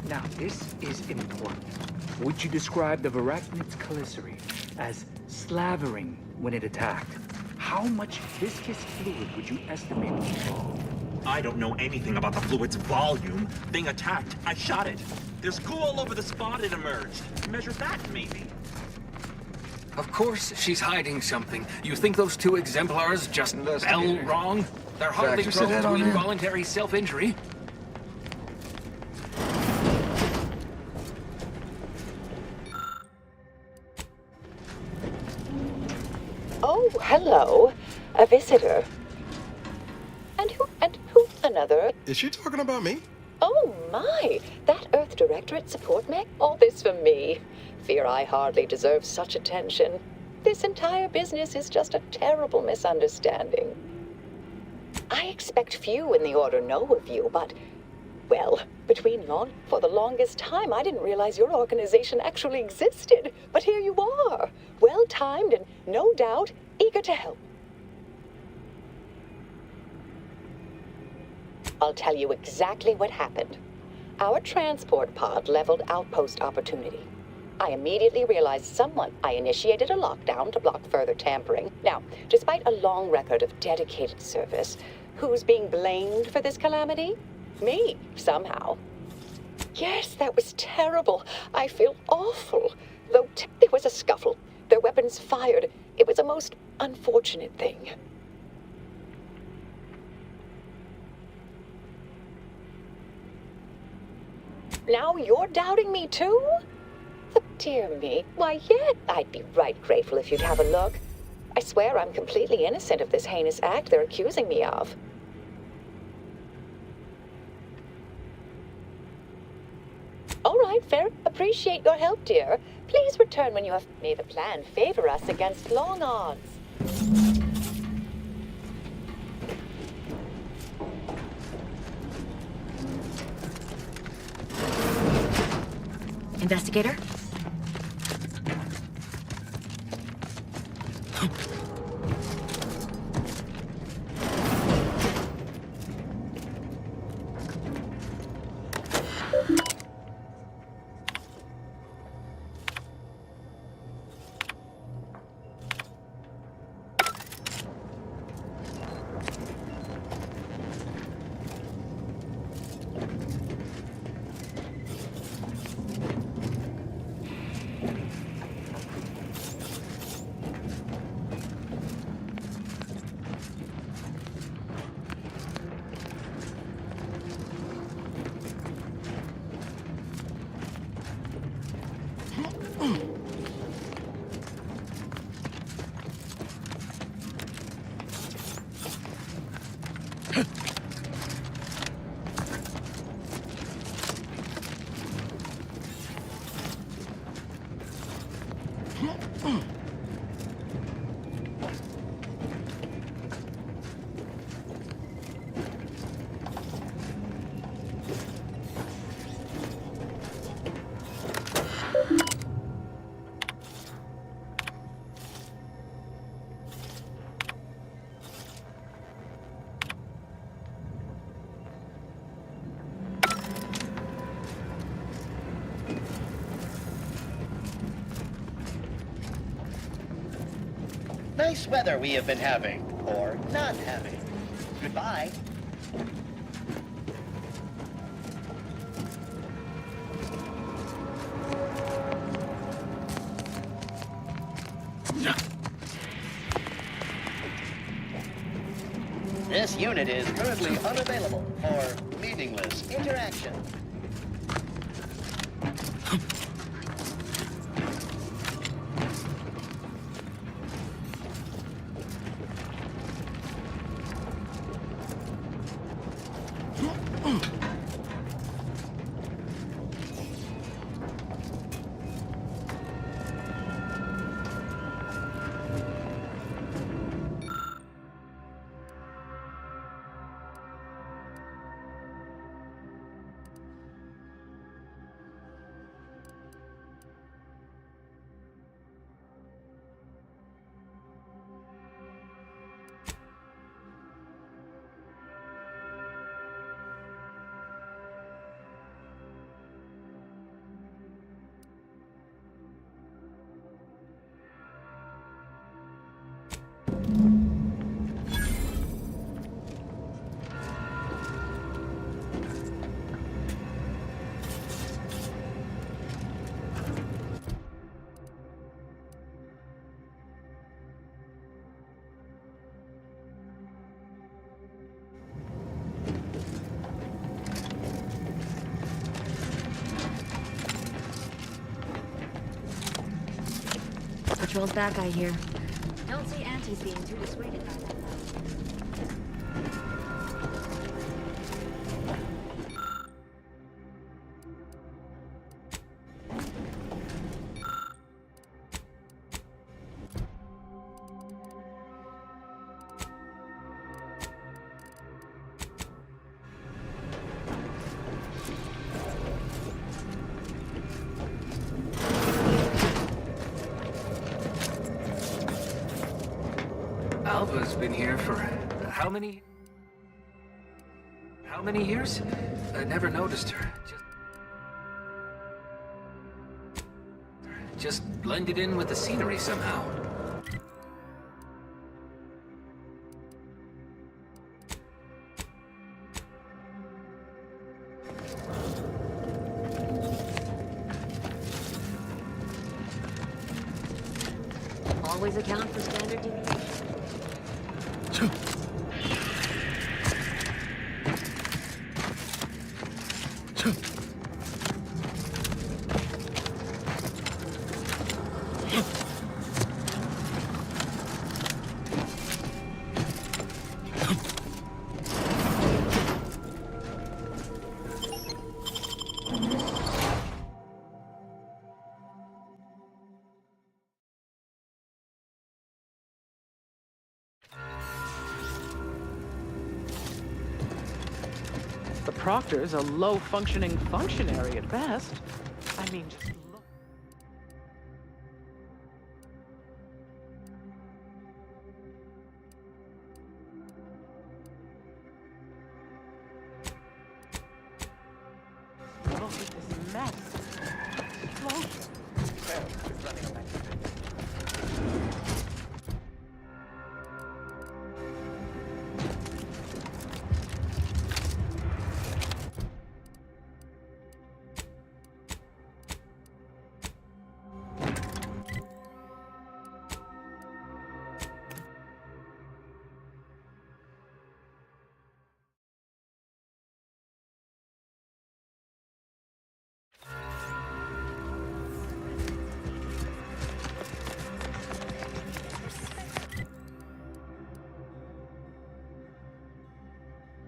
Now, this is important. Would you describe the Varachnid's Calicity as slavering when it attacked? How much viscous fluid would you estimate was involved? I don't know anything about the fluid's volume. Thing attacked. I shot it. There's goo all over the spot it emerged. Measure that, maybe. Of course she's hiding something. You think those two exemplars just fell wrong? They're hardly prone to involuntary self-injury. Oh, hello. A visitor. And who's another? Is she talking about me? Oh, my. That Earth Directorate support mech? All this for me. Fear I hardly deserve such attention. This entire business is just a terrible misunderstanding. I expect few in the Order know of you, but... Well, for the longest time, I didn't realize your organization actually existed. But here you are, well-timed and, no doubt, eager to help. I'll tell you exactly what happened. Our transport pod leveled outpost opportunity. I immediately realized I initiated a lockdown to block further tampering. Now, despite a long record of dedicated service, who's being blamed for this calamity? Me, somehow. Yes, that was terrible. I feel awful. Though there was a scuffle. Their weapons fired. It was a most unfortunate thing. . Now you're doubting me too? Oh, dear me. Why, yeah, I'd be right grateful if you'd have a look. I swear I'm completely innocent of this heinous act they're accusing me of. All right, fair. Appreciate your help, dear. Please return when you have made the plan favor us against long odds. Investigator? Nice weather we have been having, or not having. Goodbye. This unit is currently unavailable for meaningless interaction. Patrol's back, I hear. Don't see Auntie's being too dissuaded by that, Alva's been here for how many years? I never noticed her. Just blended in with the scenery somehow. always account for standard deviation. Proctor's a low-functioning functionary at best. I mean, just look. Look at this mess.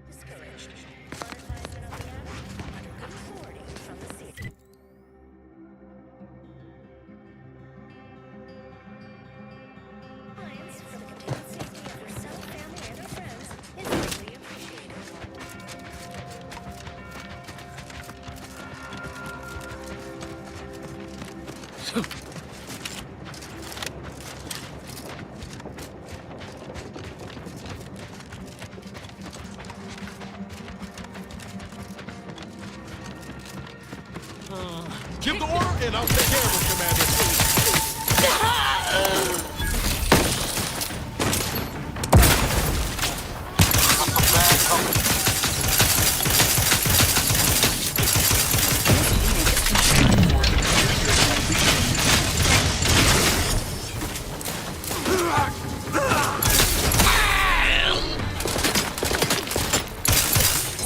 Explosion. Give the order, and I'll take care of it, Commander.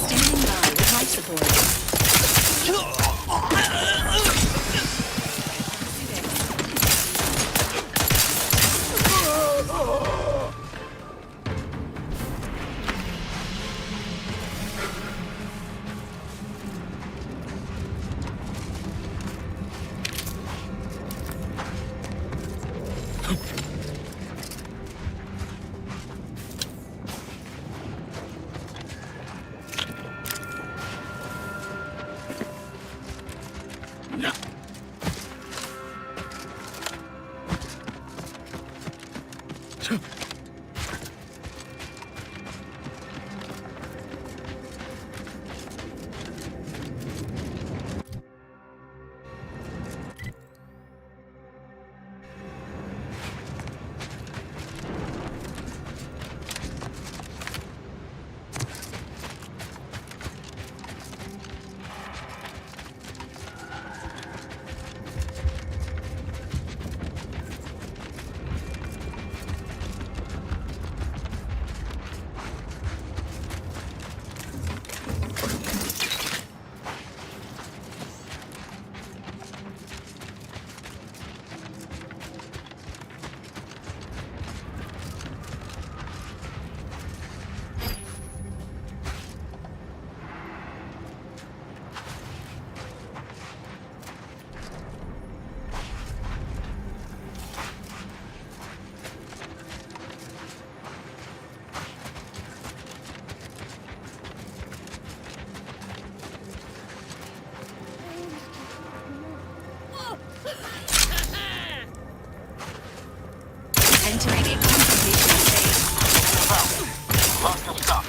Standing by with life support. Entering a confrontation phase. Lots of stuff.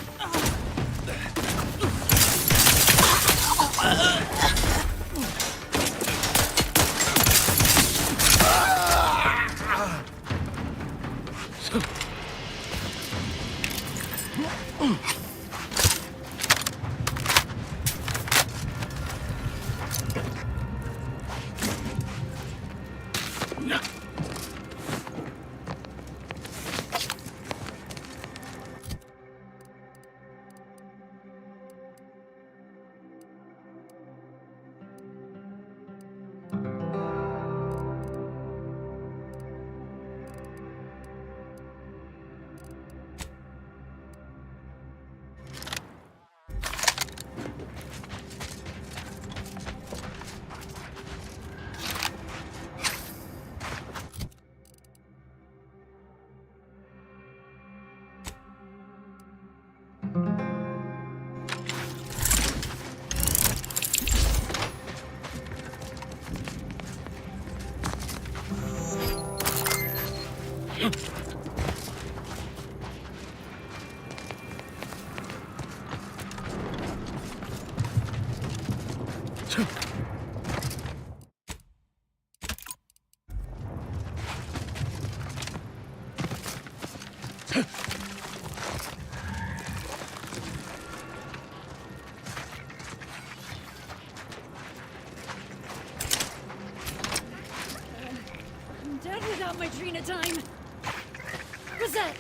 I'm dead without my Trina time. What's that?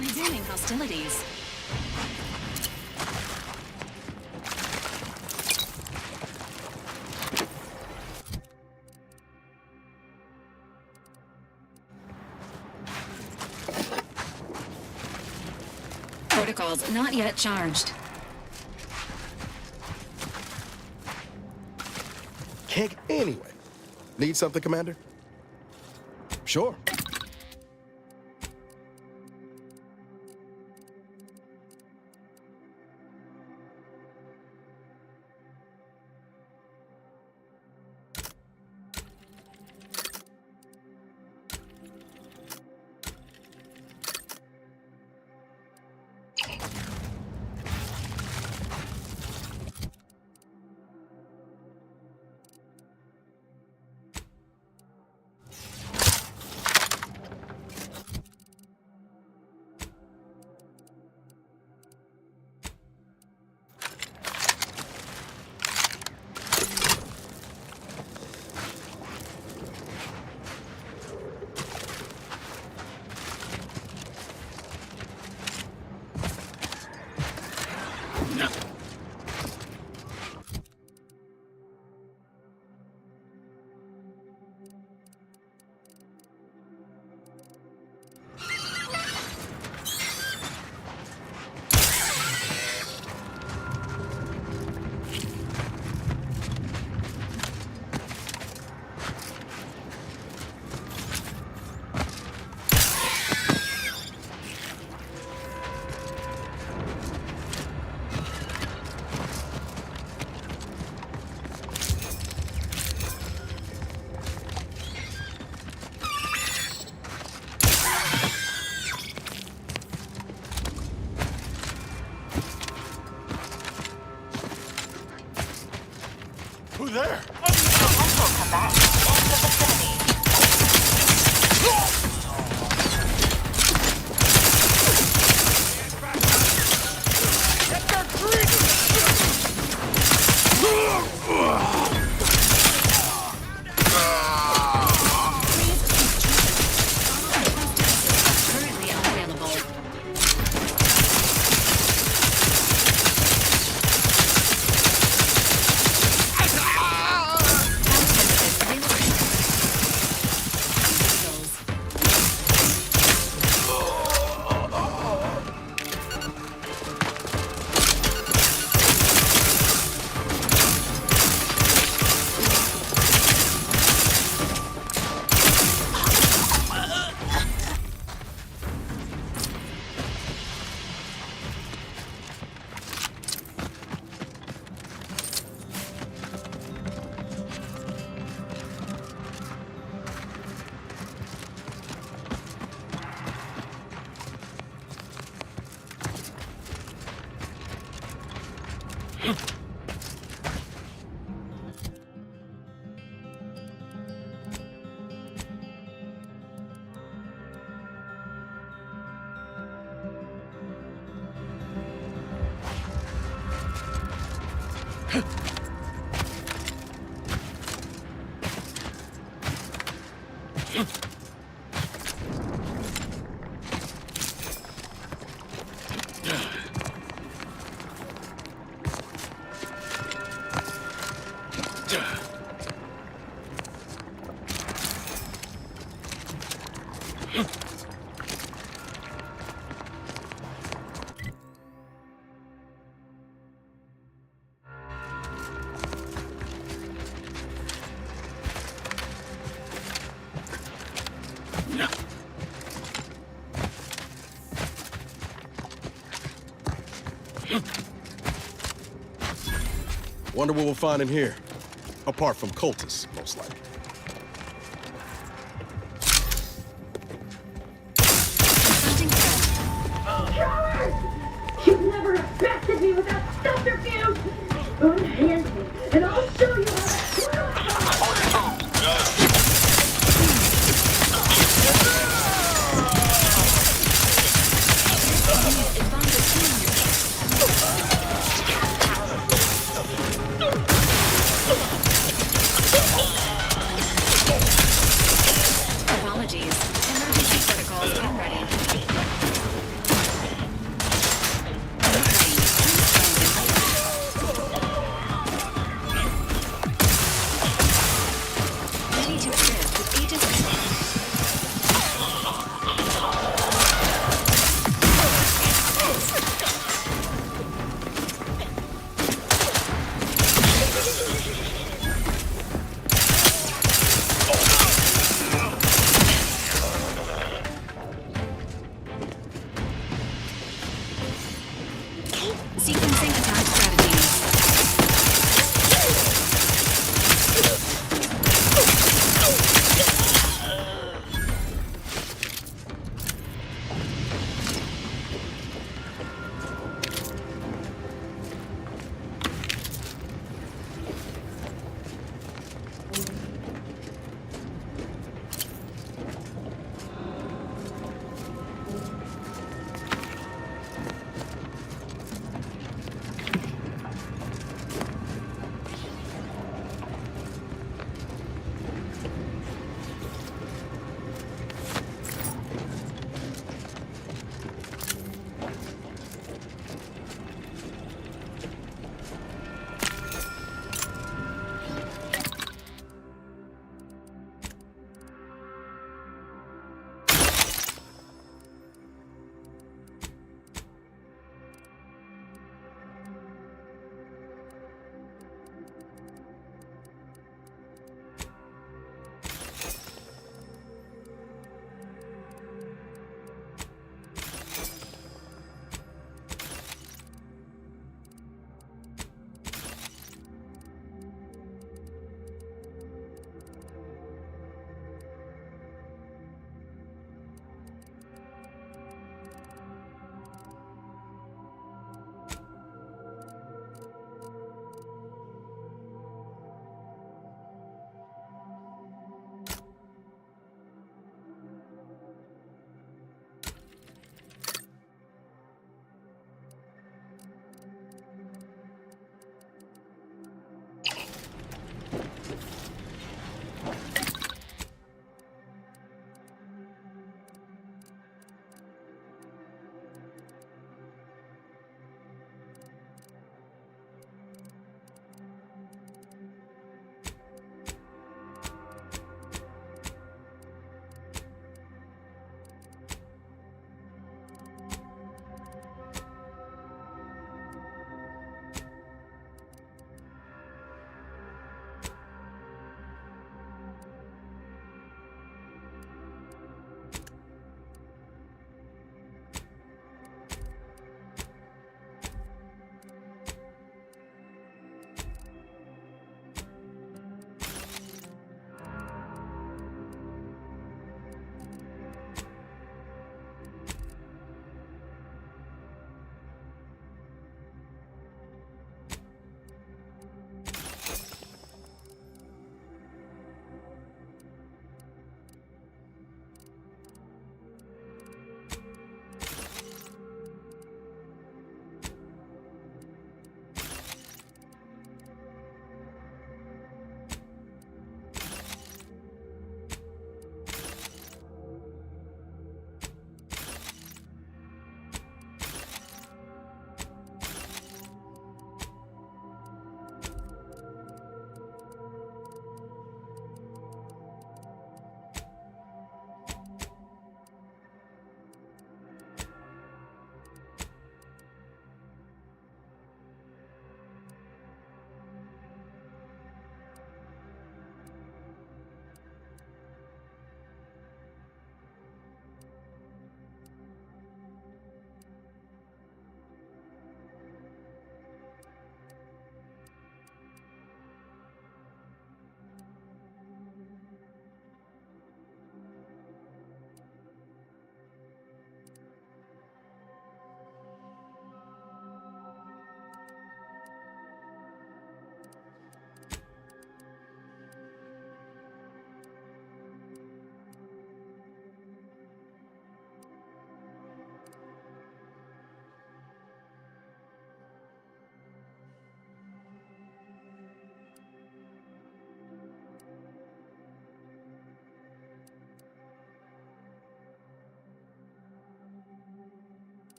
Resuming hostilities. Protocols not yet charged. Can't anyway. Need something, Commander? Sure. Who there? Currently unavailable. Wonder what we'll find in here. Apart from cultists, most likely. You'd never have bested me with that subterfuge! Unhand me, and I'll show you how Apologies. Emergency protocols when ready. Ready to assist with Aegis control. Sequencing attack strategies.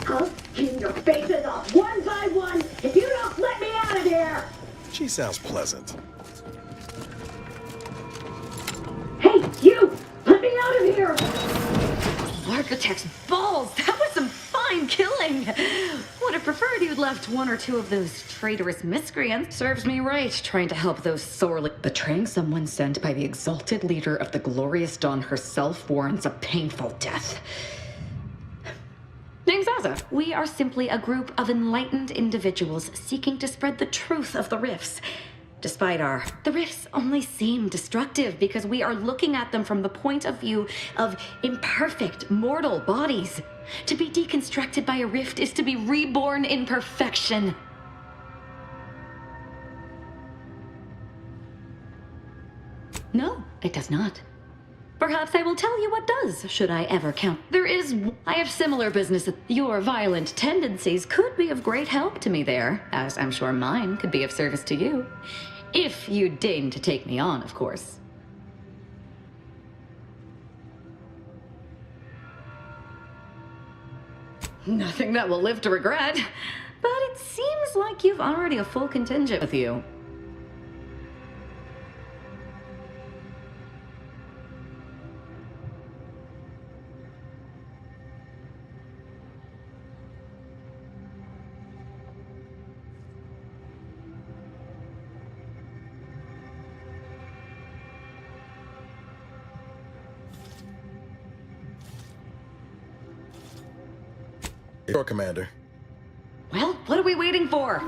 I'll skin your faces off one by one if you don't let me out of here! She sounds pleasant. Hey, you! Let me out of here! Architect's balls! That was some fine killing! Would have preferred you'd left one or two of those traitorous miscreants. Serves me right, trying to help those sorely... Betraying someone sent by the exalted leader of the glorious dawn herself warrants a painful death. Name's Azza. We are simply a group of enlightened individuals seeking to spread the truth of the rifts. Despite the rifts only seem destructive because we are looking at them from the point of view of imperfect mortal bodies. To be deconstructed by a rift is to be reborn in perfection. No, it does not. Perhaps I will tell you what does, should I ever count. I have similar business. Your violent tendencies could be of great help to me there, as I'm sure mine could be of service to you. If you deign to take me on, of course. Nothing that will live to regret. But it seems like you've already a full contingent with you. Your commander. Well, what are we waiting for?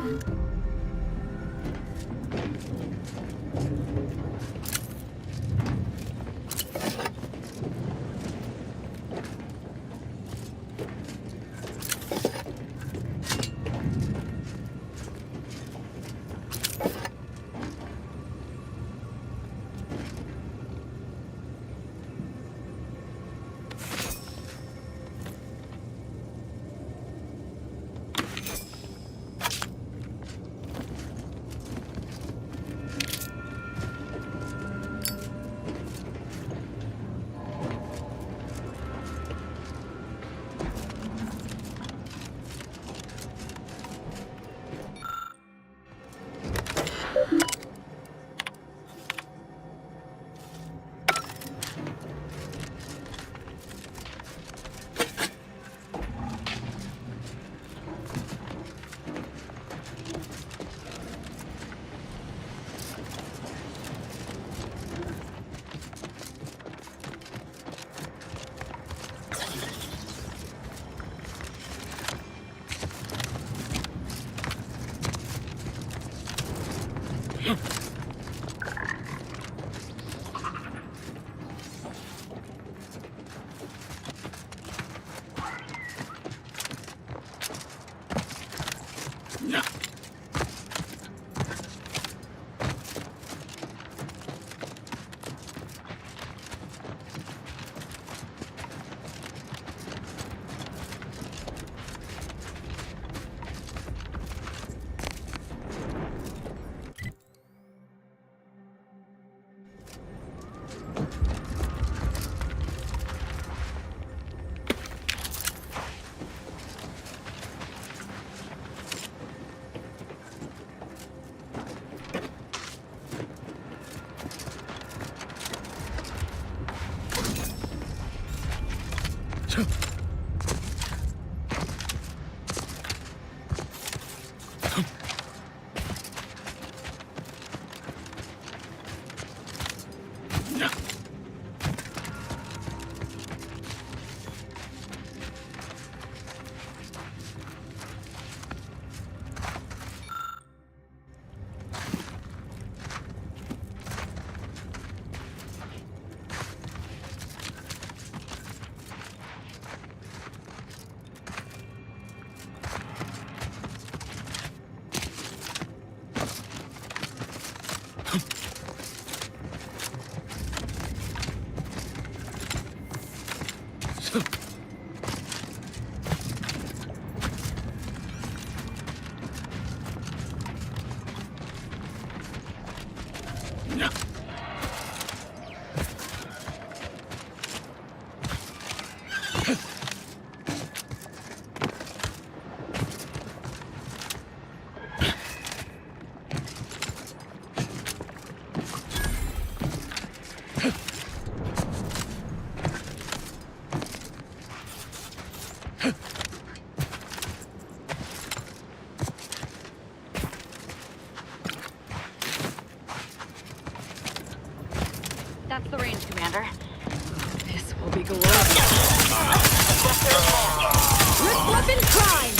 Weapon prime!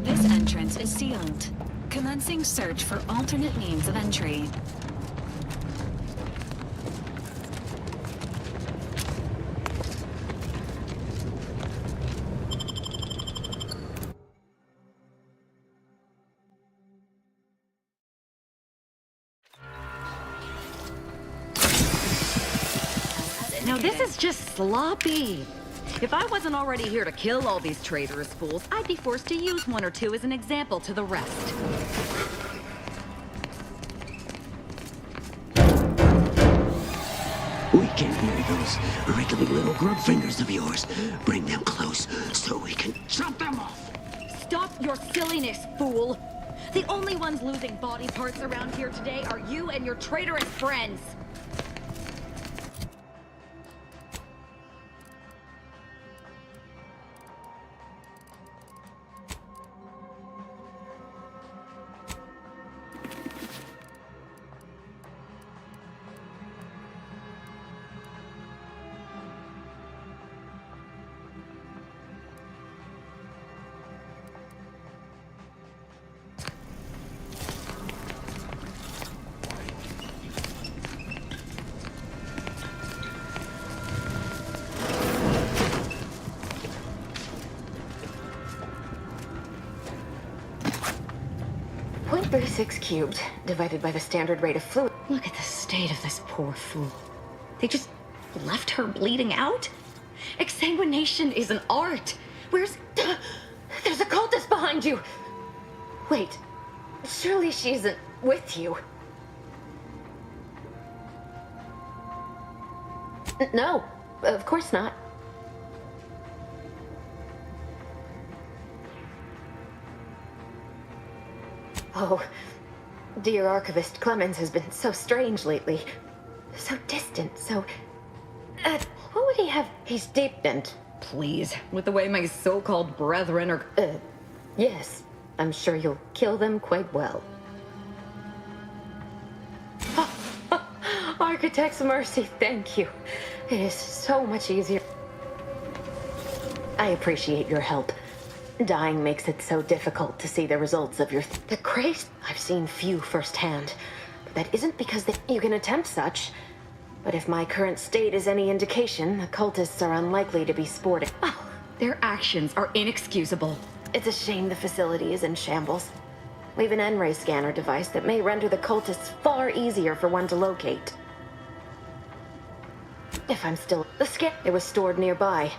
This entrance is sealed. Commencing search for alternate means of entry. Now this is just sloppy. If I wasn't already here to kill all these traitorous fools, I'd be forced to use one or two as an example to the rest. We can hear those wriggling little grub fingers of yours. Bring them close so we can chop them off. Stop your silliness, fool! The only ones losing body parts around here today are you and your traitorous friends. .36 cubed, divided by the standard rate of fluid. Look at the state of this poor fool. They just left her bleeding out? Exsanguination is an art. Where's... There's a cultist behind you! Wait, surely she isn't with you. No, of course not. Oh, dear Archivist Clemens has been so strange lately. So distant, so... what would he have? He's deep and... Please, with the way my so-called brethren are... yes, I'm sure you'll kill them quite well. Architect's mercy, thank you. It is so much easier. I appreciate your help. Dying makes it so difficult to see the results of your... The craze I've seen few firsthand. But that isn't because you can attempt such. But if my current state is any indication, the cultists are unlikely to be sporting. Oh, their actions are inexcusable. It's a shame the facility is in shambles. We've an N-ray scanner device that may render the cultists far easier for one to locate. If I'm still... The scan... It was stored nearby.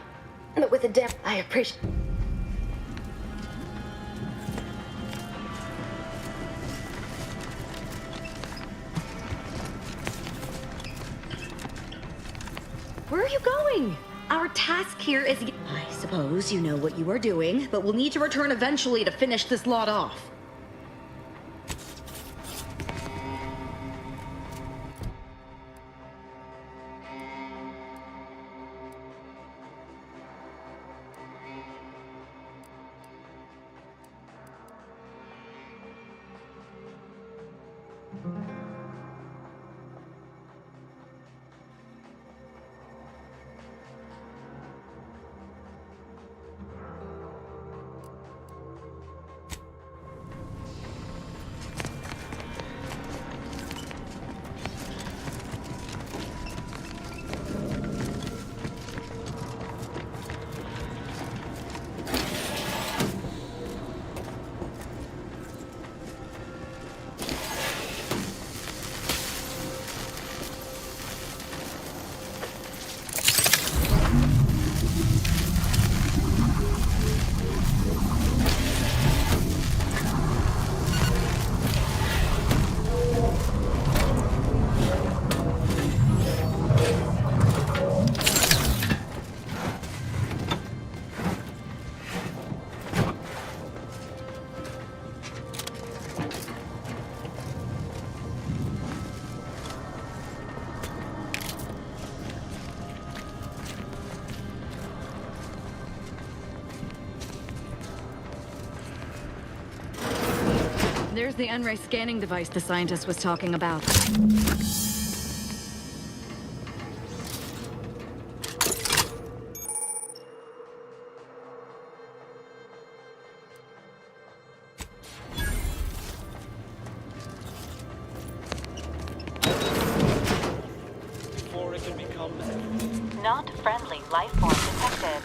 But with a depth, I appreciate... Where are you going? Our task here is... I suppose you know what you are doing, but we'll need to return eventually to finish this lot off. Here's the N-ray scanning device the scientist was talking about. Before it can become Not friendly life form detected.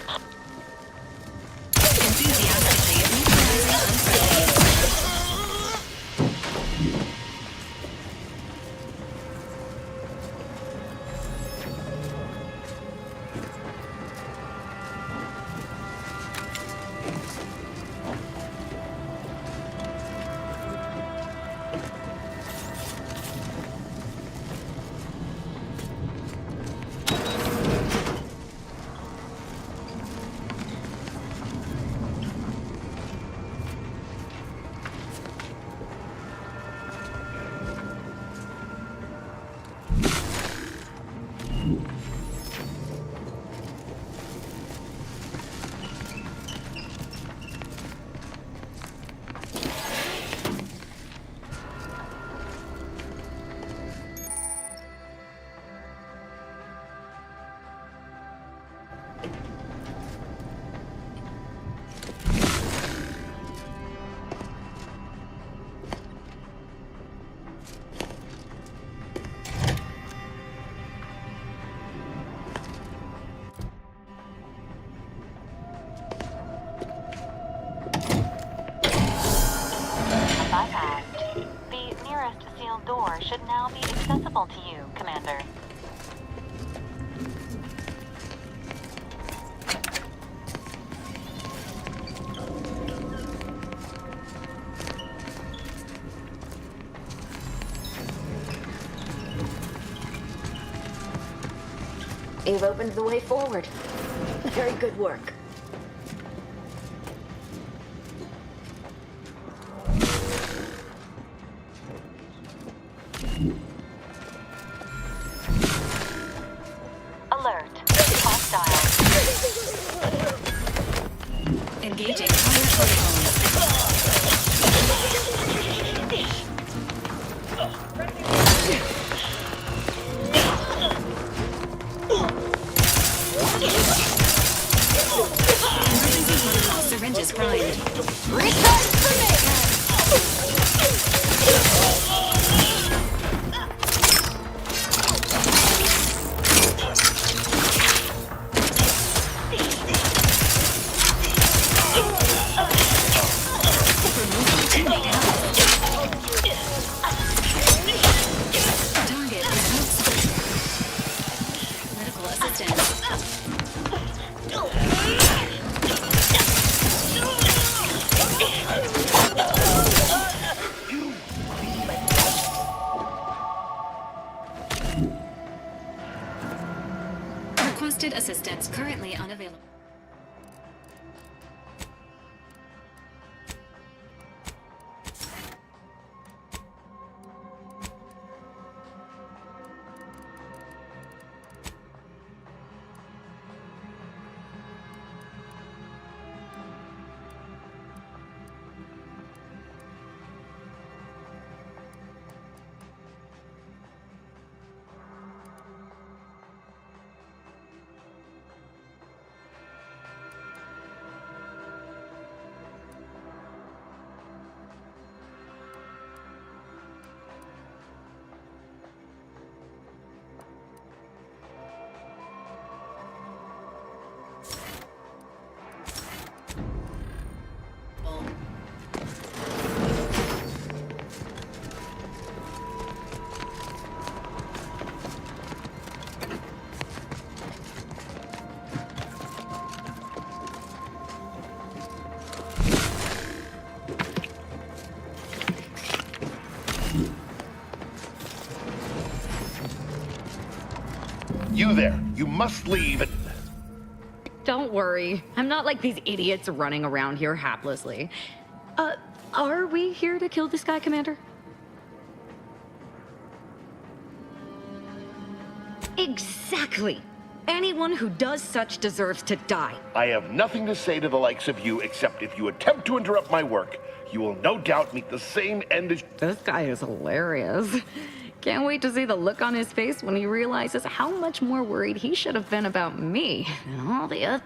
Bypassed. The nearest sealed door should now be accessible to you, Commander. You've opened the way forward. Very good work. Alert. Hostile. Engaging fire protocols. Emergency protocol syringes primed. Return for me! Target is outside. Medical assistance. Requested assistance currently unavailable. You there. You must leave and... Don't worry. I'm not like these idiots running around here haplessly. Are we here to kill this guy, Commander? Exactly. Anyone who does such deserves to die. I have nothing to say to the likes of you, except if you attempt to interrupt my work, you will no doubt meet the same end as— This guy is hilarious. Can't wait to see the look on his face when he realizes how much more worried he should have been about me and all the other—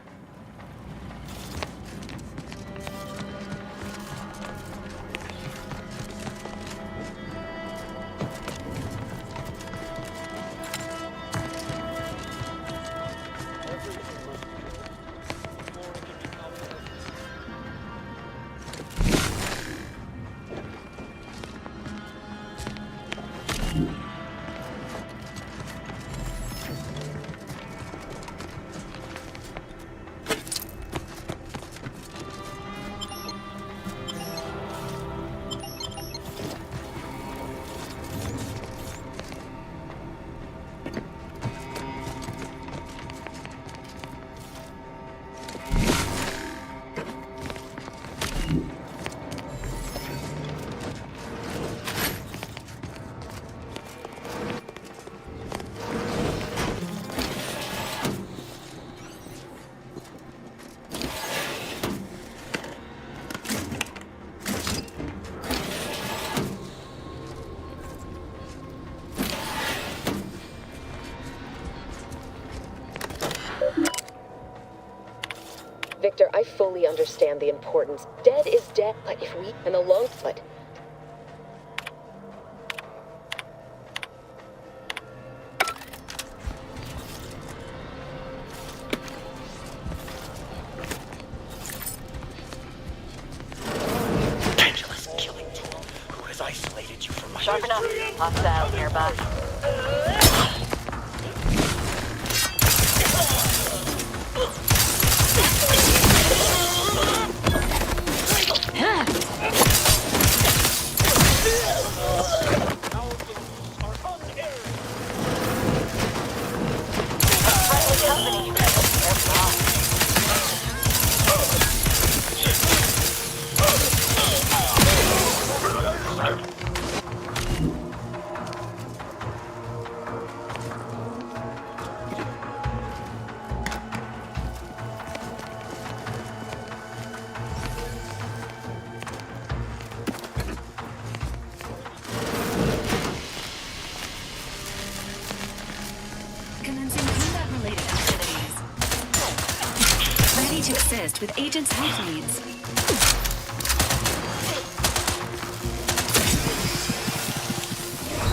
Victor, I fully understand the importance. Dead is dead, but if we— and the long— but— Pendulous killing tool. Who has isolated you from my— Sharp enough. Hostiles nearby. Commencing combat-related activities. Ready to assist with agents' health needs.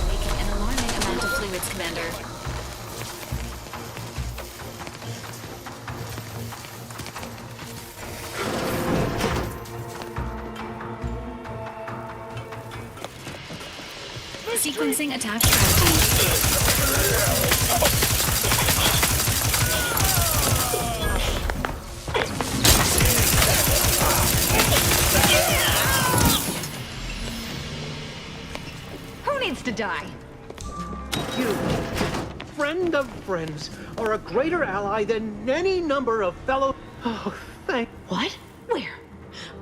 Making an alarming amount of fluids, Commander. Sequencing attack strategy. Who needs to die? You, friend of friends, are a greater ally than any number of fellow— Oh, thank— What? Where?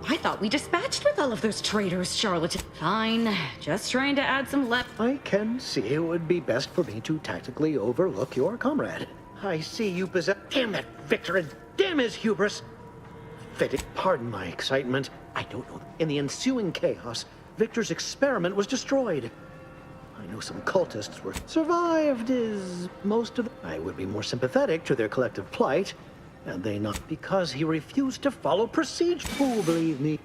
I thought we dispatched with all of those traitors, charlatan. Fine. Just trying to add some I can see it would be best for me to tactically overlook your comrade. I see you possess— Damn that Victor, and damn his hubris! Fitting— Pardon my excitement. I don't know. In the ensuing chaos, Victor's experiment was destroyed. I know some cultists were— Survived is most of— I would be more sympathetic to their collective plight, and they not because he refused to follow procedure. Oh, believe me.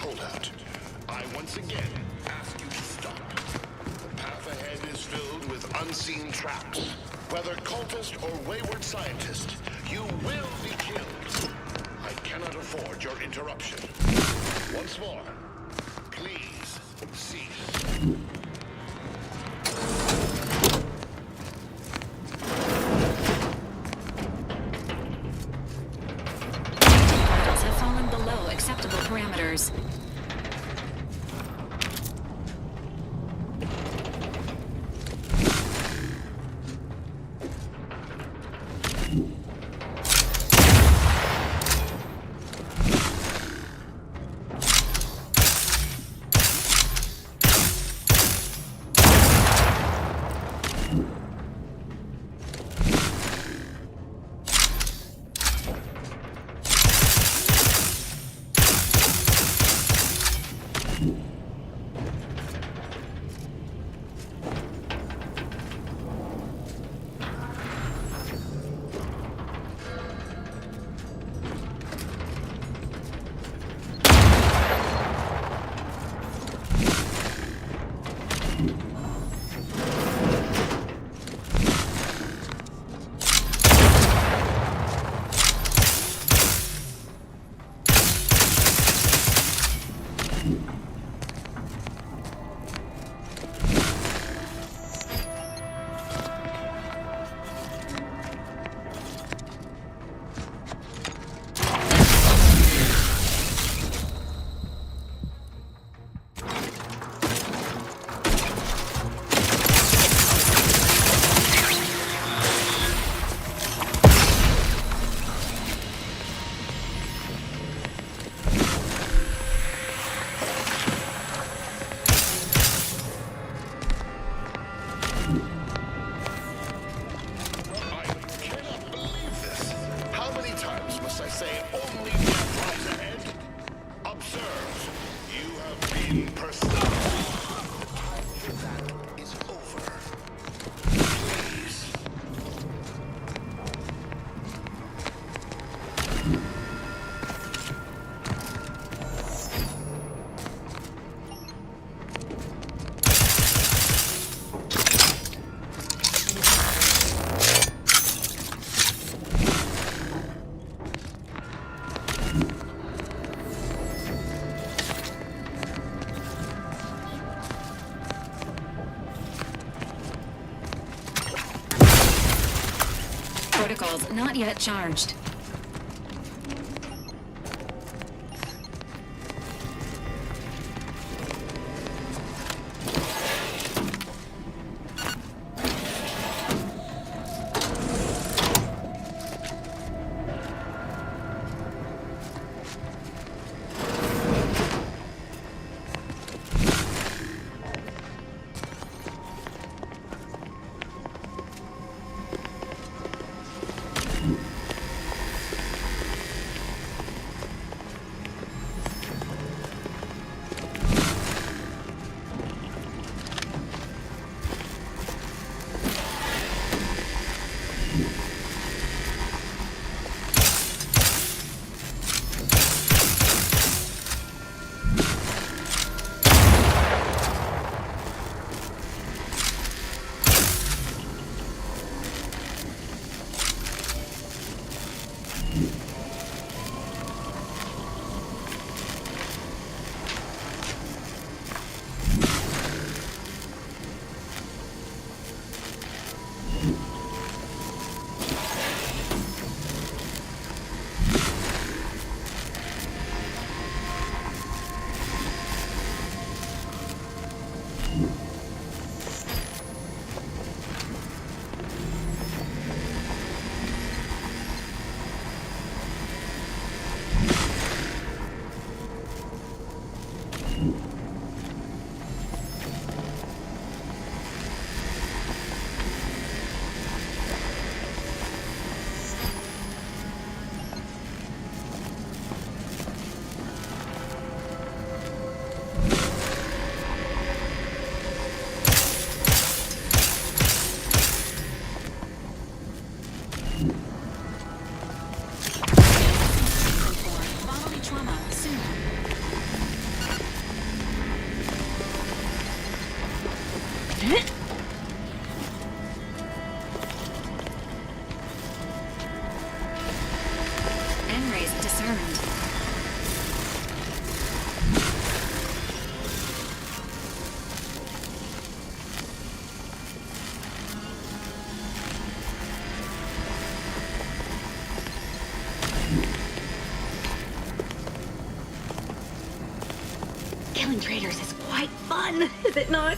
holdout. I once again ask you to stop. The path ahead is filled with unseen traps. Whether cultist or wayward scientist, you will be killed. I cannot afford your interruption. Once more, please cease. Have fallen below acceptable parameters. Protocols not yet charged. fun, is it not?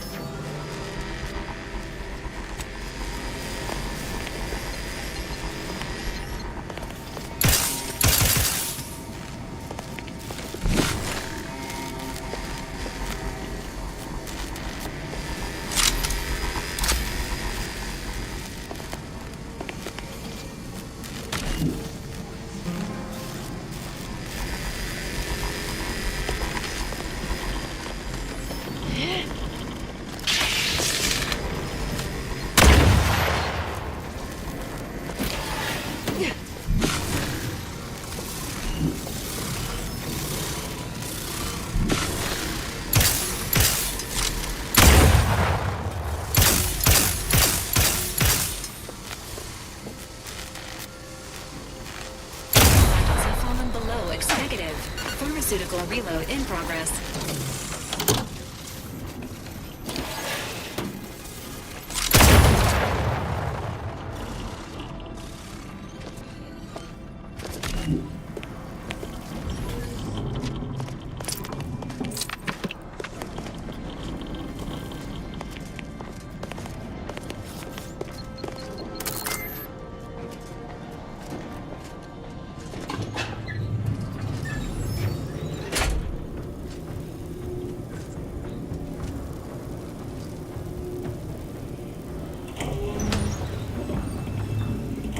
Pharmaceutical reload in progress.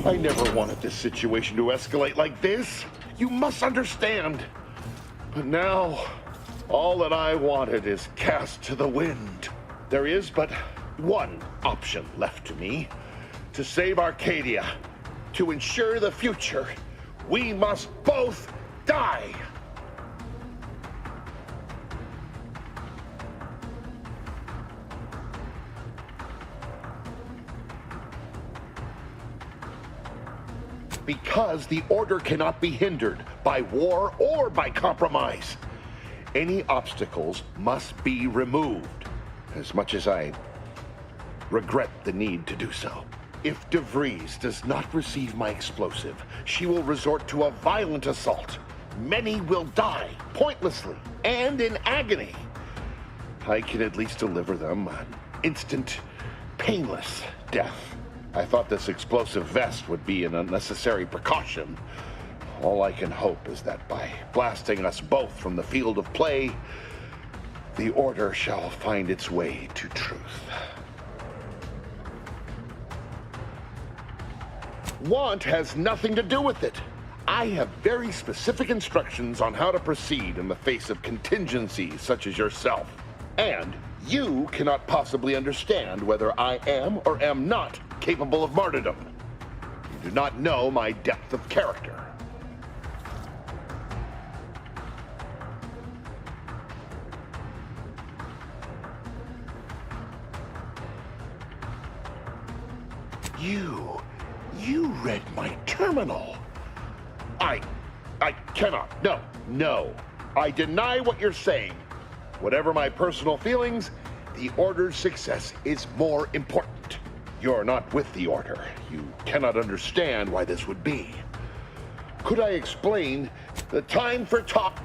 I never wanted this situation to escalate like this. You must understand. But now, all that I wanted is cast to the wind. There is but one option left to me. To save Arcadia, to ensure the future, we must both die. Because the Order cannot be hindered by war or by compromise. Any obstacles must be removed, as much as I regret the need to do so. If DeVries does not receive my explosive, she will resort to a violent assault. Many will die, pointlessly, and in agony. I can at least deliver them an instant, painless death. I thought this explosive vest would be an unnecessary precaution. All I can hope is that by blasting us both from the field of play, the Order shall find its way to truth. Want has nothing to do with it. I have very specific instructions on how to proceed in the face of contingencies such as yourself. And you cannot possibly understand whether I am or am not capable of martyrdom. You do not know my depth of character. You read my terminal. I cannot. No. I deny what you're saying. Whatever my personal feelings, the Order's success is more important. You're not with the Order. You cannot understand why this would be. Could I explain the time for talk?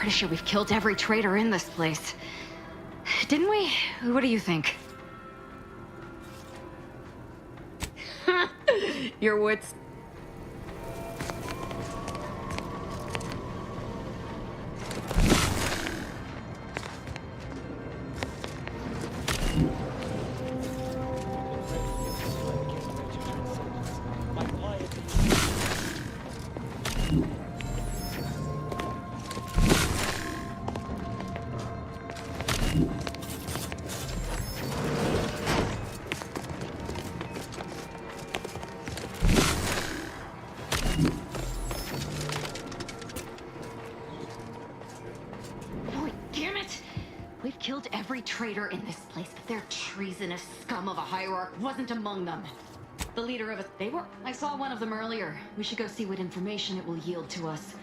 pretty sure we've killed every traitor in this place. Didn't we? What do you think? Your wits. Killed every traitor in this place, but their treasonous scum of a hierarch wasn't among them. The leader of they were. I saw one of them earlier. We should go see what information it will yield to us.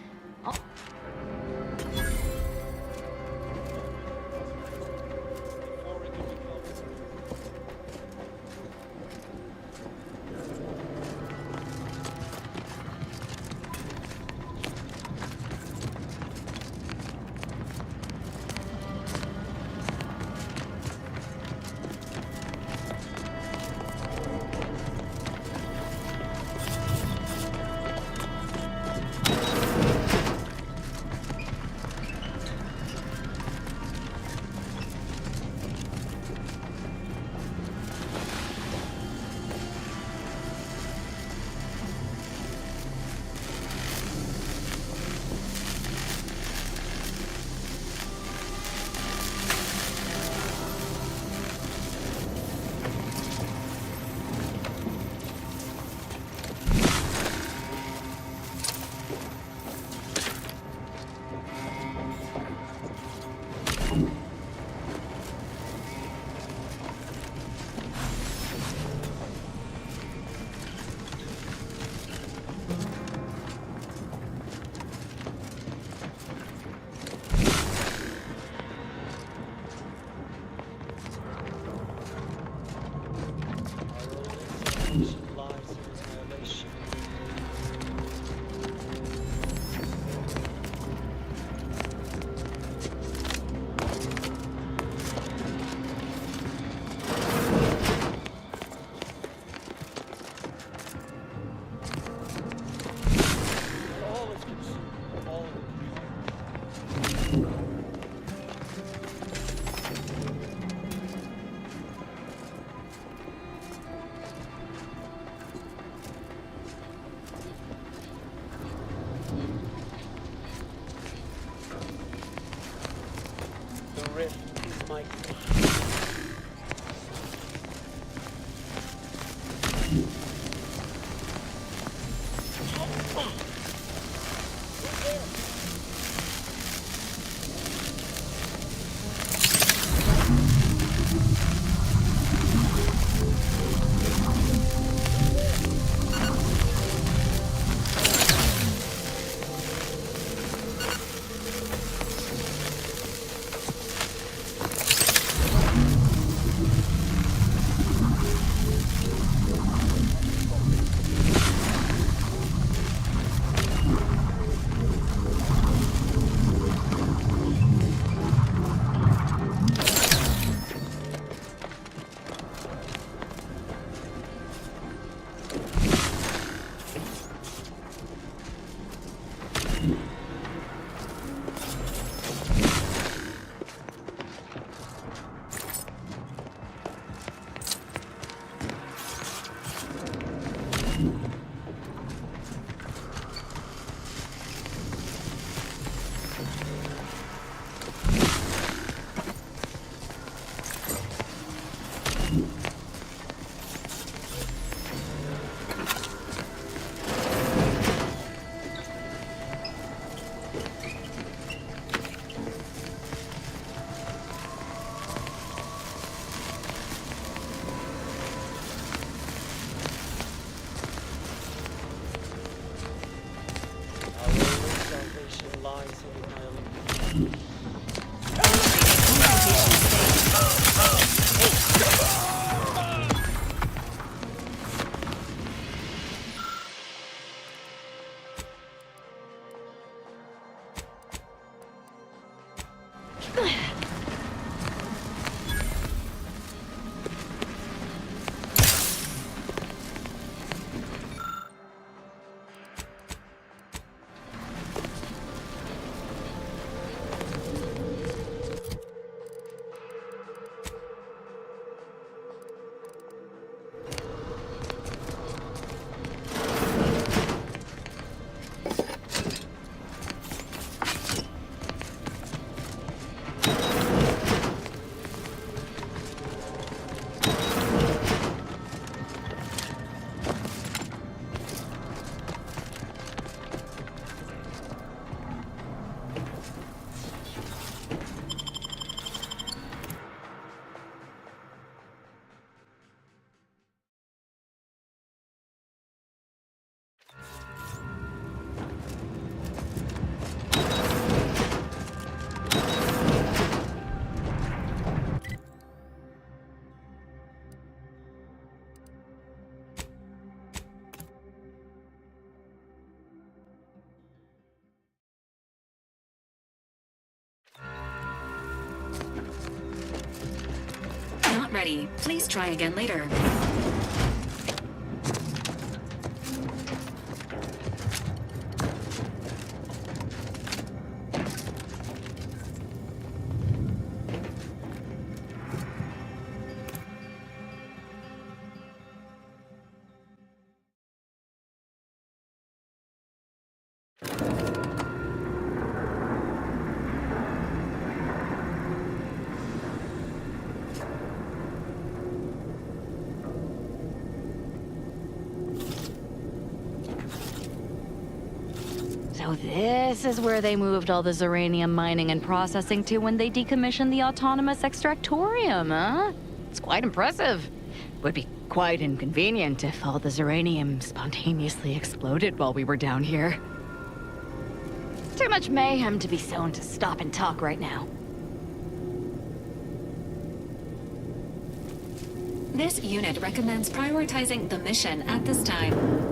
ready. Please try again later. So this is where they moved all the Zeranium mining and processing to when they decommissioned the autonomous extractorium, huh? It's quite impressive. Would be quite inconvenient if all the Zeranium spontaneously exploded while we were down here. Too much mayhem to be sown to stop and talk right now. This unit recommends prioritizing the mission at this time.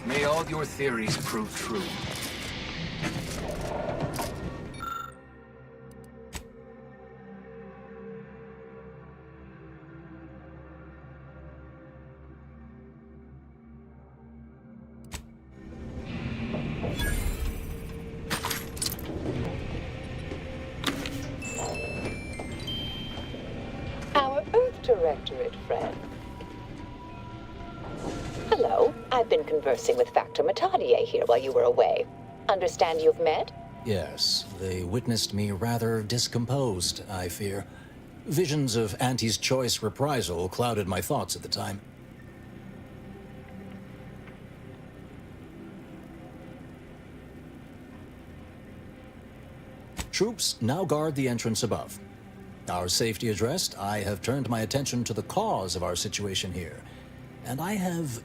May all your theories prove true. Our Earth Directorate friend. Hello. I've been conversing with Factor Matadier here while you were away. Understand you've met? Yes, they witnessed me rather discomposed, I fear. Visions of Auntie's choice reprisal clouded my thoughts at the time. Troops now guard the entrance above. Our safety addressed, I have turned my attention to the cause of our situation here, and I have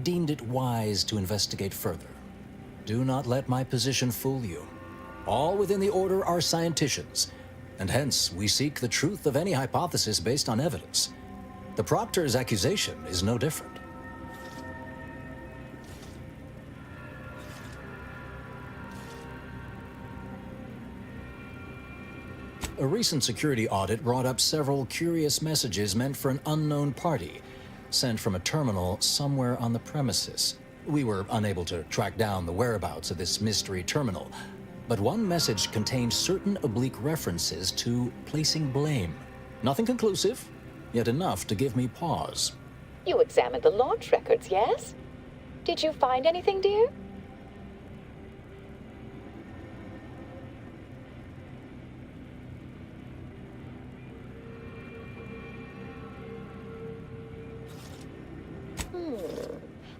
deemed it wise to investigate further. Do not let my position fool you. All within the Order are scienticians, and hence we seek the truth of any hypothesis based on evidence. The Proctor's accusation is no different. A recent security audit brought up several curious messages meant for an unknown party, sent from a terminal somewhere on the premises. We were unable to track down the whereabouts of this mystery terminal, but one message contained certain oblique references to placing blame. Nothing conclusive, yet enough to give me pause. You examined the launch records, yes? Did you find anything, dear?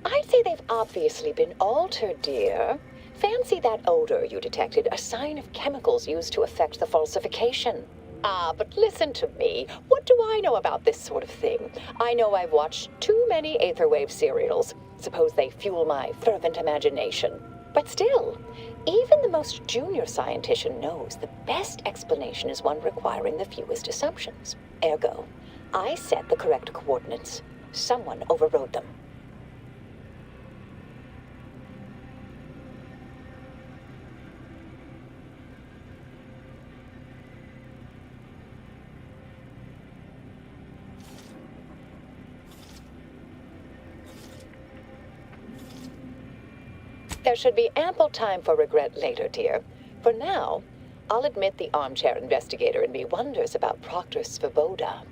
I'd say they've obviously been altered, dear. Fancy that odor you detected, a sign of chemicals used to effect the falsification. But listen to me. What do I know about this sort of thing? I know I've watched too many Aetherwave serials. Suppose they fuel my fervent imagination. But still, even the most junior scientician knows the best explanation is one requiring the fewest assumptions. Ergo, I set the correct coordinates. Someone overrode them. There should be ample time for regret later, dear. For now, I'll admit the armchair investigator in me wonders about Proctor Svoboda.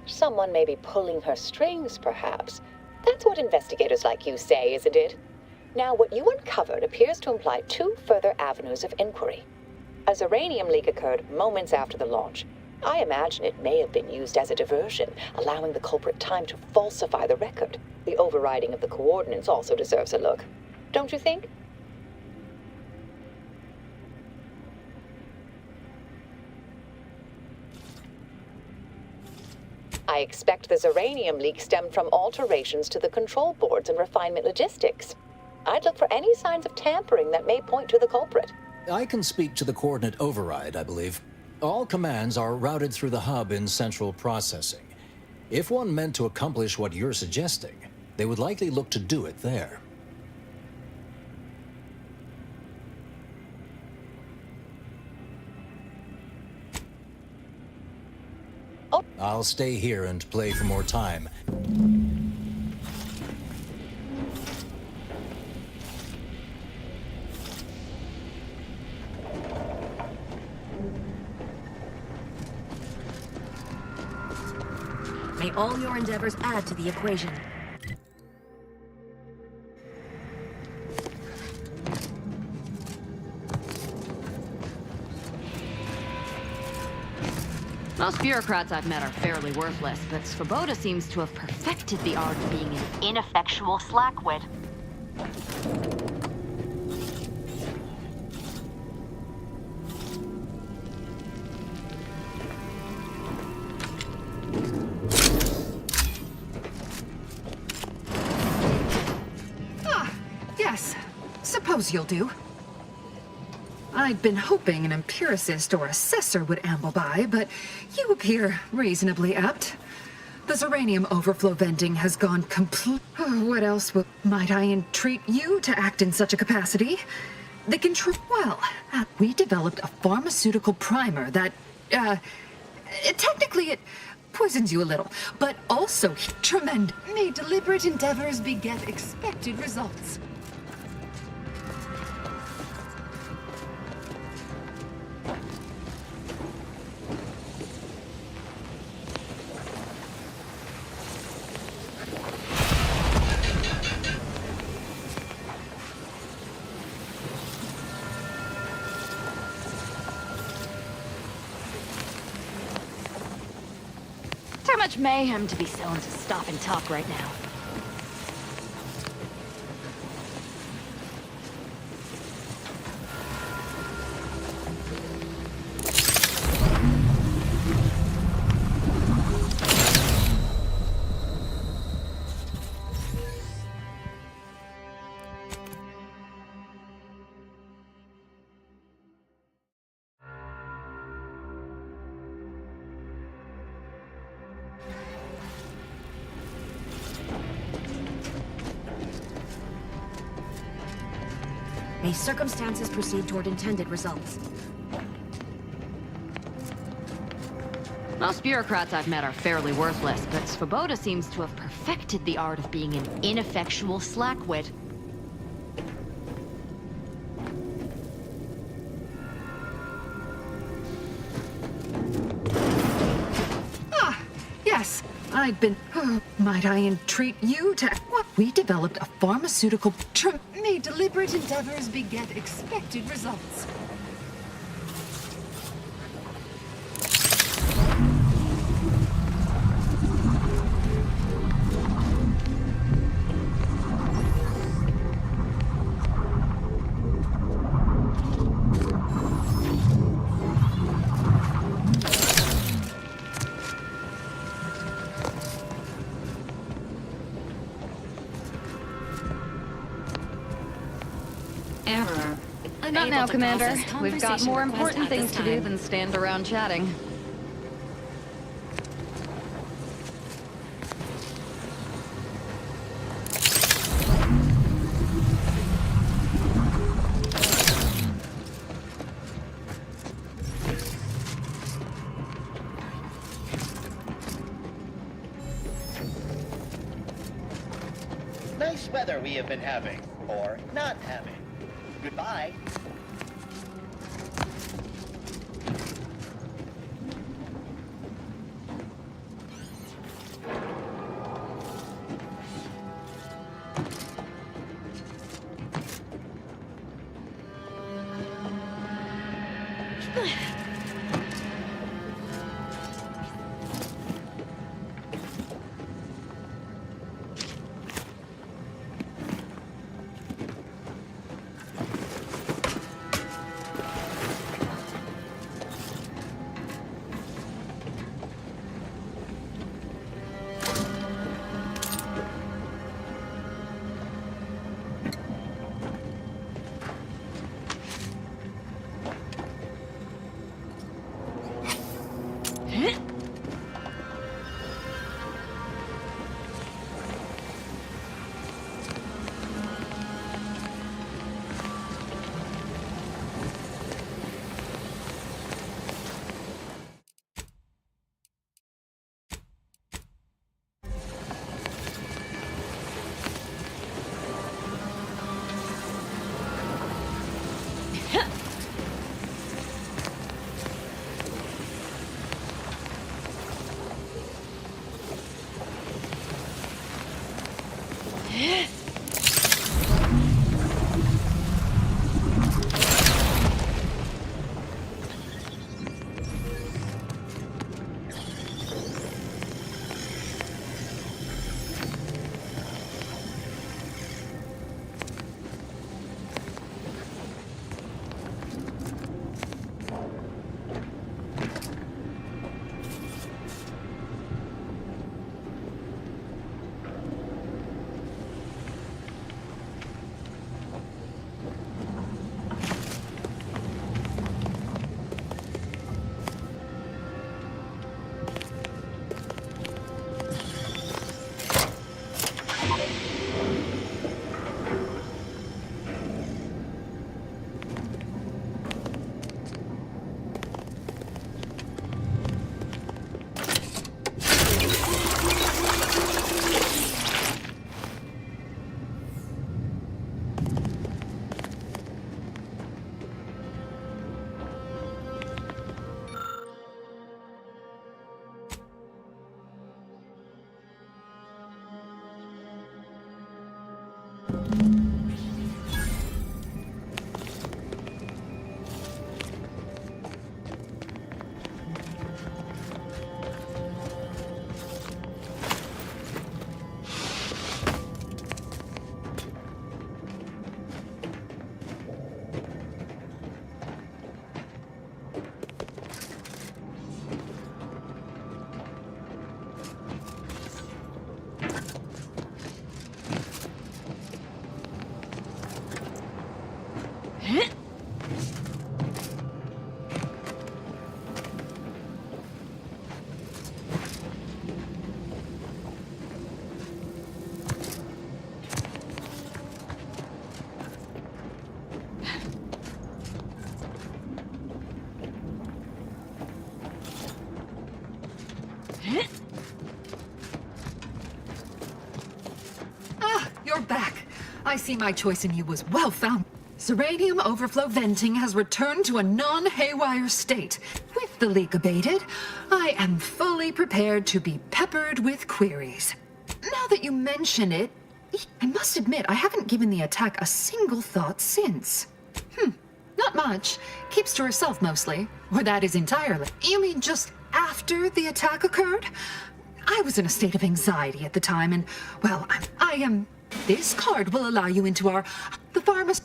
Someone may be pulling her strings, perhaps. That's what investigators like you say, isn't it? Now, what you uncovered appears to imply two further avenues of inquiry. A Zeranium leak occurred moments after the launch. I imagine it may have been used as a diversion, allowing the culprit time to falsify the record. The overriding of the coordinates also deserves a look. Don't you think? I expect the Zeranium leak stemmed from alterations to the control boards and refinement logistics. I'd look for any signs of tampering that may point to the culprit. I can speak to the coordinate override, I believe. All commands are routed through the hub in central processing. If one meant to accomplish what you're suggesting, they would likely look to do it there. I'll stay here and play for more time. May all your endeavors add to the equation. Most bureaucrats I've met are fairly worthless, but Svoboda seems to have perfected the art of being an ineffectual slackwit. Yes. Suppose you'll do. I'd been hoping an empiricist or assessor would amble by, but you appear reasonably apt. The Zeranium overflow vending has gone complete. What else might I entreat you to act in such a capacity? The control. Well, we developed a pharmaceutical primer that, technically it poisons you a little, but also tremendous. May deliberate endeavors beget expected results. Too much mayhem to be sown to stop and talk right now. May circumstances proceed toward intended results. Most bureaucrats I've met are fairly worthless, but Svoboda seems to have perfected the art of being an ineffectual slackwit. Yes, I'd been. Might I entreat you to. What? We developed a pharmaceutical. May deliberate endeavors beget expected results. Error. Not now, Commander. We've got more important things to do than stand around chatting. Nice weather we have been having, or not having. Goodbye. Ah, you're back. I see my choice in you was well found. Zeranium overflow venting has returned to a non-haywire state. With the leak abated, I am fully prepared to be peppered with queries. Now that you mention it, I must admit I haven't given the attack a single thought since. Not much. Keeps to herself mostly. Or that is entirely. You mean just after the attack occurred? I was in a state of anxiety at the time, and, well, I am... This card will allow you into the pharmacy.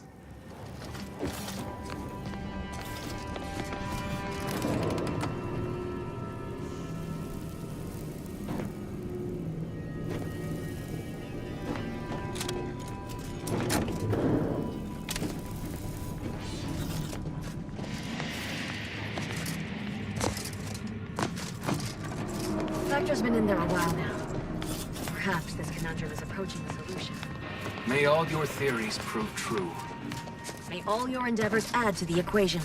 Vector's been in there a while now. Perhaps this conundrum is approaching a solution. May all your theories prove true. May all your endeavors add to the equation.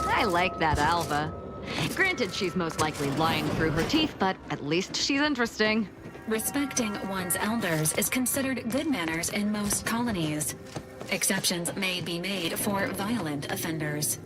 I like that Alva. Granted, she's most likely lying through her teeth, but at least she's interesting. Respecting one's elders is considered good manners in most colonies. Exceptions may be made for violent offenders.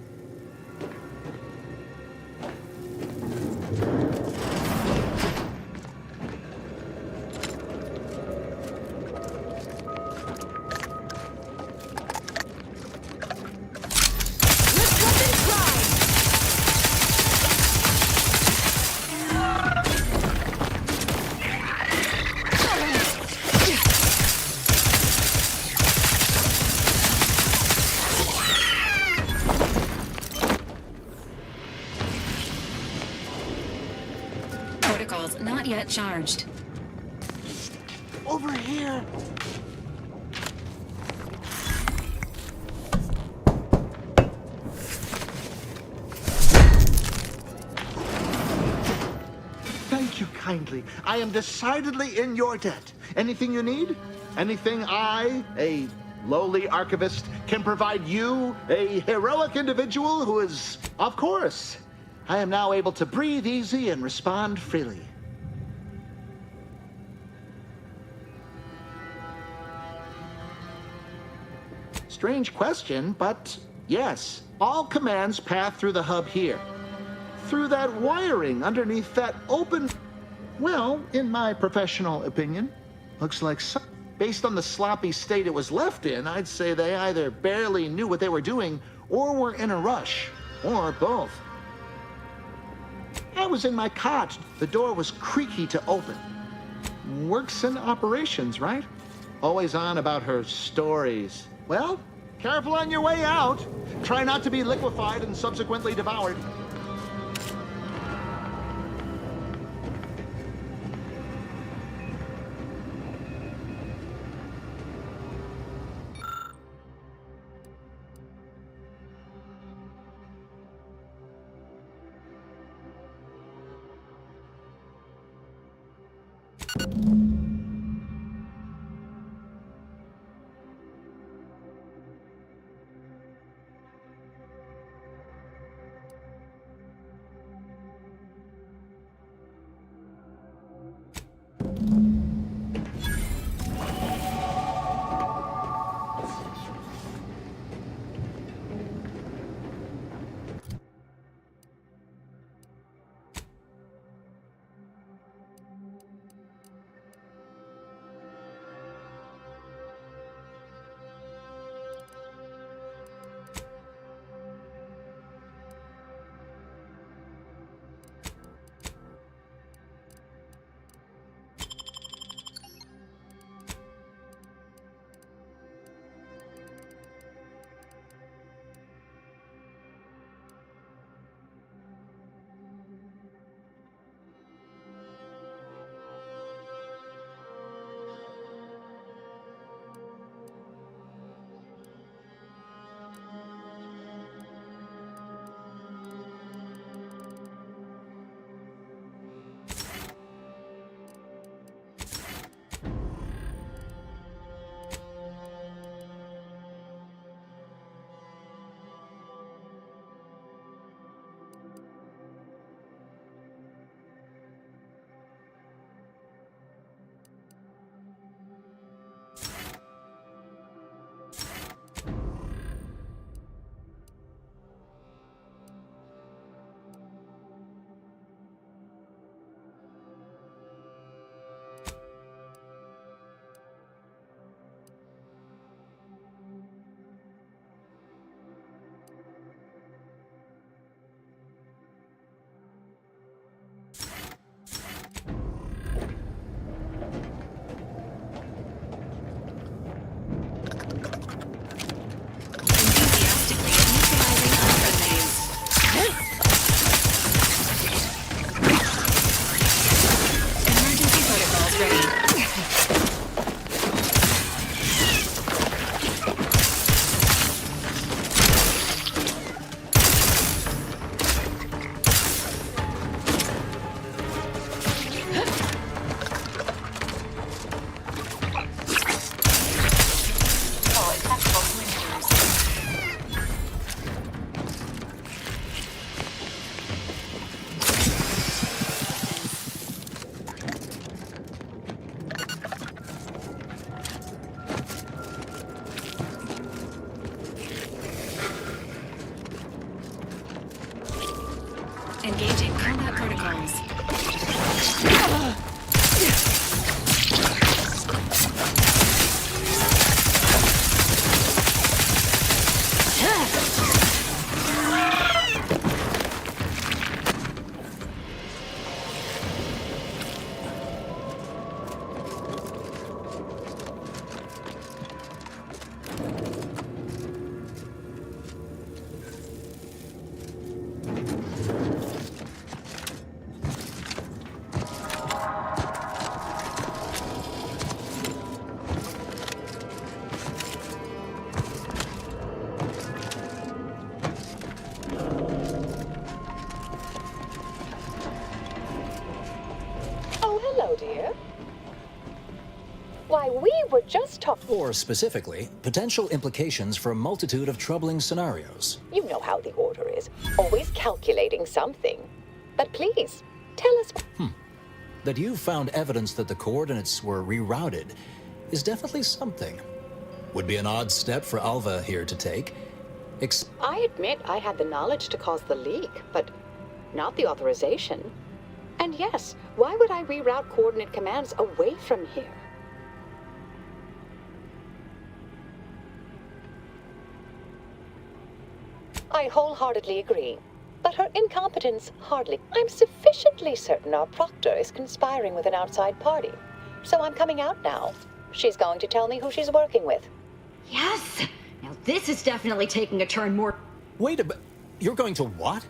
Protocols not yet charged. Over here! Thank you kindly. I am decidedly in your debt. Anything you need? Anything I, a lowly archivist, can provide you, a heroic individual who is, of course. I am now able to breathe easy and respond freely. Strange question, but yes. All commands pass through the hub here. Through that wiring underneath that open... Well, in my professional opinion, looks like some... Based on the sloppy state it was left in, I'd say they either barely knew what they were doing or were in a rush, or both. I was in my cot. The door was creaky to open. Works in operations, right? Always on about her stories. Well, careful on your way out. Try not to be liquefied and subsequently devoured. Engaging combat protocols. Hello, dear. Why, we were just talking. Or specifically, potential implications for a multitude of troubling scenarios. You know how the Order is. Always calculating something. But please, tell us. That you found evidence that the coordinates were rerouted is definitely something. Would be an odd step for Alva here to take. I admit I had the knowledge to cause the leak, but not the authorization. And yes, why would I reroute coordinate commands away from here? I wholeheartedly agree. But her incompetence hardly. I'm sufficiently certain our proctor is conspiring with an outside party. So I'm coming out now. She's going to tell me who she's working with. Yes! Now this is definitely taking a turn more... Wait a bit. You're going to what?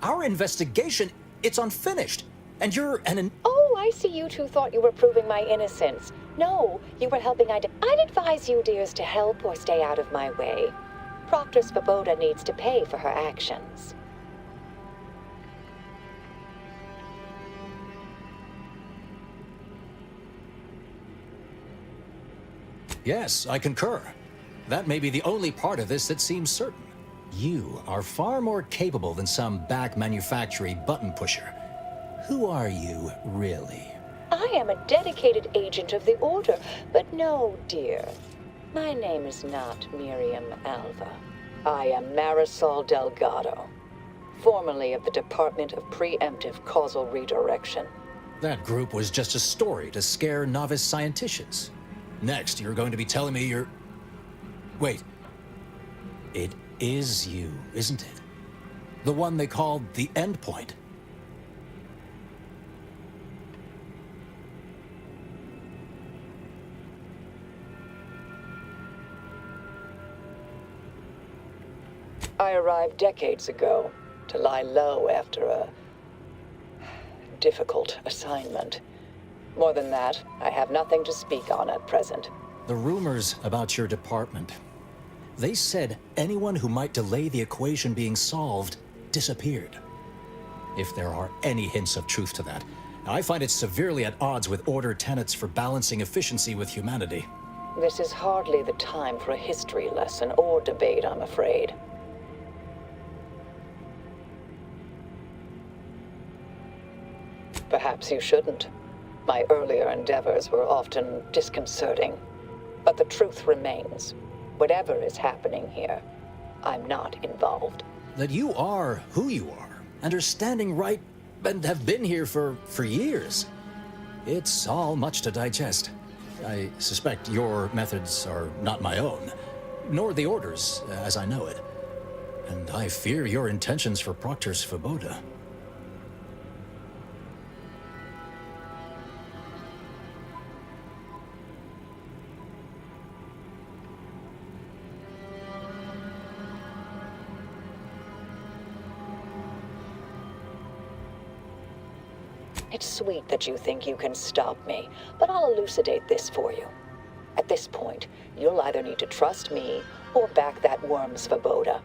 Our investigation, it's unfinished. And you're Oh, I see you two thought you were proving my innocence. No, you were helping I'd advise you, dears, to help or stay out of my way. Proctor Svoboda needs to pay for her actions. Yes, I concur. That may be the only part of this that seems certain. You are far more capable than some back manufacturing button pusher. Who are you, really? I am a dedicated agent of the Order, but no, dear. My name is not Miriam Alva. I am Marisol Delgado, formerly of the Department of Preemptive Causal Redirection. That group was just a story to scare novice scienticians. Next, you're going to be telling me you're... Wait. It is you, isn't it? The one they called the Endpoint. I arrived decades ago to lie low after a difficult assignment. More than that, I have nothing to speak on at present. The rumors about your department. They said anyone who might delay the equation being solved disappeared. If there are any hints of truth to that, I find it severely at odds with Order tenets for balancing efficiency with humanity. This is hardly the time for a history lesson or debate, I'm afraid. Perhaps you shouldn't. My earlier endeavors were often disconcerting. But the truth remains. Whatever is happening here, I'm not involved. That you are who you are, and are standing right, and have been here for years. It's all much to digest. I suspect your methods are not my own, nor the Order's, as I know it. And I fear your intentions for Proctor Svoboda. It's sweet that you think you can stop me, but I'll elucidate this for you. At this point, you'll either need to trust me or back that worm Svoboda.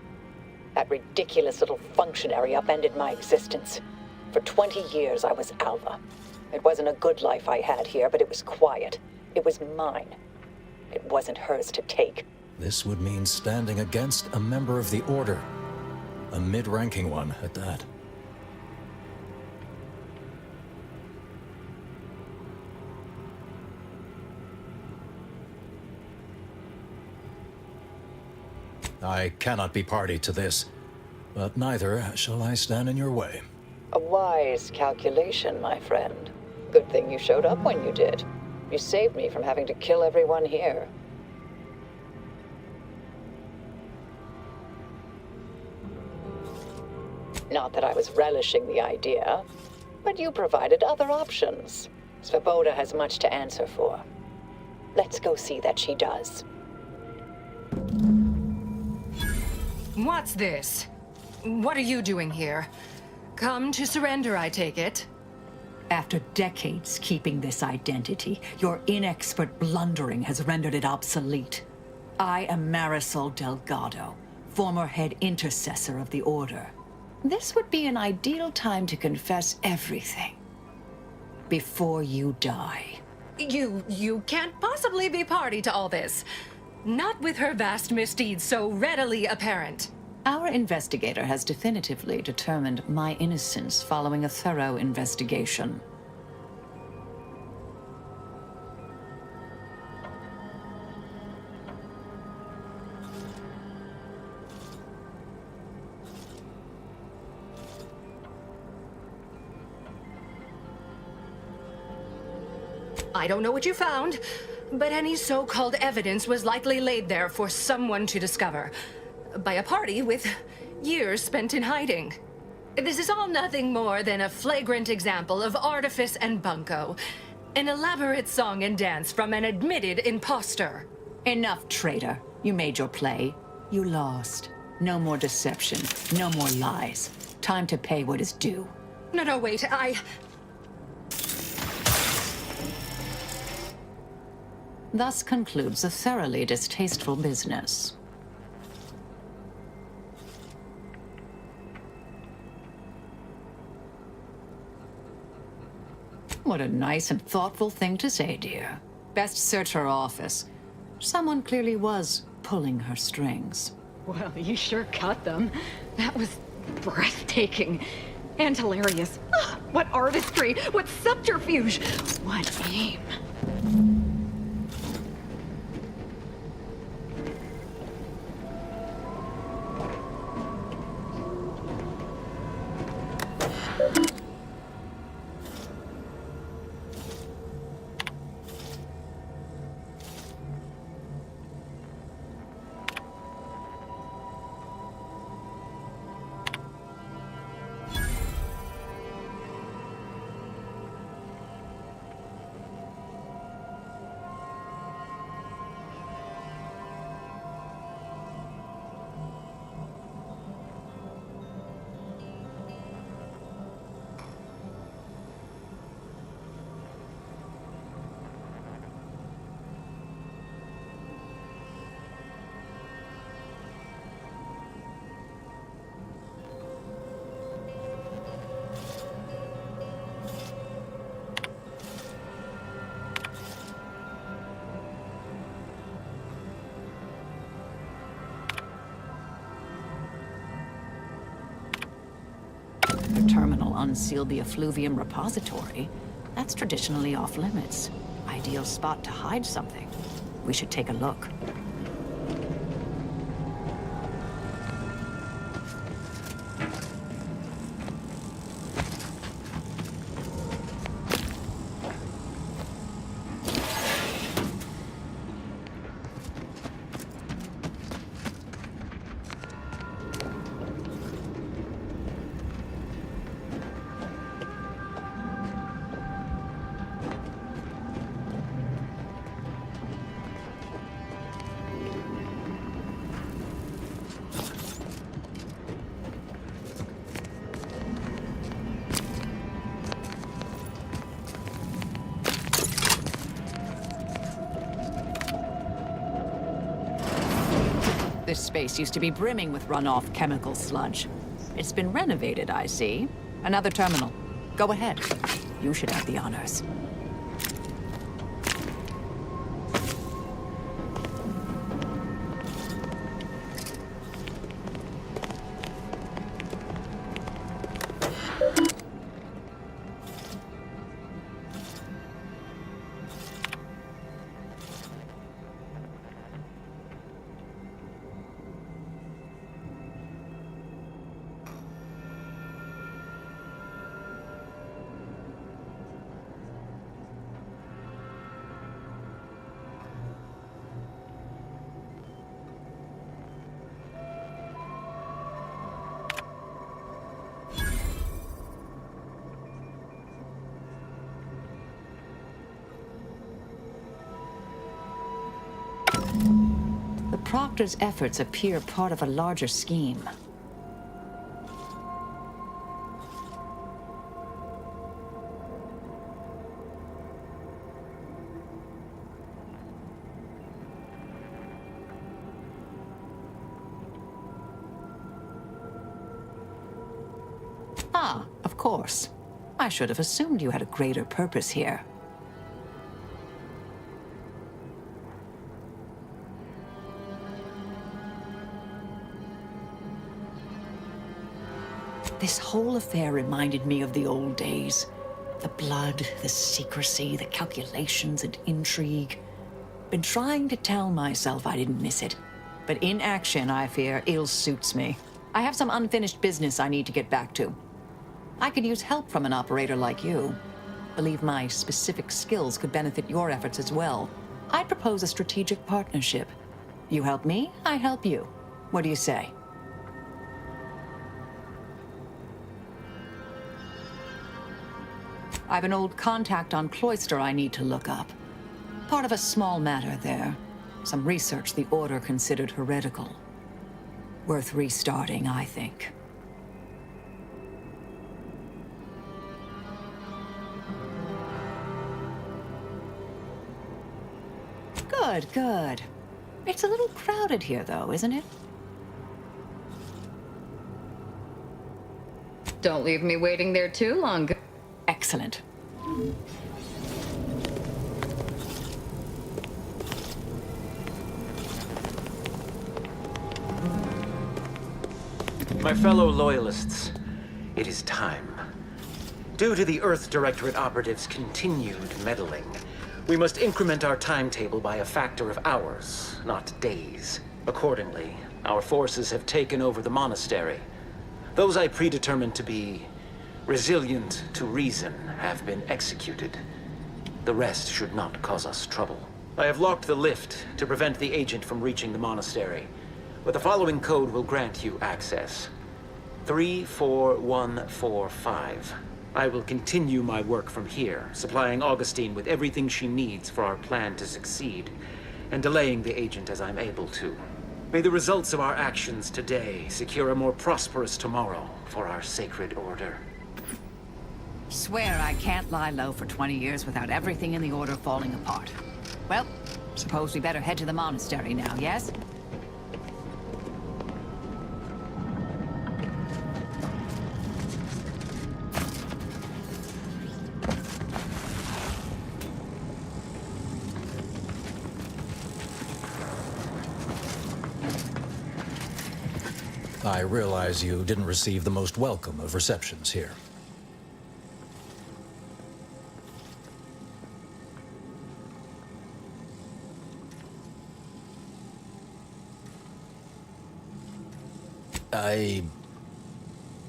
That ridiculous little functionary upended my existence. For 20 years, I was Alva. It wasn't a good life I had here, but it was quiet. It was mine. It wasn't hers to take. This would mean standing against a member of the Order. A mid-ranking one, at that. I cannot be party to this, but neither shall I stand in your way. A wise calculation, my friend. Good thing you showed up when you did. You saved me from having to kill everyone here. Not that I was relishing the idea, but you provided other options. Svoboda has much to answer for. Let's go see that she does. What's this? What are you doing here? Come to surrender, I take it? After decades keeping this identity, your inexpert blundering has rendered it obsolete. I am Marisol Delgado, former head intercessor of the Order. This would be an ideal time to confess everything. Before you die. You can't possibly be party to all this. Not with her vast misdeeds so readily apparent. Our investigator has definitively determined my innocence following a thorough investigation. I don't know what you found, but any so-called evidence was likely laid there for someone to discover. By a party with years spent in hiding. This is all nothing more than a flagrant example of artifice and bunco. An elaborate song and dance from an admitted imposter. Enough, traitor. You made your play. You lost. No more deception. No more lies. Time to pay what is due. No, wait, Thus concludes a thoroughly distasteful business. What a nice and thoughtful thing to say, dear. Best search her office. Someone clearly was pulling her strings. Well, you sure cut them. That was breathtaking. And hilarious. What artistry! What subterfuge! What aim! The terminal unsealed the effluvium repository. That's traditionally off limits. Ideal spot to hide something. We should take a look. This space used to be brimming with runoff chemical sludge. It's been renovated, I see. Another terminal. Go ahead. You should have the honors. Extractor's efforts appear part of a larger scheme. Ah, of course. I should have assumed you had a greater purpose here. This whole affair reminded me of the old days. The blood, the secrecy, the calculations and intrigue. Been trying to tell myself I didn't miss it. But in action, I fear, ill suits me. I have some unfinished business I need to get back to. I could use help from an operator like you. Believe my specific skills could benefit your efforts as well. I'd propose a strategic partnership. You help me, I help you. What do you say? I've an old contact on Cloister I need to look up. Part of a small matter there. Some research the Order considered heretical. Worth restarting, I think. Good, good. It's a little crowded here, though, isn't it? Don't leave me waiting there too long. Excellent. My fellow Loyalists, it is time. Due to the Earth Directorate operatives' continued meddling, we must increment our timetable by a factor of hours, not days. Accordingly, our forces have taken over the monastery. Those I predetermined to be resilient to reason have been executed. The rest should not cause us trouble. I have locked the lift to prevent the agent from reaching the monastery, but the following code will grant you access. 34145. I will continue my work from here, supplying Augustine with everything she needs for our plan to succeed, and delaying the agent as I'm able to. May the results of our actions today secure a more prosperous tomorrow for our sacred order. Swear I can't lie low for 20 years without everything in the Order falling apart. Well, suppose we better head to the monastery now, yes? I realize you didn't receive the most welcome of receptions here. I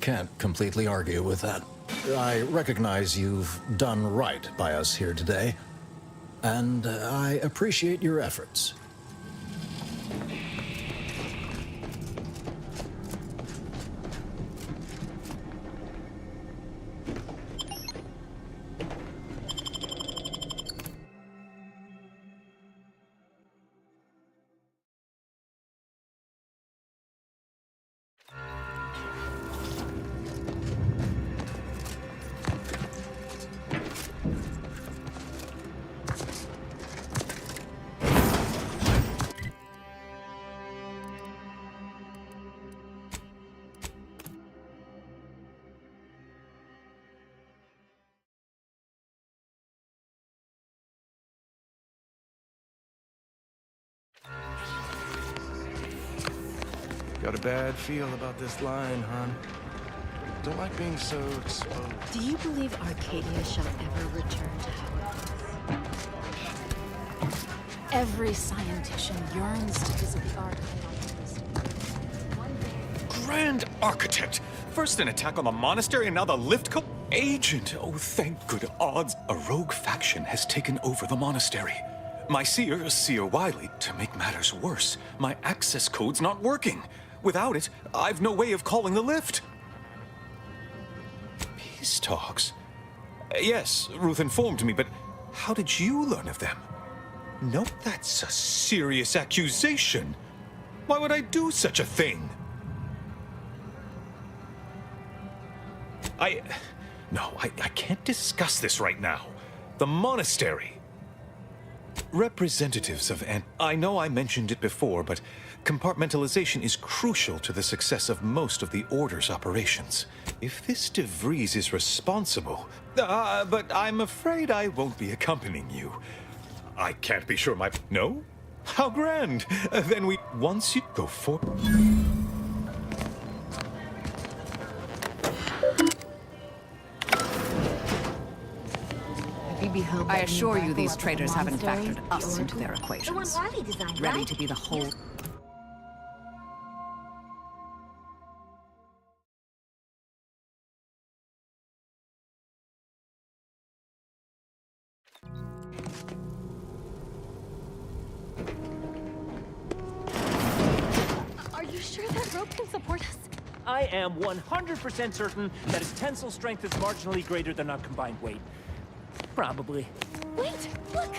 can't completely argue with that. I recognize you've done right by us here today, and I appreciate your efforts. Got a bad feel about this line, hon. Don't like being so exposed. Do you believe Arcadia shall ever return to how it was? Every scientician yearns to visit the Ark. Grand Architect! First an attack on the monastery and now the lift Agent! Oh, thank good odds. A rogue faction has taken over the monastery. My seer, Seer Wiley, to make matters worse, my access code's not working. Without it, I've no way of calling the lift. Peace talks? Yes, Ruth informed me, but how did you learn of them? No, that's a serious accusation. Why would I do such a thing? No, I can't discuss this right now. The monastery. Representatives of I know I mentioned it before, but compartmentalization is crucial to the success of most of the Order's operations. If this De Vries is responsible... but I'm afraid I won't be accompanying you. I can't be sure No? How grand! Then once you go for... I assure you these traitors haven't factored us into their equations. Ready to be the whole... Are you sure that rope can support us? I am 100% certain that its tensile strength is marginally greater than our combined weight. Probably. Wait! Look!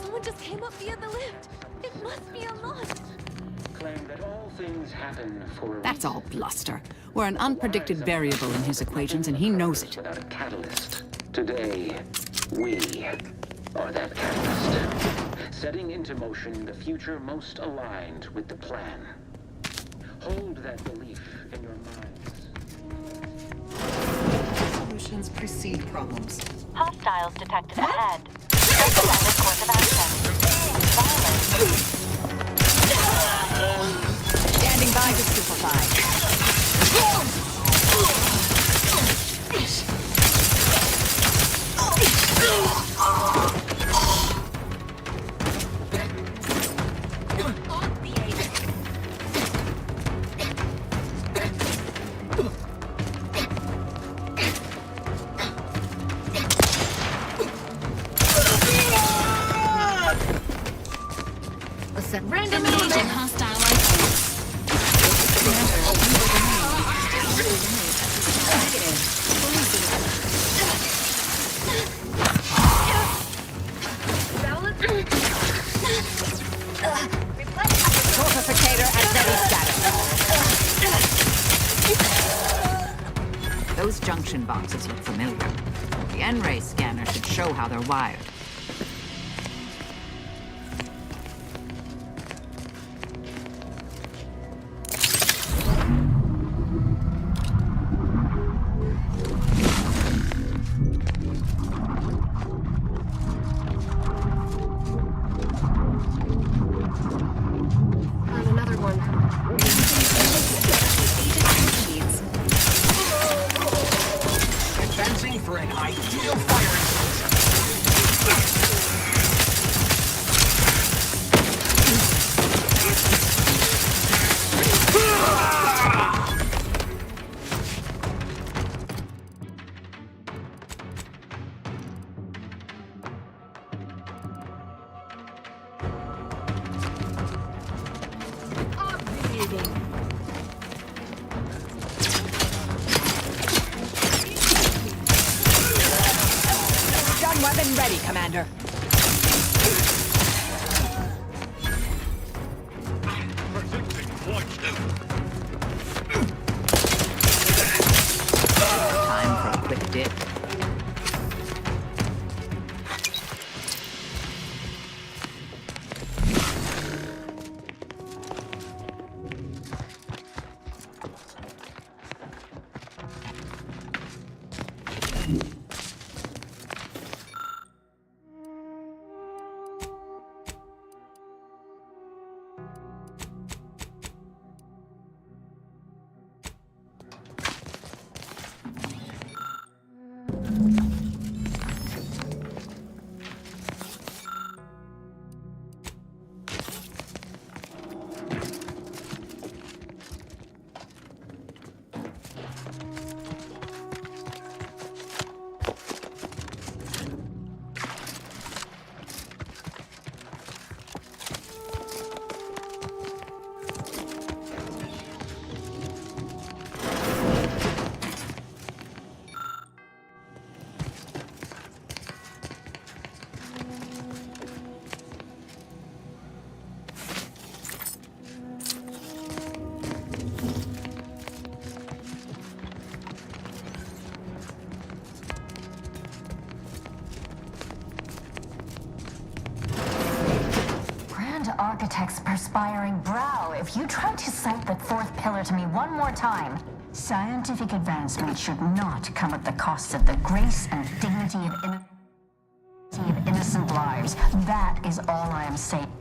Someone just came up via the lift. It must be a lost. Claim that all things happen for a That's all bluster. We're an unpredicted variable in his equations, and he knows it. Without a catalyst. Today, we are that catalyst. Setting into motion the future most aligned with the plan. Hold that belief in your minds. Solutions precede problems. Hostiles detected ahead. Recommended course of action. Violence. Standing by to stupefy. Random Engaging hostile Fortificator at ready status. Those junction boxes look familiar. The N-ray scanner should show how they're wired. Weapon ready, Commander. Time for a quick dip. Architect's perspiring brow if you try to cite that fourth pillar to me one more time. Scientific advancement should not come at the cost of the grace and dignity of innocent lives. That is all I am saying.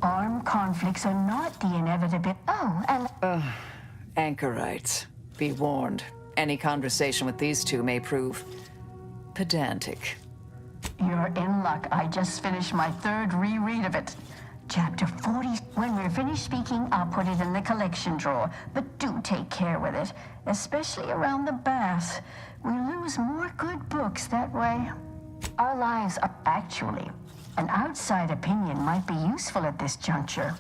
Armed conflicts are not the inevitable. Oh, and... Anchorites, be warned. Any conversation with these two may prove pedantic. You're in luck. I just finished my third reread of it. Chapter 40. When we're finished speaking, I'll put it in the collection drawer. But do take care with it, especially around the bath. We lose more good books that way. Our lives are actually... An outside opinion might be useful at this juncture.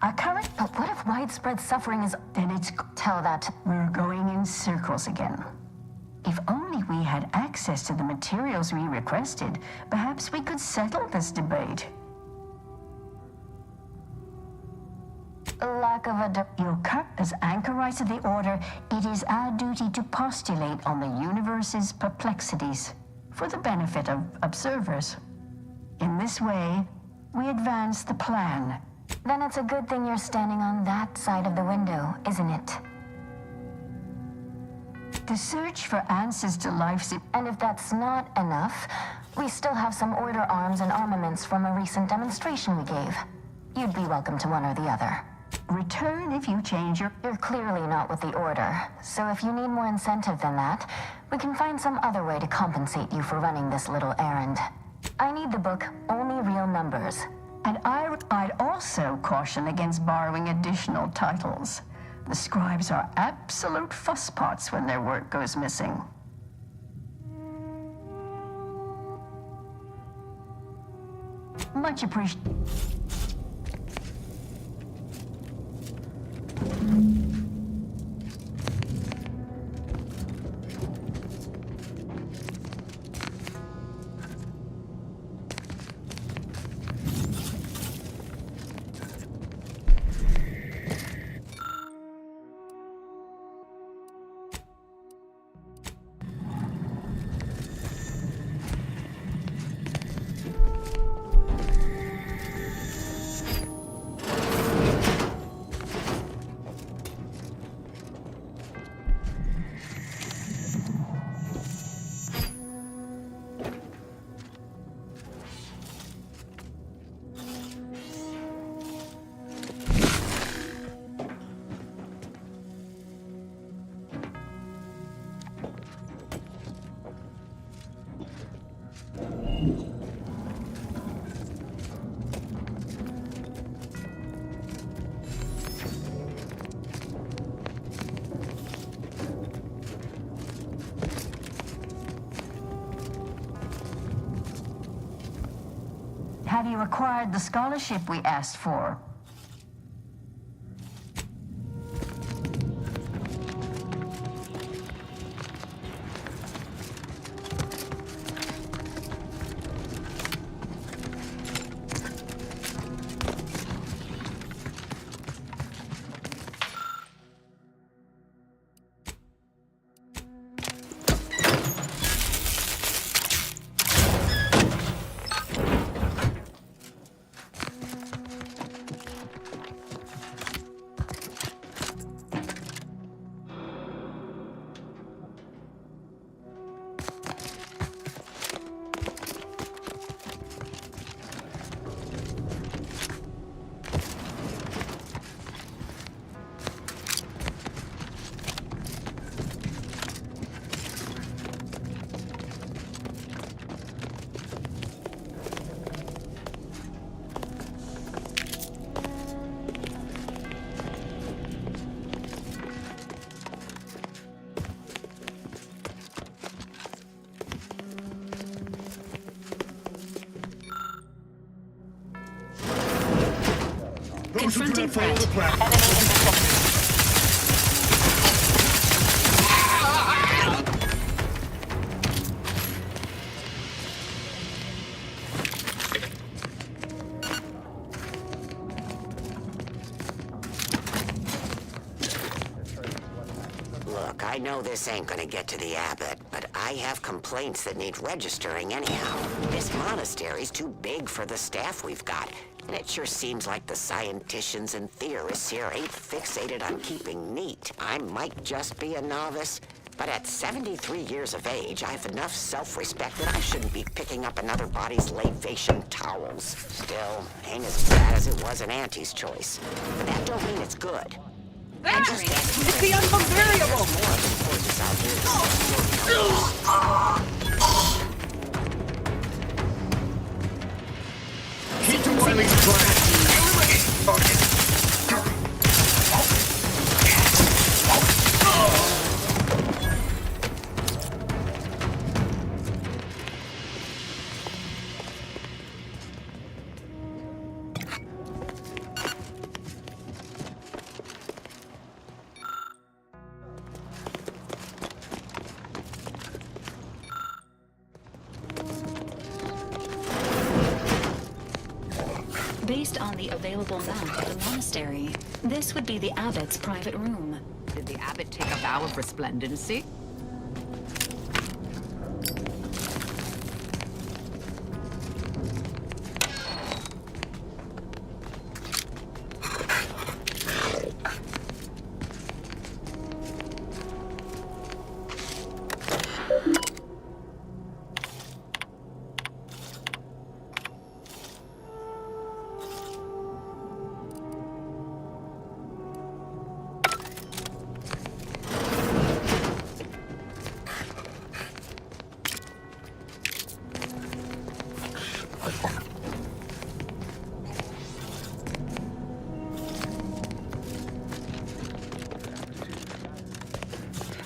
Our current... But what if widespread suffering is... Then it's... Tell that... We're going in circles again. If only we had access to the materials we requested, perhaps we could settle this debate. Lack of a... Your cup as anchorites of the Order, it is our duty to postulate on the universe's perplexities for the benefit of observers. In this way, we advance the plan. Then it's a good thing you're standing on that side of the window, isn't it? The search for answers to life's... And if that's not enough, we still have some Order arms and armaments from a recent demonstration we gave. You'd be welcome to one or the other. Return if you change your... You're clearly not with the Order, so if you need more incentive than that, we can find some other way to compensate you for running this little errand. I need the book, Only Real Numbers. And I'd also caution against borrowing additional titles. The scribes are absolute fusspots when their work goes missing. Much appreciated. Have you acquired the scholarship we asked for? Confronting threat. Look, I know this ain't gonna get to the abbot, but I have complaints that need registering anyhow. This monastery's too big for the staff we've got. And it sure seems like the scienticians and theorists here ain't fixated on keeping neat. I might just be a novice, but at 73 years of age, I have enough self-respect that I shouldn't be picking up another body's labation towels. Still, ain't as bad as it was in Auntie's choice. But that don't mean it's good. It's the unknown variable! Keep to Wiley's plan. Based on the available map of the monastery, this would be the abbot's private room. Did the abbot take a vow of resplendency?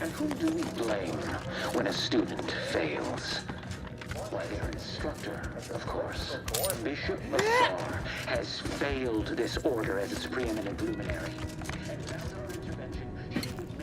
And who do we blame when a student fails? Why, their instructor, of course. Bishop Massar has failed this order as its preeminent luminary. And without our intervention, she would make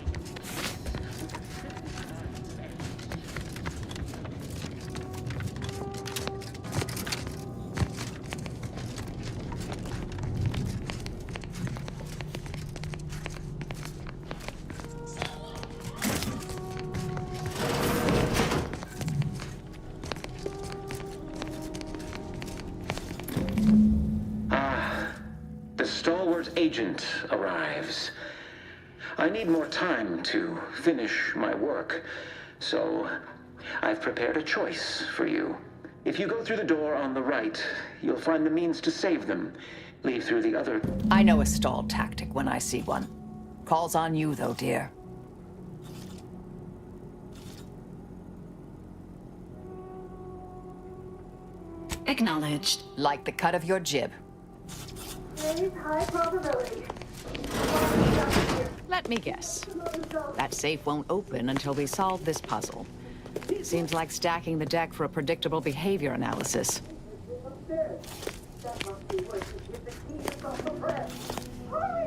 agent arrives. I need more time to finish my work, so I've prepared a choice for you. If you go through the door on the right, you'll find the means to save them. Leave through the other. I know a stall tactic when I see one. Calls on you, though, dear. Acknowledged. Like the cut of your jib. There is high probability. Let me guess. That safe won't open until we solve this puzzle. Seems like stacking the deck for a predictable behavior analysis. That must be where she gets the key from the press. Hurry!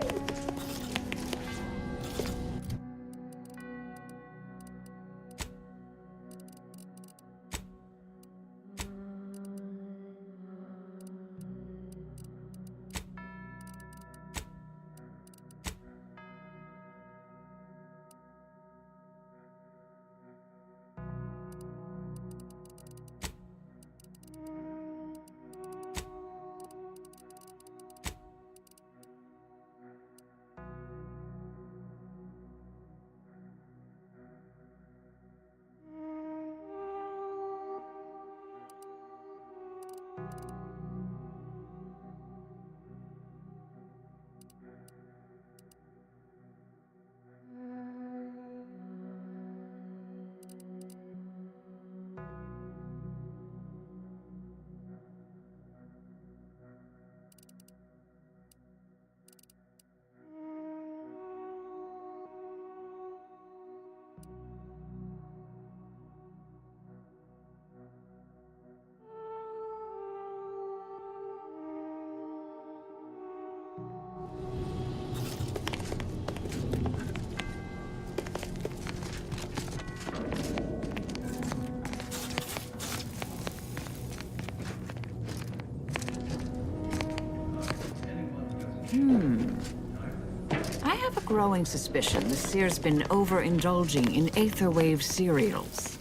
I have a growing suspicion the Seer's been overindulging in Aetherwave cereals.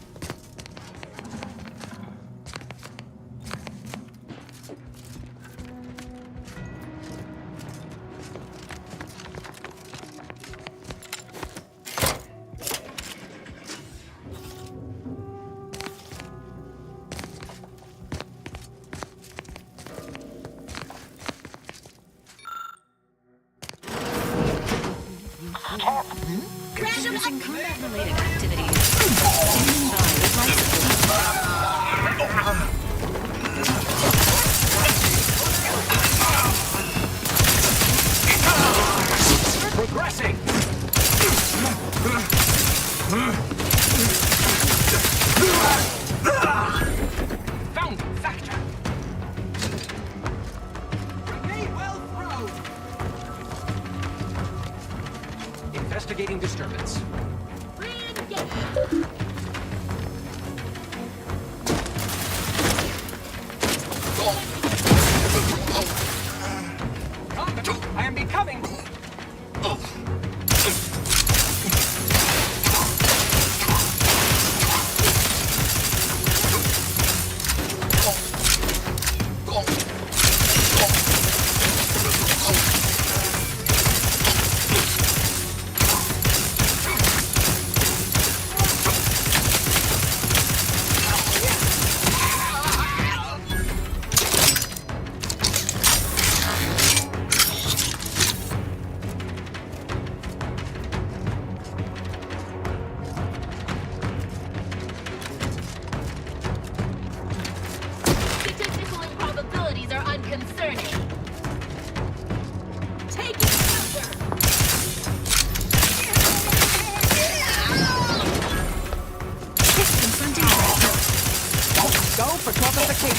Go for top of the cake.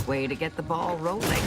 Way to get the ball rolling.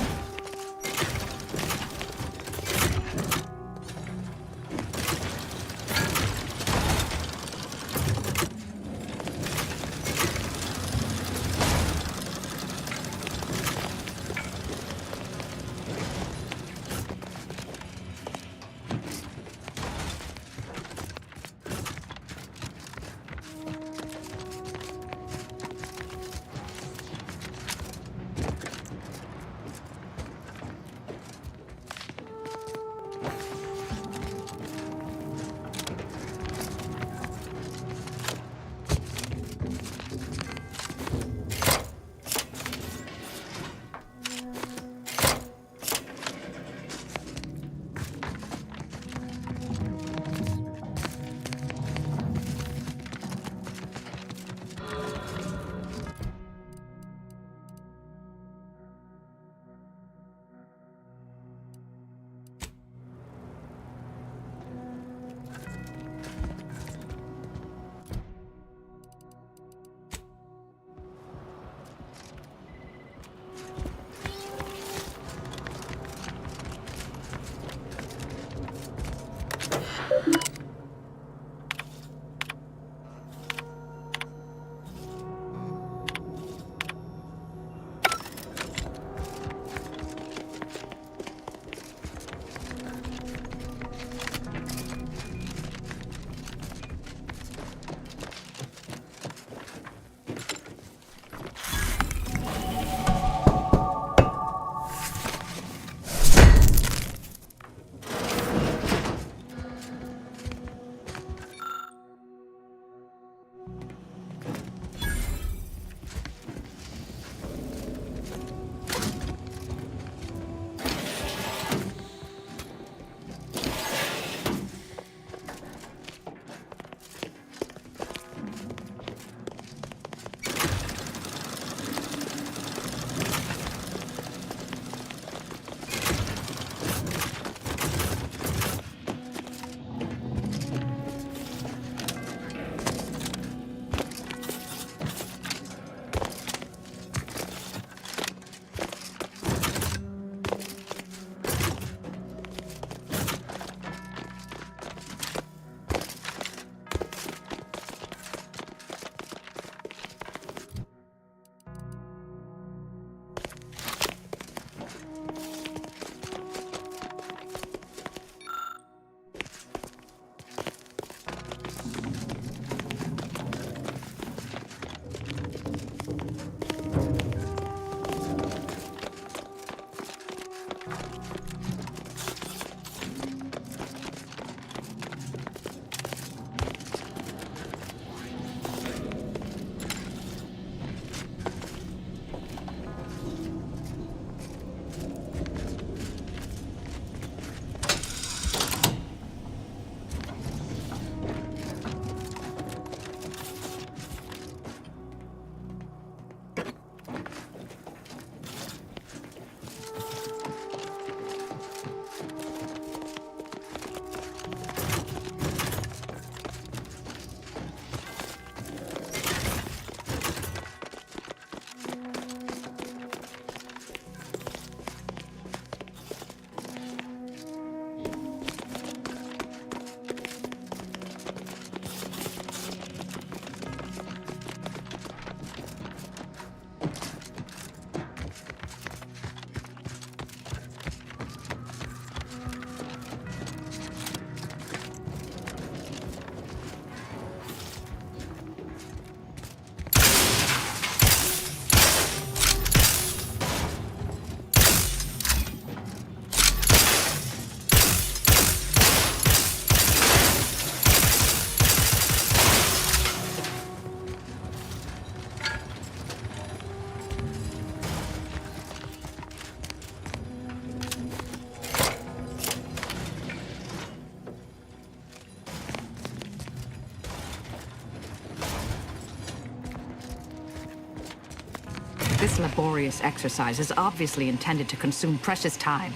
This laborious exercise is obviously intended to consume precious time.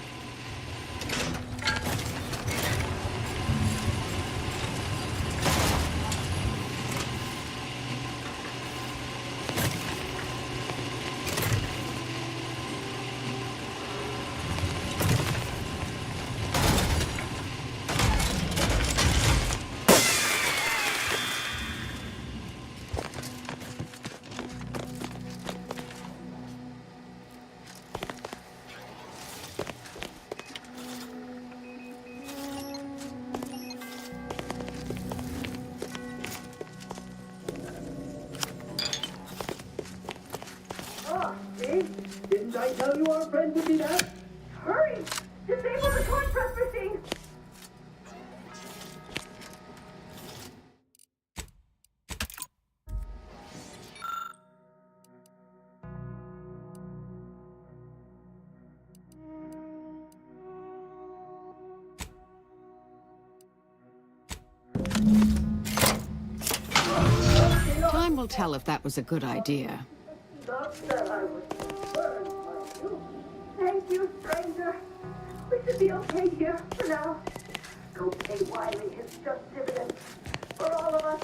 Didn't I tell you our friend would be back? Hurry! Disable the coin press machine! Time will tell if that was a good idea. Not that I was burned by you. Thank you, stranger. We should be okay here for now. Go pay Wiley his just dividends for all of us.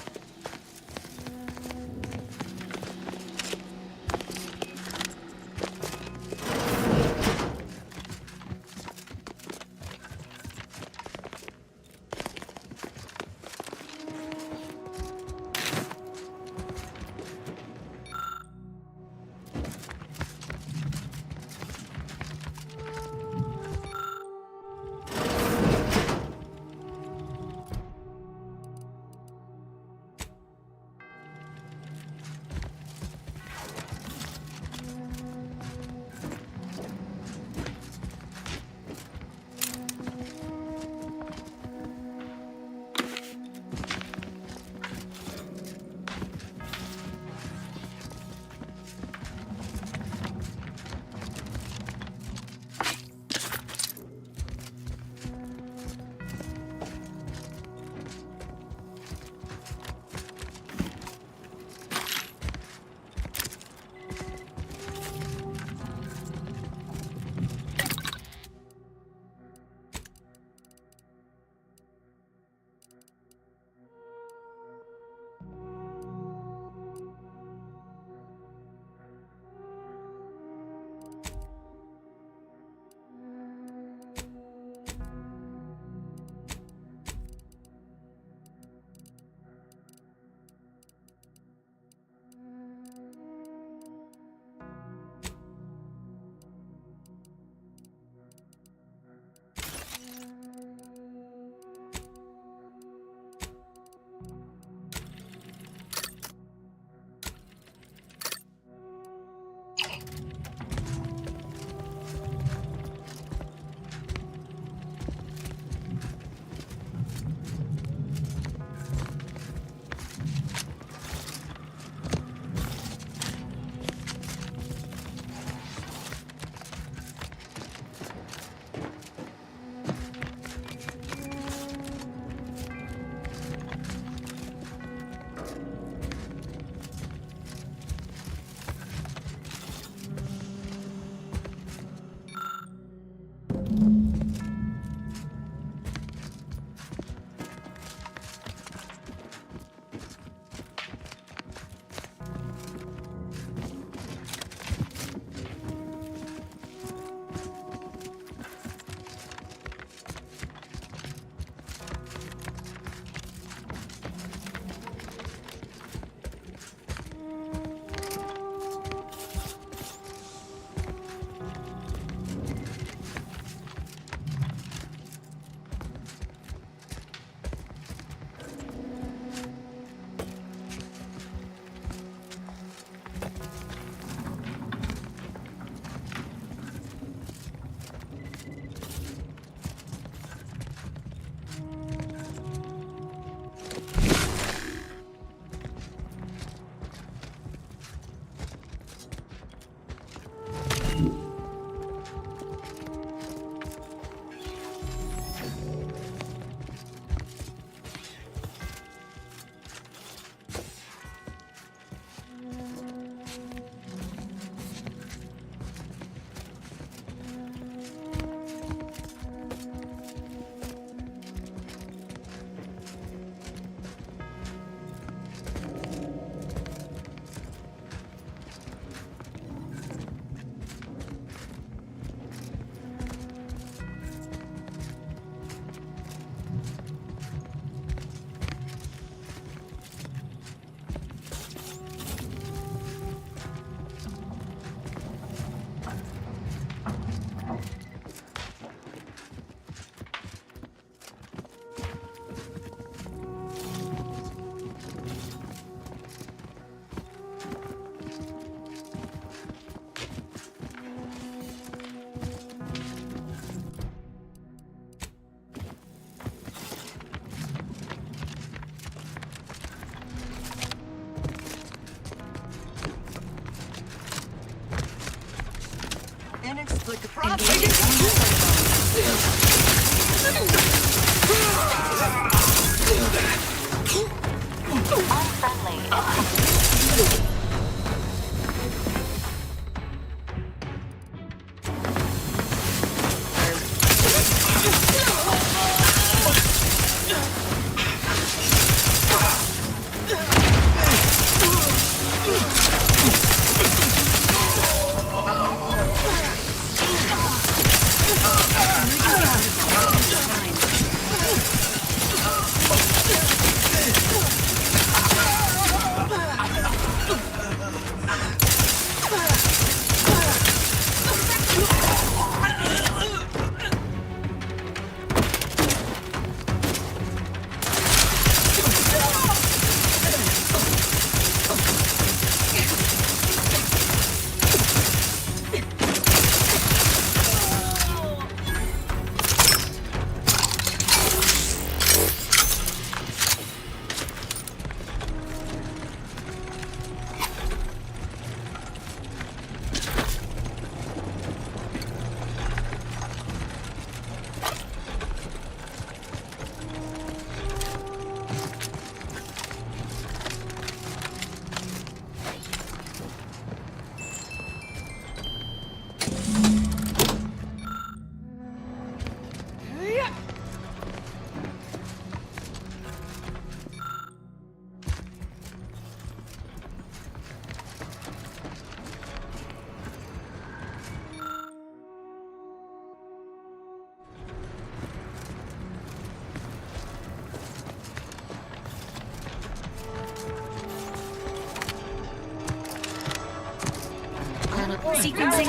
Sequencing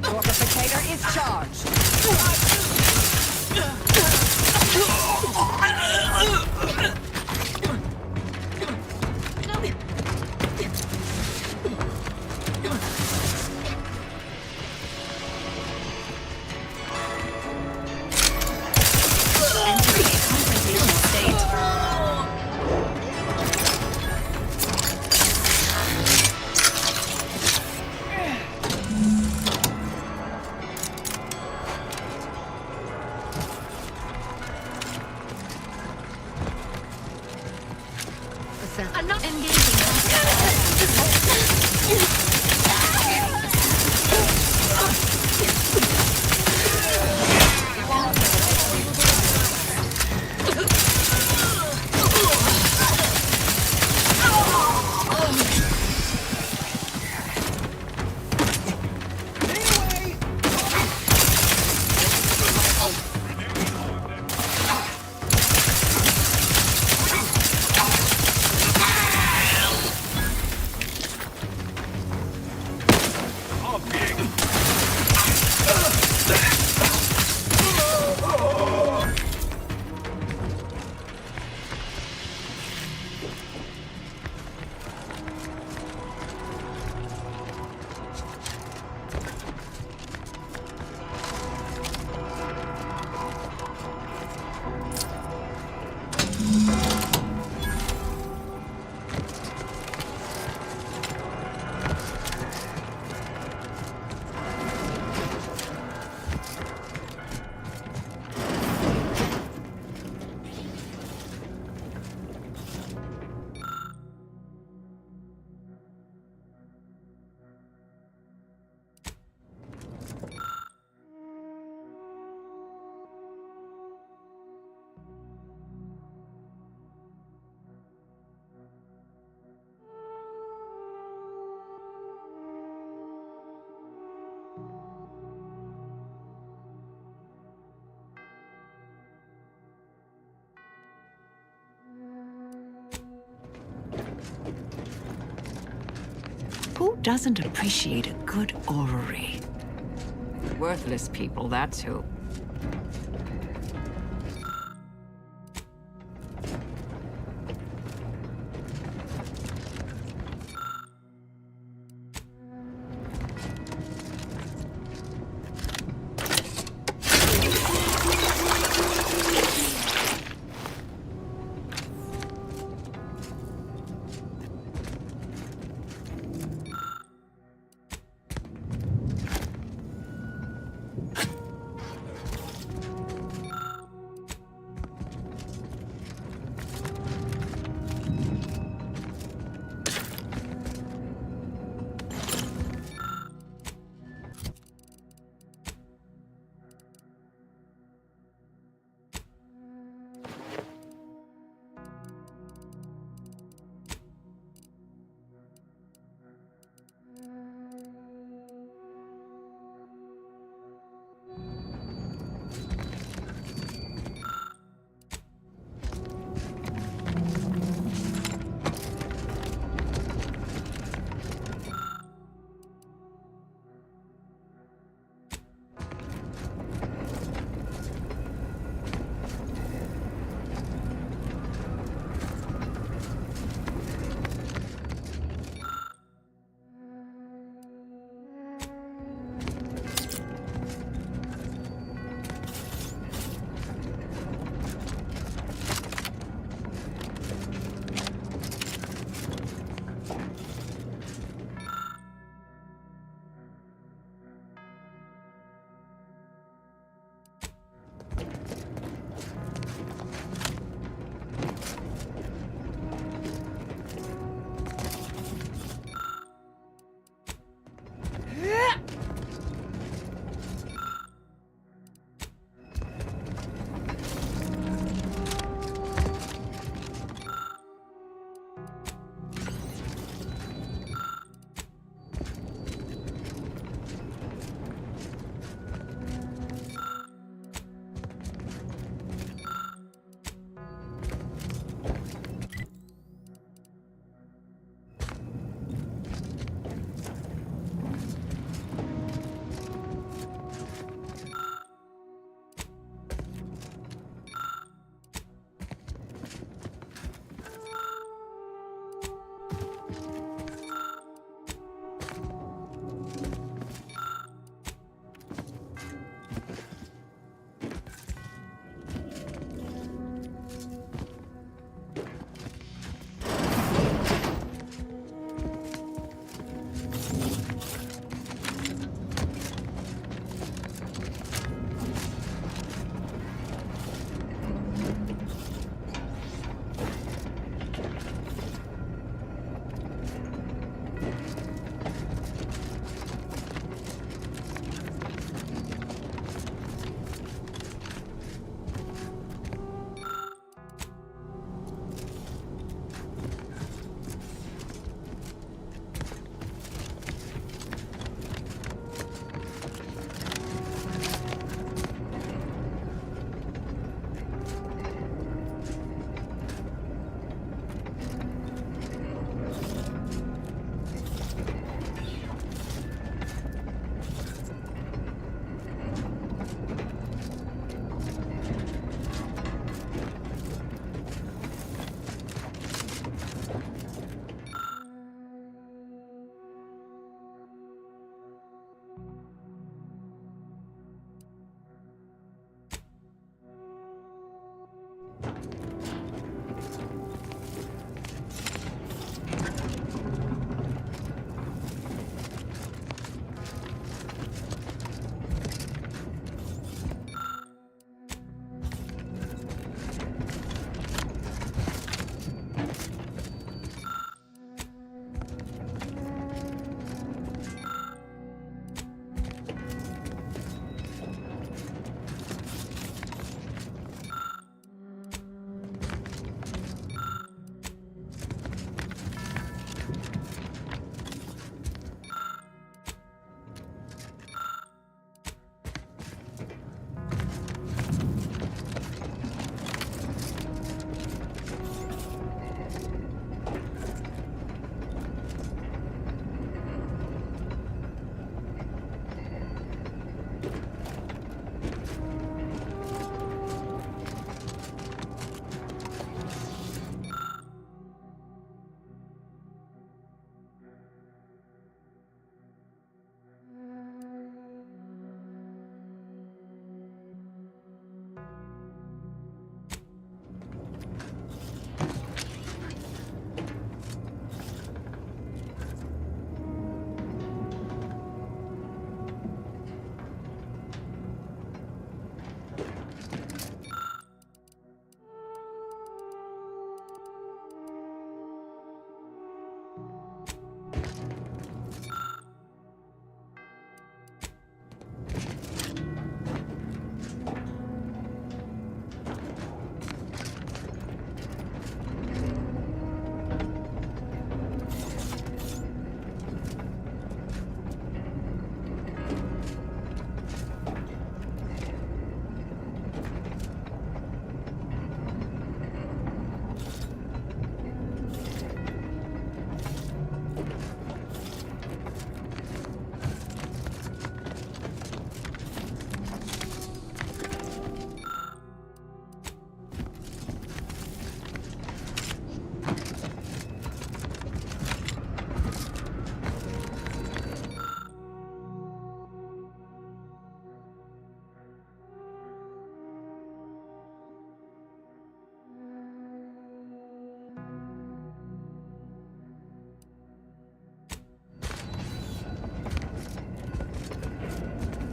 Fortificator is charged. I'm not engaging. Who doesn't appreciate a good orrery? Worthless people, that's who.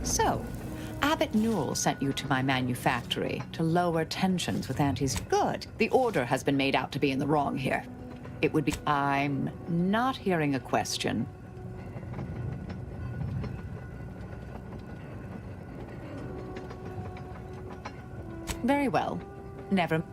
So, Abbott Newell sent you to my manufactory to lower tensions with Auntie's. Good. The order has been made out to be in the wrong here. It would be... I'm not hearing a question. Very well. Never...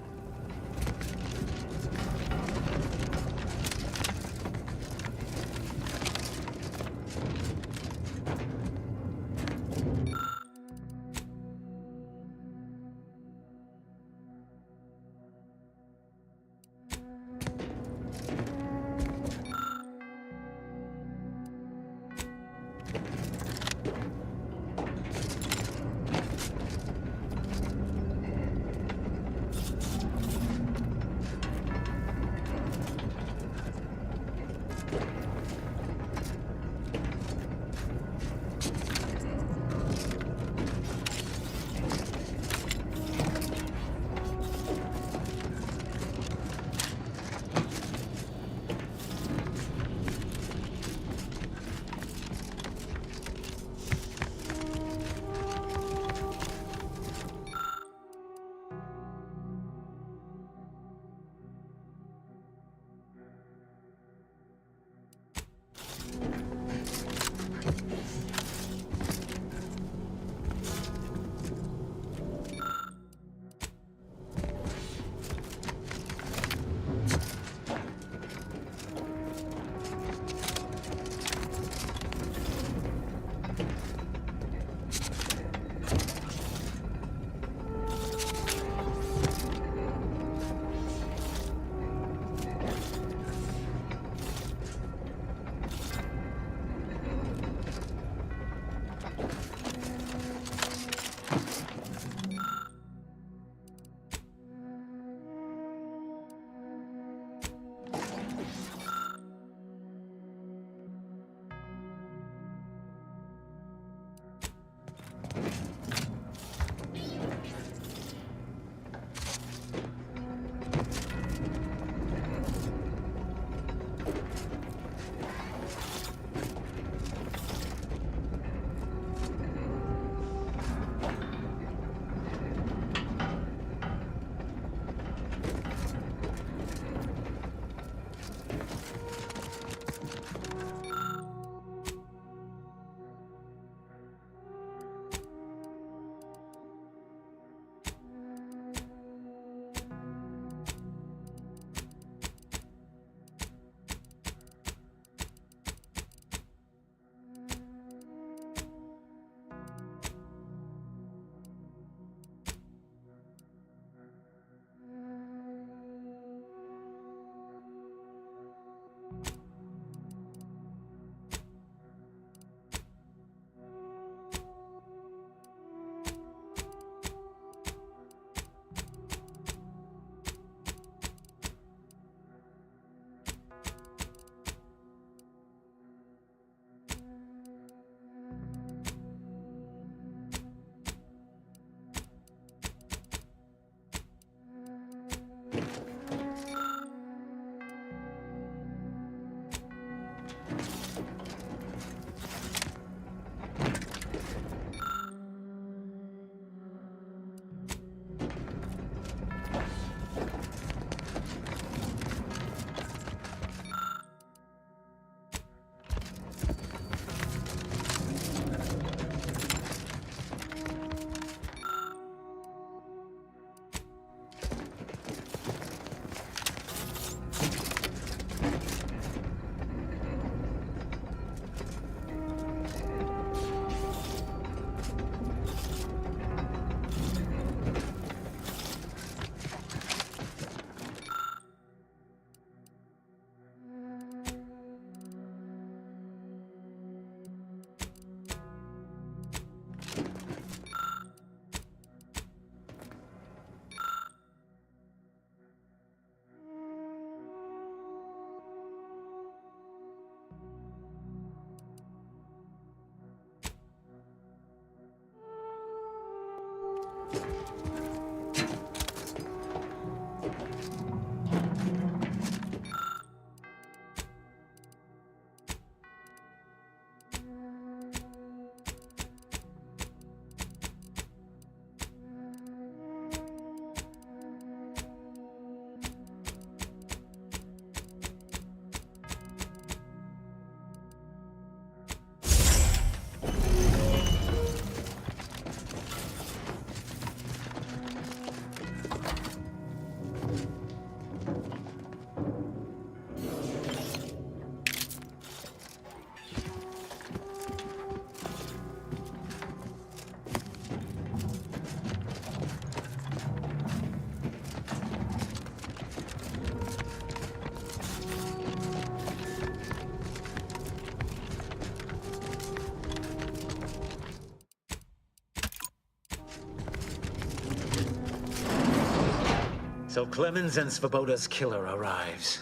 So Clemens and Svoboda's killer arrives.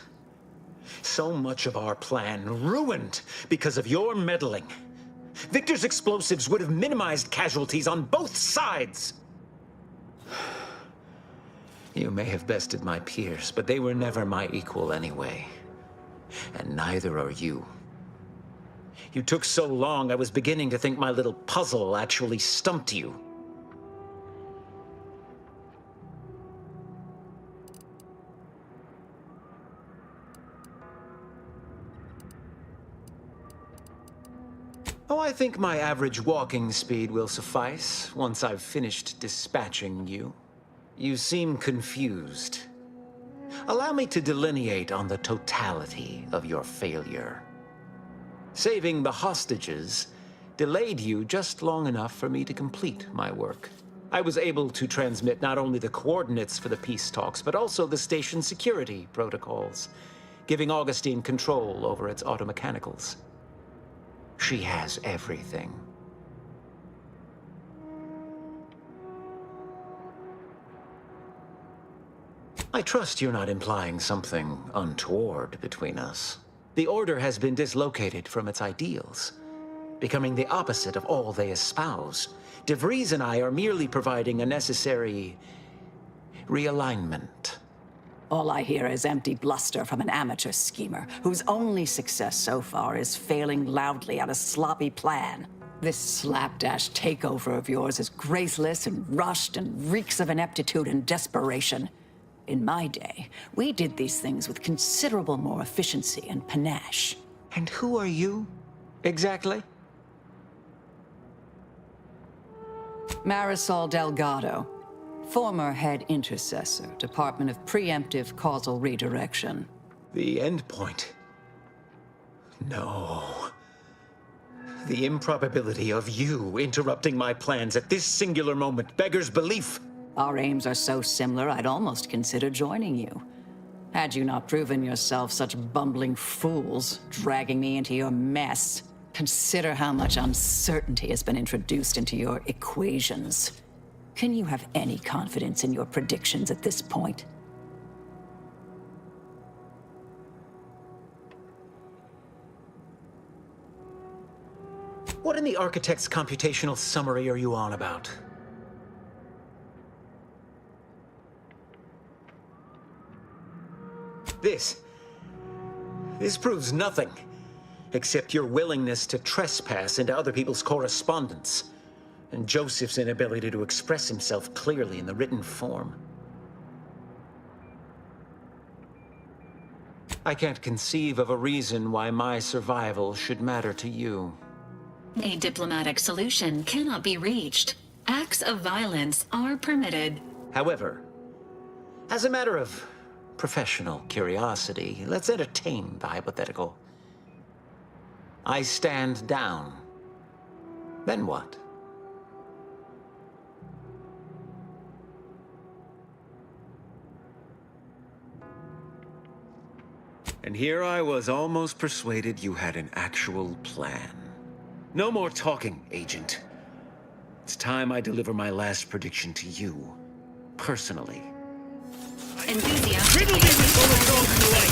So much of our plan ruined because of your meddling. Victor's explosives would have minimized casualties on both sides. You may have bested my peers, but they were never my equal anyway. And neither are you. You took so long, I was beginning to think my little puzzle actually stumped you. Oh, I think my average walking speed will suffice once I've finished dispatching you. You seem confused. Allow me to delineate on the totality of your failure. Saving the hostages delayed you just long enough for me to complete my work. I was able to transmit not only the coordinates for the peace talks, but also the station's security protocols, giving Augustine control over its automechanicals. She has everything. I trust you're not implying something untoward between us. The Order has been dislocated from its ideals, becoming the opposite of all they espouse. De Vries and I are merely providing a necessary realignment. All I hear is empty bluster from an amateur schemer whose only success so far is failing loudly at a sloppy plan. This slapdash takeover of yours is graceless and rushed and reeks of ineptitude and desperation. In my day, we did these things with considerable more efficiency and panache. And who are you, exactly? Marisol Delgado, former head intercessor, Department of Preemptive Causal Redirection. The endpoint? No. The improbability of you interrupting my plans at this singular moment beggars belief. Our aims are so similar, I'd almost consider joining you. Had you not proven yourself such bumbling fools, dragging me into your mess. Consider how much uncertainty has been introduced into your equations. Can you have any confidence in your predictions at this point? What in the Architect's computational summary are you on about? This proves nothing, except your willingness to trespass into other people's correspondence, and Joseph's inability to express himself clearly in the written form. I can't conceive of a reason why my survival should matter to you. A diplomatic solution cannot be reached. Acts of violence are permitted. However, as a matter of professional curiosity, let's entertain the hypothetical. I stand down. Then what? And here I was almost persuaded you had an actual plan. No more talking, Agent. It's time I deliver my last prediction to you, personally. Enthusiastic. Riddle me with Molotov you like.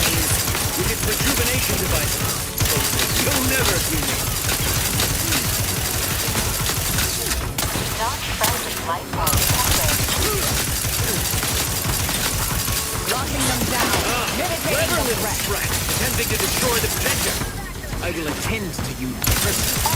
With its rejuvenation device. You'll never see me. Non-friendly life form detected. Locking them down. Mitigating the threat. Attempting to destroy the projector. I will attend to you personally.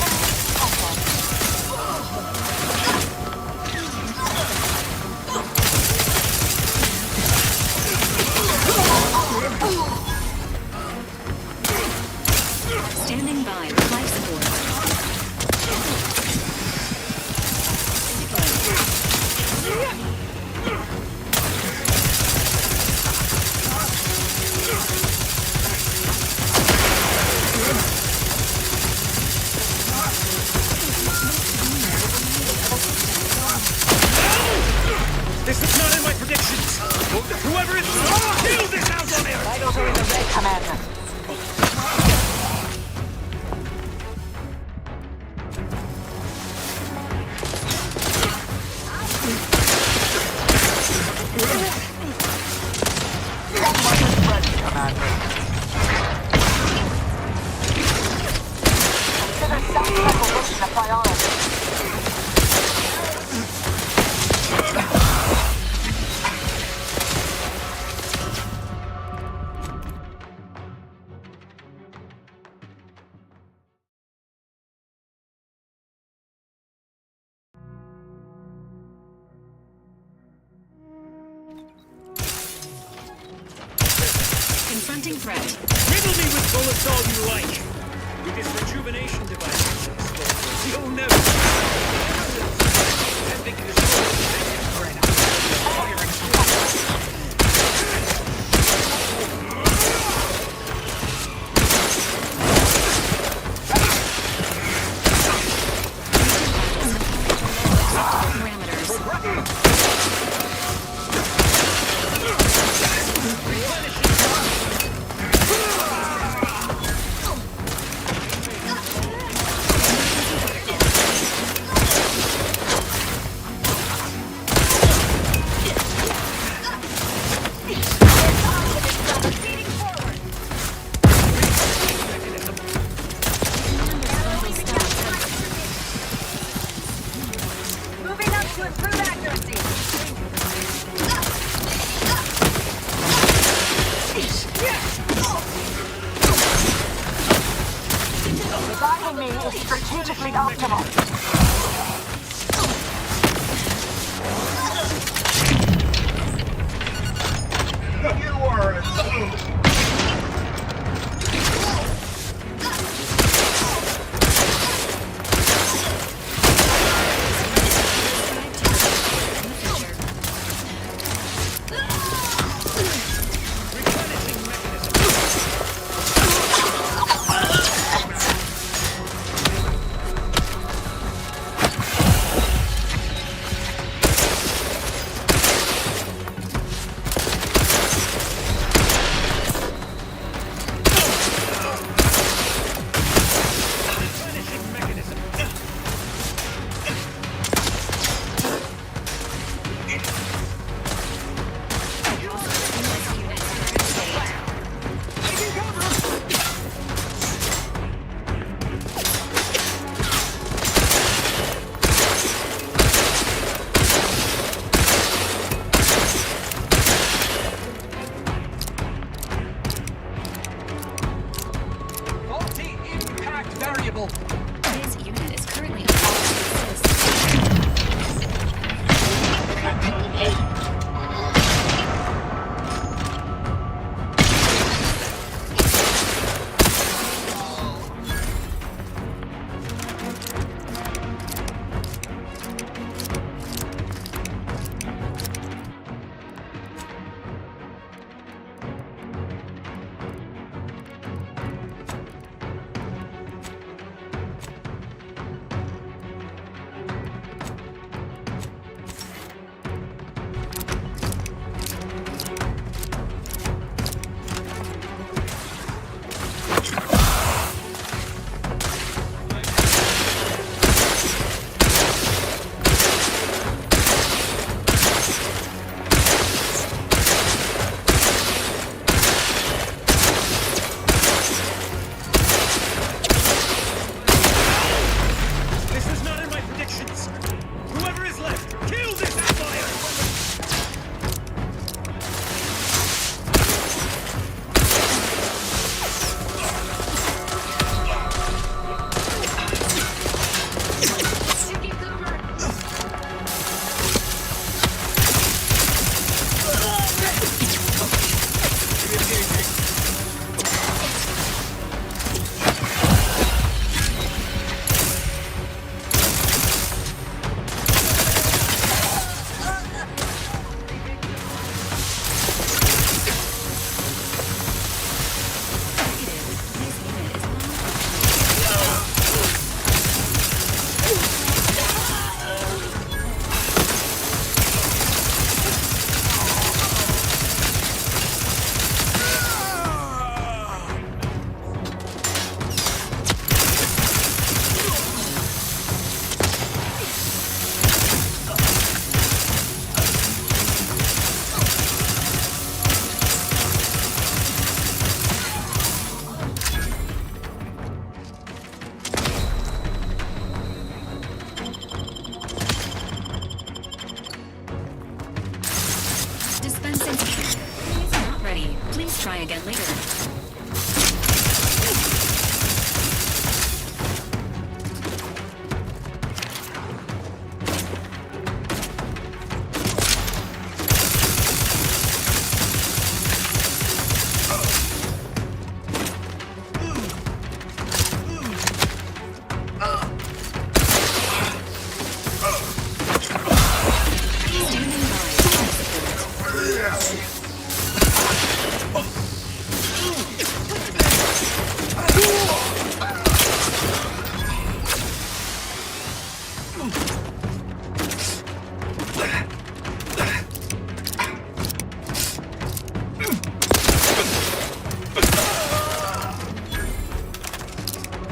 Standing by with life support. This was not in my predictions. Whoever it is, kill this house on air. Vitals are in the red, Commander. Confronting threat. Riddle me with bullets all you like. With this rejuvenation device, you'll never. I think this Moving up to improve accuracy. Reviving me is strategically optimal. You are a fool. again later.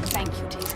Thank you, Tate.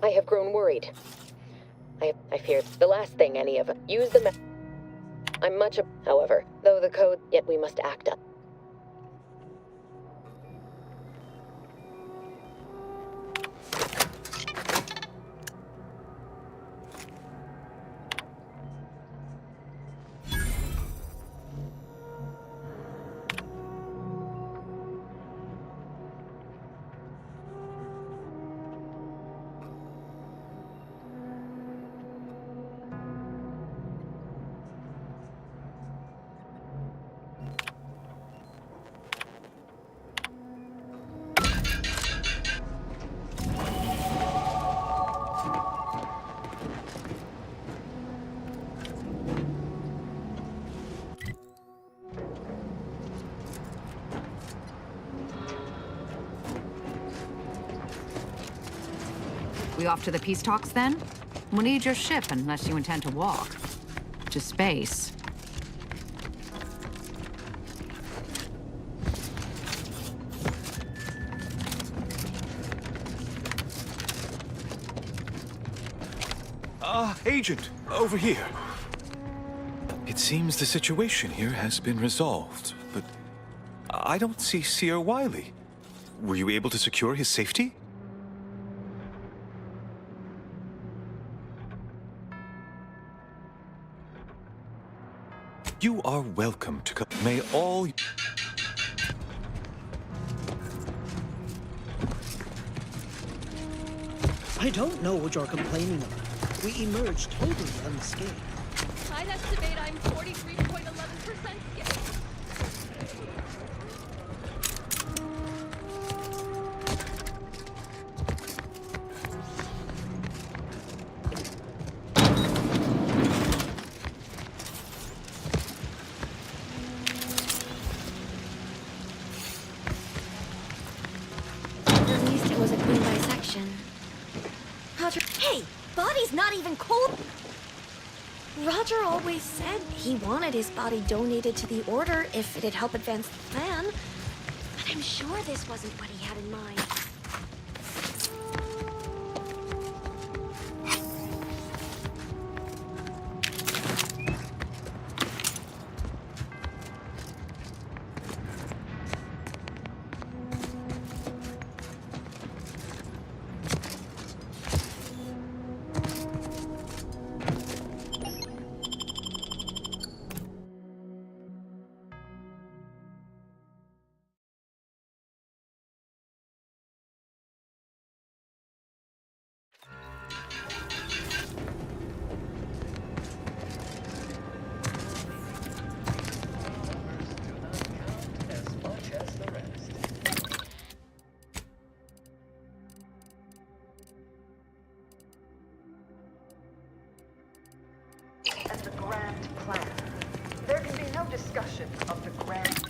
I have grown worried. I fear the last thing any of us use the I'm much however, though the code, yet we must act up. We off to the peace talks then? We'll need your ship unless you intend to walk. To space. Agent, over here. It seems the situation here has been resolved, but I don't see Seer Wiley. Were you able to secure his safety? You are welcome to come. May all... I don't know what you're complaining about. We emerged totally unscathed. I'd estimate I'm 43.11% scale. At least it was a clean dissection. Roger, hey, body's not even cold. Roger always said he wanted his body donated to the Order if it'd help advance the plan. But I'm sure this wasn't what he had in mind. of the grand plan. There can be no discussion of the grand...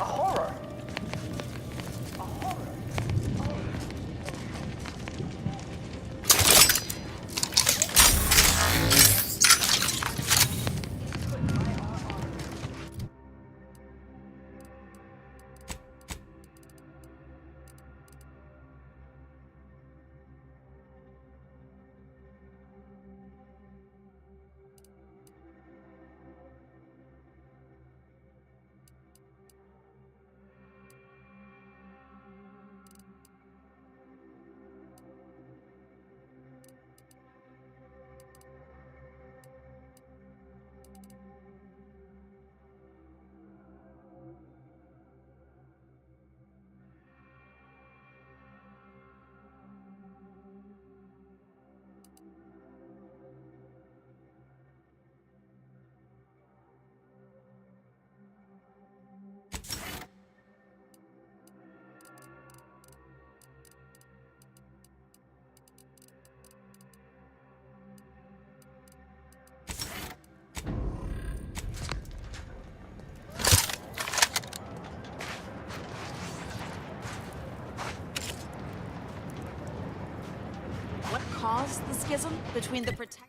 A horror! A horror! What caused the schism between the protect?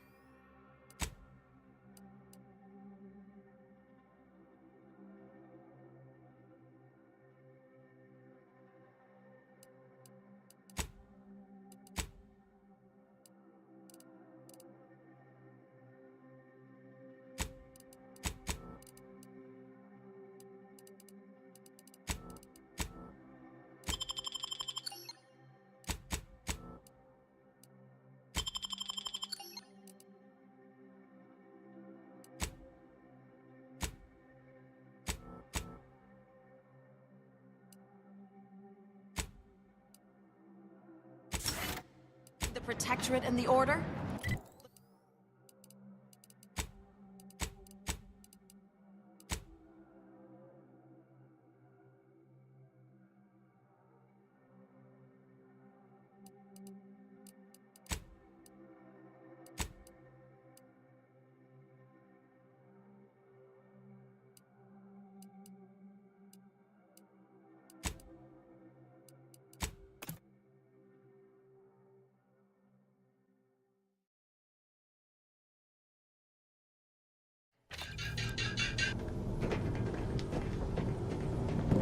The Protectorate and the Order?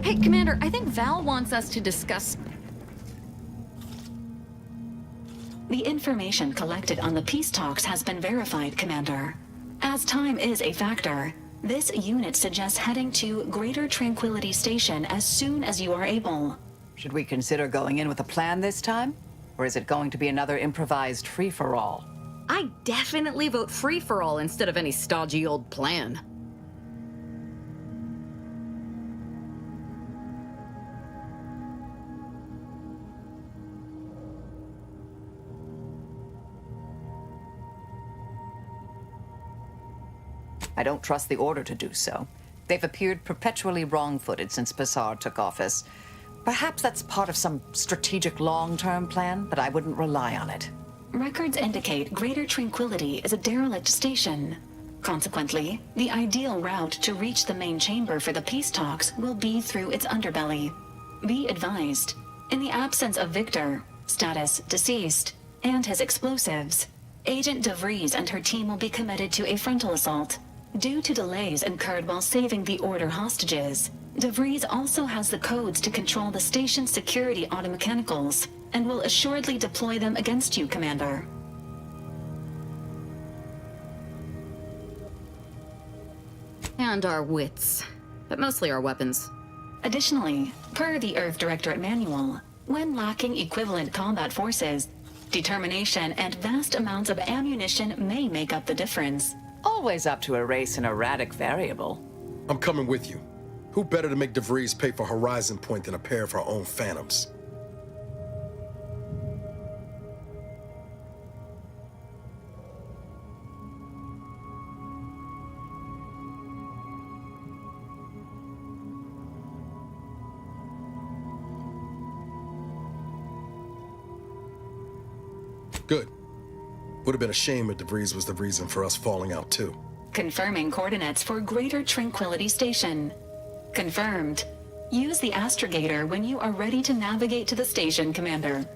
Hey, Commander, I think Val wants us to discuss... The information collected on the peace talks has been verified, Commander. As time is a factor, this unit suggests heading to Greater Tranquility Station as soon as you are able. Should we consider going in with a plan this time? Or is it going to be another improvised free-for-all? I definitely vote free-for-all instead of any stodgy old plan. I don't trust the Order to do so. They've appeared perpetually wrong-footed since Bassar took office. Perhaps that's part of some strategic long-term plan, but I wouldn't rely on it. Records indicate Greater Tranquility is a derelict station. Consequently, the ideal route to reach the main chamber for the peace talks will be through its underbelly. Be advised, in the absence of Victor, status deceased, and his explosives, Agent DeVries and her team will be committed to a frontal assault. Due to delays incurred while saving the Order hostages, DeVries also has the codes to control the station's security automechanicals, and will assuredly deploy them against you, Commander. And our wits, but mostly our weapons. Additionally, per the Earth Directorate Manual, when lacking equivalent combat forces, determination and vast amounts of ammunition may make up the difference. Always up to erase an erratic variable. I'm coming with you. Who better to make DeVries pay for Horizon Point than a pair of our own Phantoms? Good. Would have been a shame if DeVries was the reason for us falling out too. Confirming coordinates for Greater Tranquility Station. Confirmed. Use the astrogator when you are ready to navigate to the station, Commander.